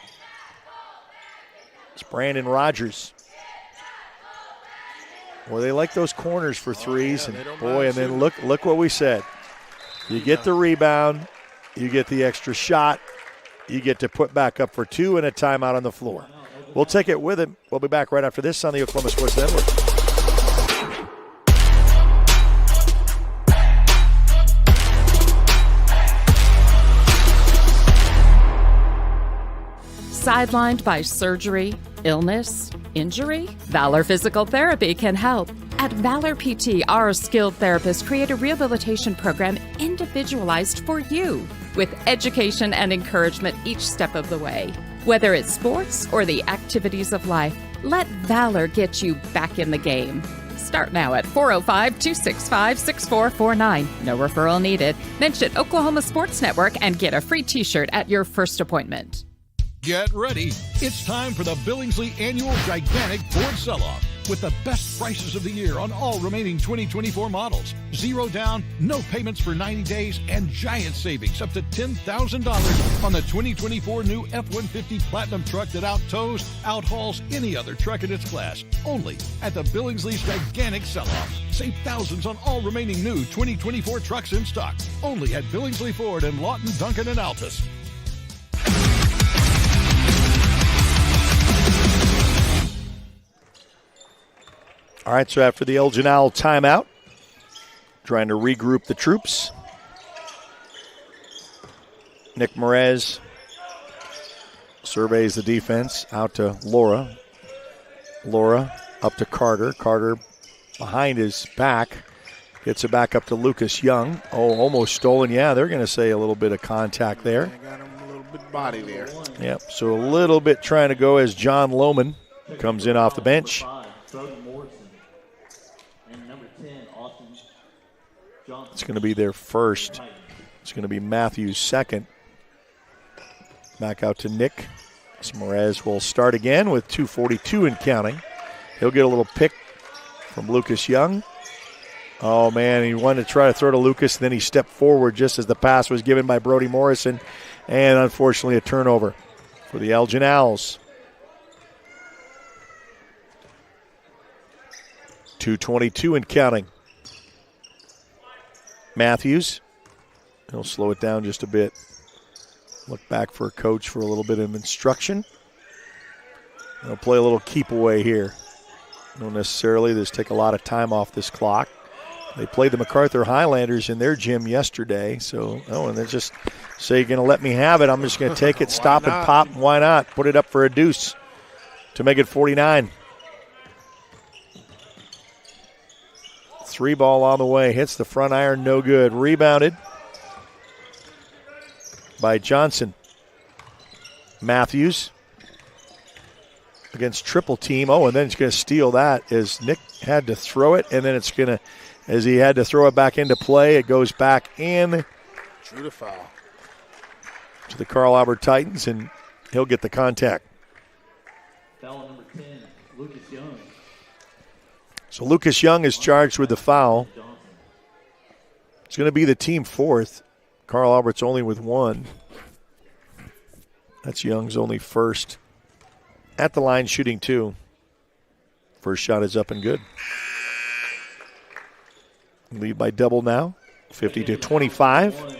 It's Brandon Rogers. Well, they like those corners for threes. And boy, and then look what we said. You get the rebound. You get the extra shot. You get to put back up for two and a timeout on the floor. We'll take it with him. We'll be back right after this on the Oklahoma Sports Network. Sidelined by surgery, illness, injury? Valor Physical Therapy can help. At Valor PT, our skilled therapists create a rehabilitation program individualized for you, with education and encouragement each step of the way. Whether it's sports or the activities of life, let Valor get you back in the game. Start now at 405-265-6449. No referral needed. Mention Oklahoma Sports Network and get a free t-shirt at your first appointment. Get ready. It's time for the Billingsley Annual Gigantic Ford Sell-Off. with the best prices of the year on all remaining 2024 models. 0 down, no payments for 90 days, and giant savings up to $10,000 on the 2024 new F-150 Platinum truck that out-tows, out-hauls any other truck in its class. Only at the Billingsley's gigantic sell-off. Save thousands on all remaining new 2024 trucks in stock. Only at Billingsley Ford and Lawton, Duncan, and Altus. All right, so after the Elgin Owl timeout, trying to regroup the troops. Nick Merez surveys the defense out to Laura. Laura up to Carter. Carter behind his back. Gets it back up to Lucas Young. Oh, almost stolen. Yeah, they're going to say a little bit of contact there. They got him a little bit body there. Yep, so a little bit trying to go as John Lohman comes in off the bench. It's going to be their first. It's going to be Matthews' second. Back out to Nick. Smerez will start again with 2:42 and counting. He'll get a little pick from Lucas Young. Oh, man, he wanted to try to throw to Lucas, and then he stepped forward just as the pass was given by Brody Morrison, and unfortunately a turnover for the Elgin Owls. 2:22 and counting. Matthews, he'll slow it down just a bit. Look back for a coach for a little bit of instruction. They'll play a little keep away here. Don't necessarily just take a lot of time off this clock. They played the MacArthur Highlanders in their gym yesterday. So, and they just say, you're going to let me have it. I'm just going to take it, stop and pop. Why not? Put it up for a deuce to make it 49. 3 ball on the way. Hits the front iron, no good. Rebounded by Johnson. Matthews against triple team. Oh, and then he's going to steal that as Nick had to throw it, and then it's going to, as he had to throw it back into play, it goes back in. True to foul. To the Carl Albert Titans, and he'll get the contact. Foul number 10, Lucas Young. So Lucas Young is charged with the foul. It's going to be the team fourth. Carl Albert's only with 1. That's Young's only first. At the line, shooting 2. First shot is up and good. Lead by double now, 50-25.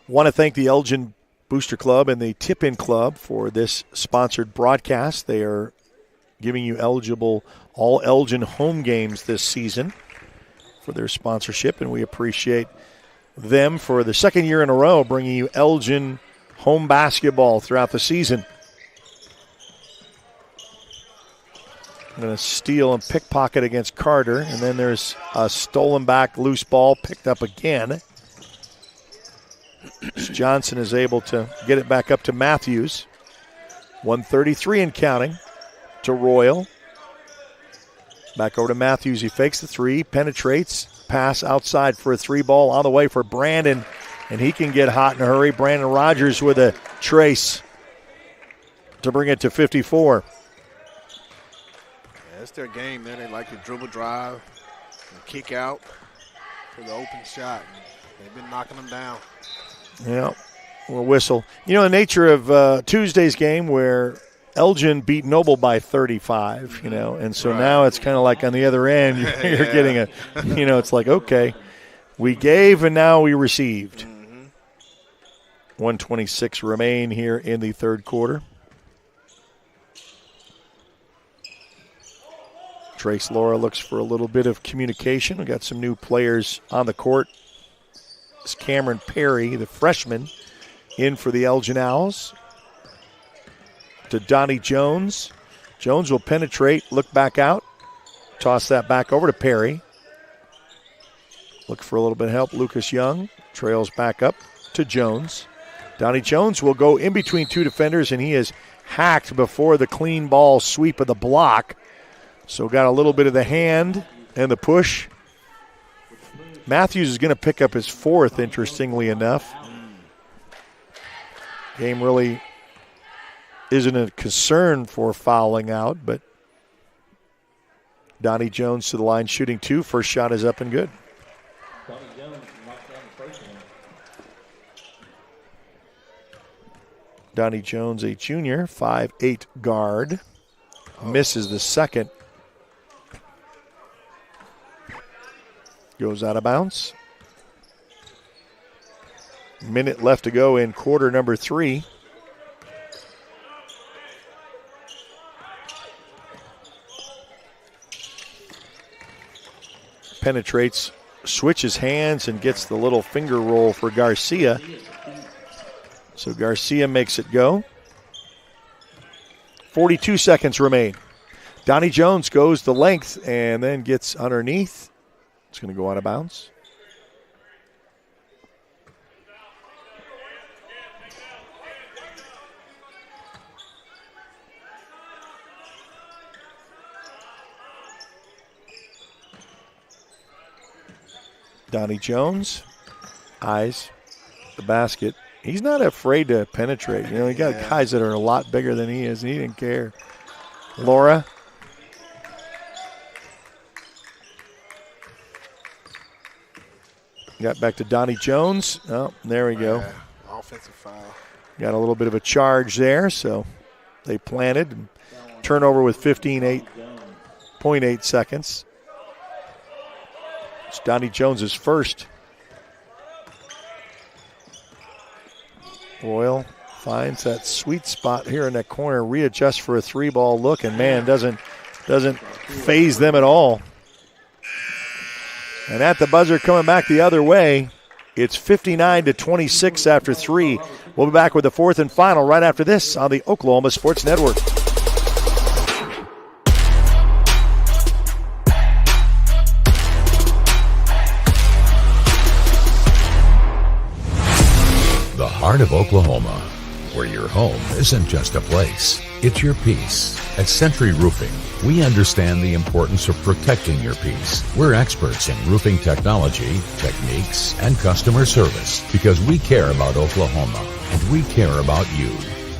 Want to thank the Elgin Booster Club and the Tip-In Club for this sponsored broadcast. They are giving you all Elgin home games this season for their sponsorship, and we appreciate them for the second year in a row bringing you Elgin home basketball throughout the season. I'm going to steal and pickpocket against Carter, and then there's a stolen back loose ball picked up again. Johnson is able to get it back up to Matthews. 133 and counting to Royal. Back over to Matthews. He fakes the 3, penetrates, pass outside for a 3 ball on the way for Brandon, and he can get hot in a hurry. Brandon Rogers with a trace to bring it to 54. That's their game, man. They like to dribble drive and kick out for the open shot. They've been knocking them down. Yeah, we'll whistle. You know, the nature of Tuesday's game where Elgin beat Noble by 35, and so now it's kind of like on the other end, you're getting it's like, okay, we gave and now we received. 1:26 remain here in the third quarter. Trace Laura looks for a little bit of communication. We got some new players on the court. It's Cameron Perry, the freshman, in for the Elgin Owls. To Donnie Jones. Jones will penetrate, look back out, toss that back over to Perry. Look for a little bit of help. Lucas Young trails back up to Jones. Donnie Jones will go in between 2 defenders, and he is hacked before the clean ball sweep of the block. So got a little bit of the hand and the push. Matthews is going to pick up his 4th, interestingly enough. Game really isn't a concern for fouling out, but Donnie Jones to the line shooting 2. First shot is up and good. Donnie Jones knocked down the first one. Donnie Jones, a junior, 5'8" guard. Misses the second. Goes out of bounds. Minute left to go in quarter number 3. Penetrates, switches hands, and gets the little finger roll for Garcia. So Garcia makes it go. 42 seconds remain. Donnie Jones goes the length and then gets underneath. It's going to go out of bounds. Donnie Jones eyes the basket. He's not afraid to penetrate. You know, he got guys that are a lot bigger than he is, and he didn't care. Laura. Got back to Donnie Jones. Oh, there we go. Offensive foul. Got a little bit of a charge there, so they planted. And turnover with 15.8 seconds. It's Donnie Jones's first. Royal finds that sweet spot here in that corner, readjusts for a 3-ball look, and man, doesn't phase them at all. And at the buzzer coming back the other way, it's 59-26 after 3. We'll be back with the fourth and final right after this on the Oklahoma Sports Network. The heart of Oklahoma, where your home isn't just a place, it's your peace. At Century Roofing, we understand the importance of protecting your peace. We're experts in roofing technology, techniques, and customer service because we care about Oklahoma and we care about you.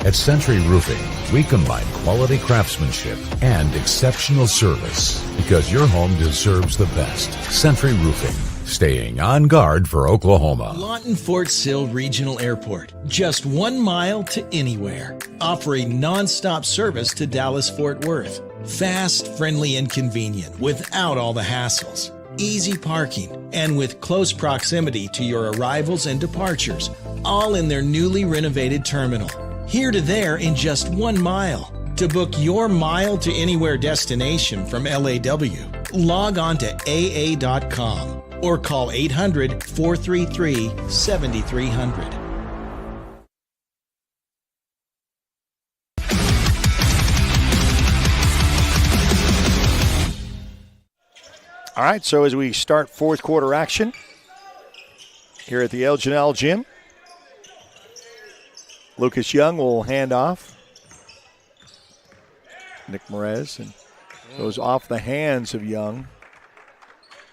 At Century Roofing, we combine quality craftsmanship and exceptional service because your home deserves the best. Century Roofing, staying on guard for Oklahoma. Lawton Fort Sill Regional Airport, just 1 mile to anywhere, offering non-stop service to Dallas-Fort Worth. Fast, friendly, and convenient without all the hassles. Easy parking, and with close proximity to your arrivals and departures, all in their newly renovated terminal. Here to there in just 1 mile. To book your mile to anywhere destination from LAW, log on to AA.com or call 800-433-7300. All right, so as we start fourth quarter action here at the Elgin Gym, Lucas Young will hand off. Nick Merez, and goes off the hands of Young.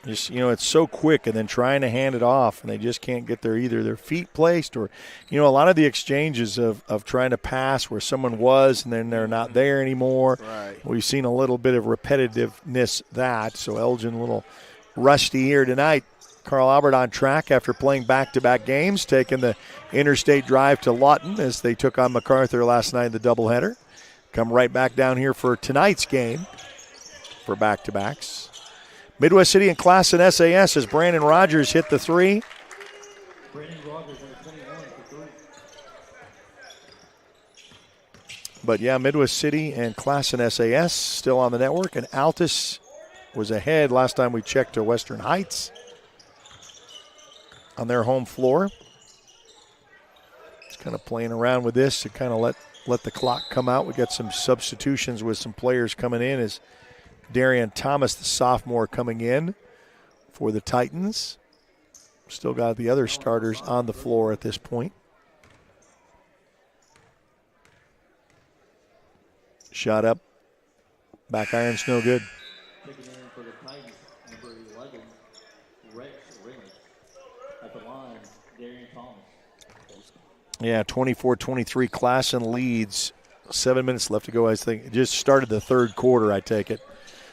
Just, you know, it's so quick, and then trying to hand it off, and they just can't get either their feet placed or, you know, a lot of the exchanges of trying to pass where someone was and then they're not there anymore. Right. We've seen a little bit of repetitiveness that, so Elgin a little rusty here tonight. Carl Albert on track after playing back-to-back games, taking the interstate drive to Lawton as they took on MacArthur last night in the doubleheader. Come right back down here for tonight's game for back-to-backs. Midwest City in Class and SAS as Brandon Rogers hit the 3. Brandon Rogers on 21 for 3. But yeah, Midwest City and Class and SAS still on the network, and Altus was ahead last time we checked to Western Heights on their home floor. Just kind of playing around with this to kind of let the clock come out. We got some substitutions with some players coming in as Darian Thomas, the sophomore, coming in for the Titans. Still got the other starters on the floor at this point. Shot up. Back iron's no good. Taking in for the Titans, number 11, Rex Rimmers. At the line, Darian Thomas. Yeah, 24-23 Classen leads 7 minutes left to go. I think it just started the third quarter, I take it.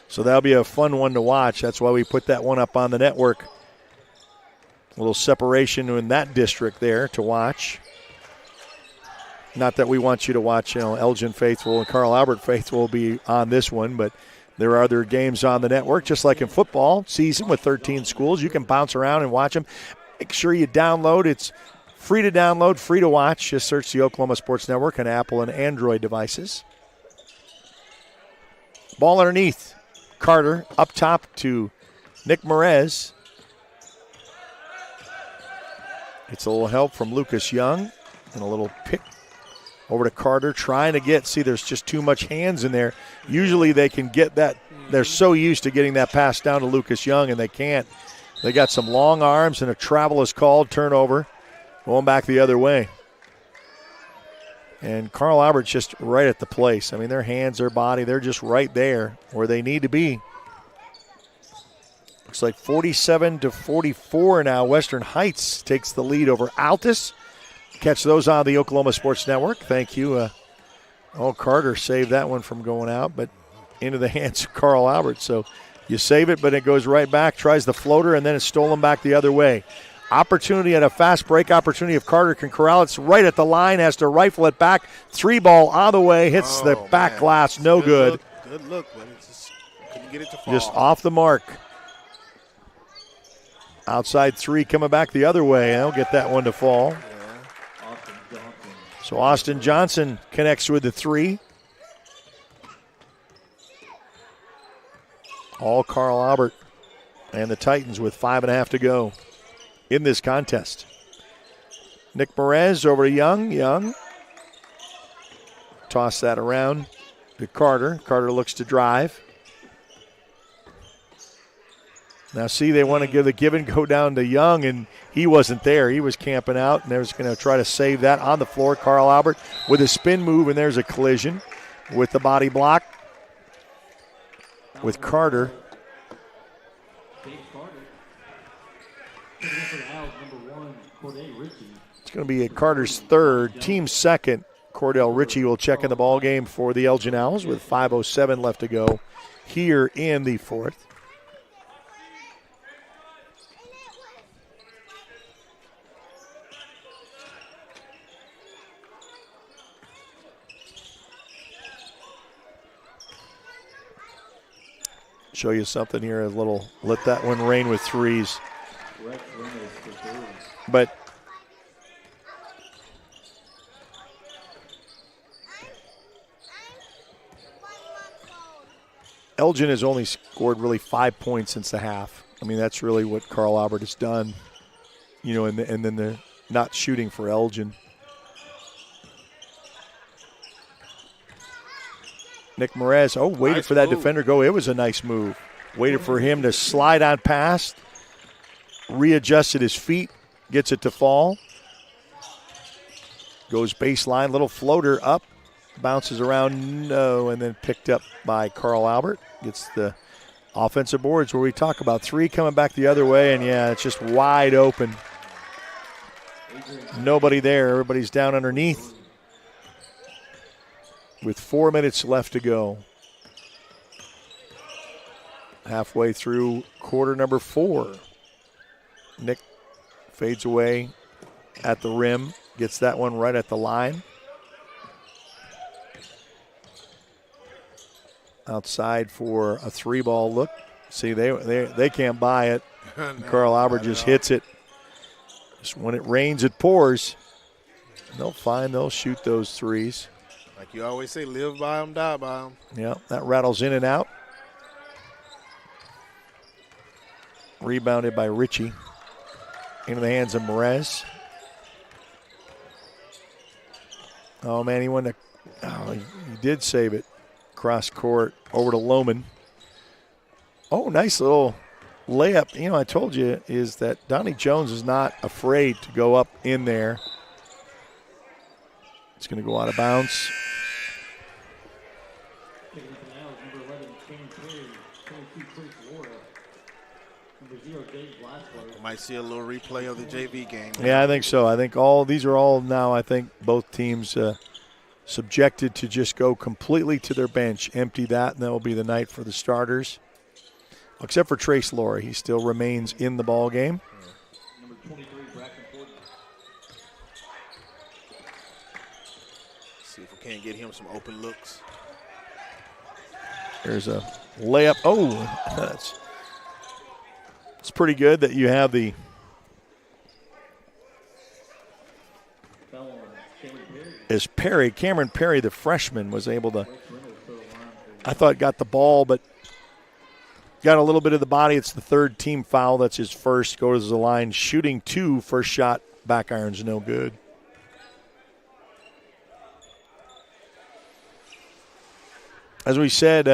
So that'll be a fun one to watch. That's why we put that one up on the network. A little separation in that district there to watch. Not that we want you to watch, Elgin faithful and Carl Albert faithful will be on this one, but there are other games on the network, just like in football season with 13 schools. You can bounce around and watch them. Make sure you download. It's free to download, free to watch. Just search the Oklahoma Sports Network on Apple and Android devices. Ball underneath. Carter up top to Nick Merez. It's a little help from Lucas Young and a little pick over to Carter, trying to get, see, there's just too much hands in there. Usually they can get that. They're so used to getting that pass down to Lucas Young, and they can't. They got some long arms, and a travel is called, turnover, going back the other way. And Carl Albert's just right at the place. I mean, their hands, their body, they're just right there where they need to be. Looks like 47-44 now. Western Heights takes the lead over Altus. Catch those on the Oklahoma Sports Network. Thank you. Carter saved that one from going out, but into the hands of Carl Albert. So you save it, but it goes right back, tries the floater, and then it's stolen back the other way. Opportunity at a fast break opportunity if Carter can corral it. It's right at the line, has to rifle it back. 3-ball on the way, hits the back glass, no good. Good look, but just couldn't get it to fall. Just off the mark. Outside 3 coming back the other way. They'll get that one to fall. So Austin Johnson connects with the 3. All Carl Albert and the Titans with 5.5 to go in this contest. Nick Merez over to Young. Young. Toss that around to Carter. Carter looks to drive. Now, see, they want to give the give and go down to Young, and he wasn't there. He was camping out, and they're just going to try to save that on the floor. Carl Albert with a spin move, and there's a collision with the body block with Carter. It's going to be Carter's third, team second. Cordell Ritchie will check in the ball game for the Elgin Owls with 5:07 left to go here in the fourth. Show you something here, a little, let that one rain with 3s. But Elgin has only scored really 5 points since the half. I mean, that's really what Carl Albert has done, and then the not shooting for Elgin. Nick Merez, waited nice for that move. Defender go. It was a nice move. Waited for him to slide on past, readjusted his feet, gets it to fall. Goes baseline, little floater up, bounces around, no, and then picked up by Carl Albert. Gets the offensive boards where we talk about 3 coming back the other way, and yeah, it's just wide open. Nobody there. Everybody's down underneath. With 4 minutes left to go. Halfway through quarter number 4. Nick fades away at the rim. Gets that one right at the line. Outside for a 3-ball look. See, they can't buy it. No, Carl Albert just hits it. Just when it rains, it pours. They'll shoot those 3s. Like you always say, live by them, die by them. Yeah, that rattles in and out. Rebounded by Ritchie. Into the hands of Merez. Oh, man, he did save it. Cross court over to Lohman. Oh, nice little layup. I told you is that Donnie Jones is not afraid to go up in there. It's going to go out of bounds. Might see a little replay of the JV game. Yeah, I think so. I think these are all now, I think both teams subjected to just go completely to their bench, empty that, and that will be the night for the starters. Except for Trace Laura. He still remains in the ball game. Number 23, Braxton Ford. See if we can't get him some open looks. There's a layup. Oh, it's pretty good that you have the Cameron Perry, the freshman, was able to, I thought got the ball, but got a little bit of the body. It's the third team foul. That's his first. Goes to the line, shooting 2, first shot, back iron's no good. As we said,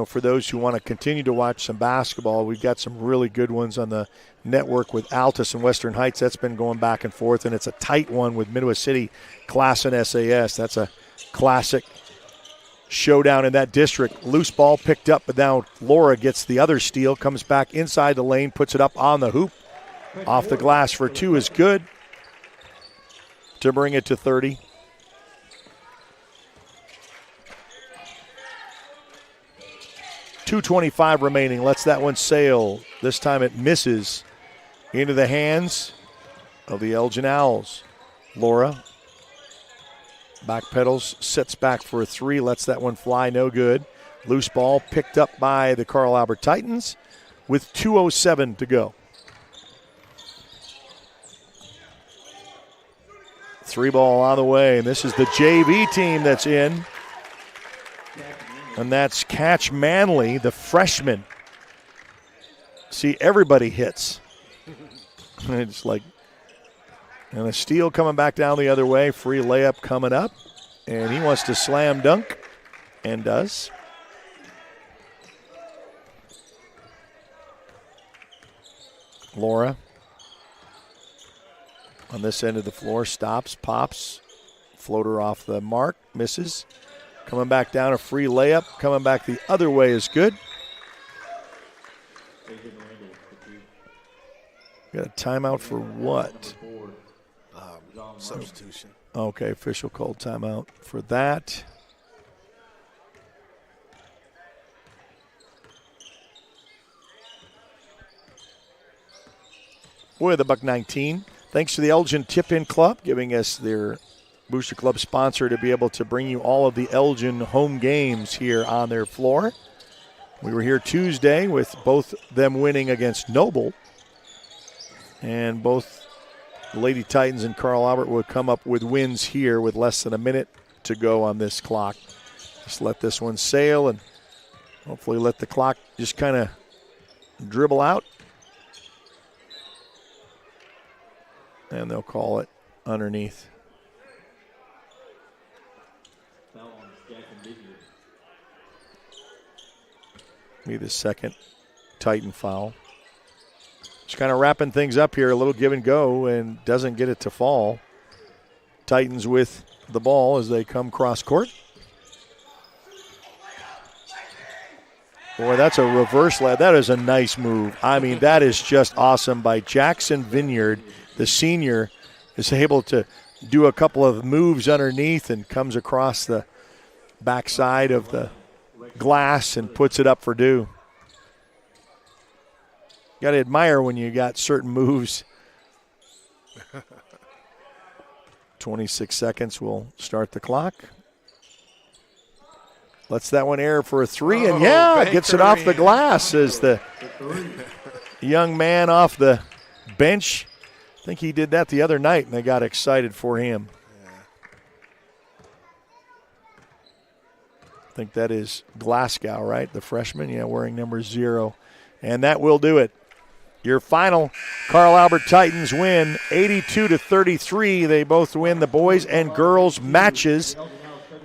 for those who want to continue to watch some basketball, we've got some really good ones on the network with Altus and Western Heights. That's been going back and forth, and it's a tight one with Midwest City, Class and SAS. That's a classic showdown in that district. Loose ball picked up, but now Laura gets the other steal, comes back inside the lane, puts it up on the hoop. Off the glass for 2 is good to bring it to 30. .225 remaining. Lets that one sail. This time it misses into the hands of the Elgin Owls. Laura backpedals, sits back for a 3, lets that one fly, no good. Loose ball picked up by the Carl Albert Titans with 2:07 to go. 3 ball on the way, and this is the JV team that's in. And that's Catch Manley, the freshman. See, everybody hits. It's like, and a steal coming back down the other way. Free layup coming up. And he wants to slam dunk, and does. Laura on this end of the floor, stops, pops. Floater off the mark, misses. Coming back down, a free layup. Coming back the other way is good. Got a timeout for what? Substitution. Okay, official called timeout for that. Boy, the Buck 19. Thanks to the Elgin Tip-In Club, giving us their Booster Club sponsor to be able to bring you all of the Elgin home games here on their floor. We were here Tuesday with both them winning against Noble. And both the Lady Titans and Carl Albert would come up with wins here with less than a minute to go on this clock. Just let this one sail and hopefully let the clock just kind of dribble out. And they'll call it underneath. Be the second Titan foul. Just kind of wrapping things up here, a little give and go, and doesn't get it to fall. Titans with the ball as they come cross court. Boy, that's a reverse lad. That is a nice move. I mean, that is just awesome by Jackson Vineyard. The senior is able to do a couple of moves underneath and comes across the backside of the glass and puts it up for due. Got to admire when you got certain moves. 26 seconds will start the clock. Lets that one air for a 3, and gets it off the glass as the young man off the bench. I think he did that the other night, and they got excited for him. I think that is Glasgow, right? The freshman, wearing number 0. And that will do it. Your final, Carl Albert Titans win 82-33. They both win the boys and girls matches.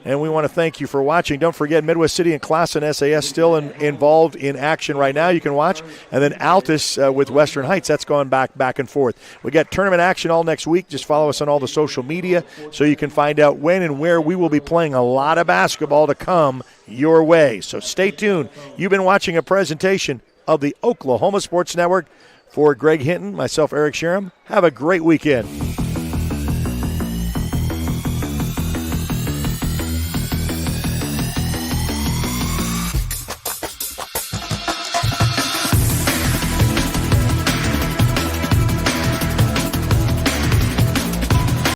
And we want to thank you for watching. Don't forget, Midwest City and Class and SAS still involved in action right now. You can watch. And then Altus with Western Heights. That's going back and forth. We got tournament action all next week. Just follow us on all the social media so you can find out when and where we will be playing a lot of basketball to come your way. So stay tuned. You've been watching a presentation of the Oklahoma Sports Network. For Greg Hinton, myself, Eric Sherem, have a great weekend.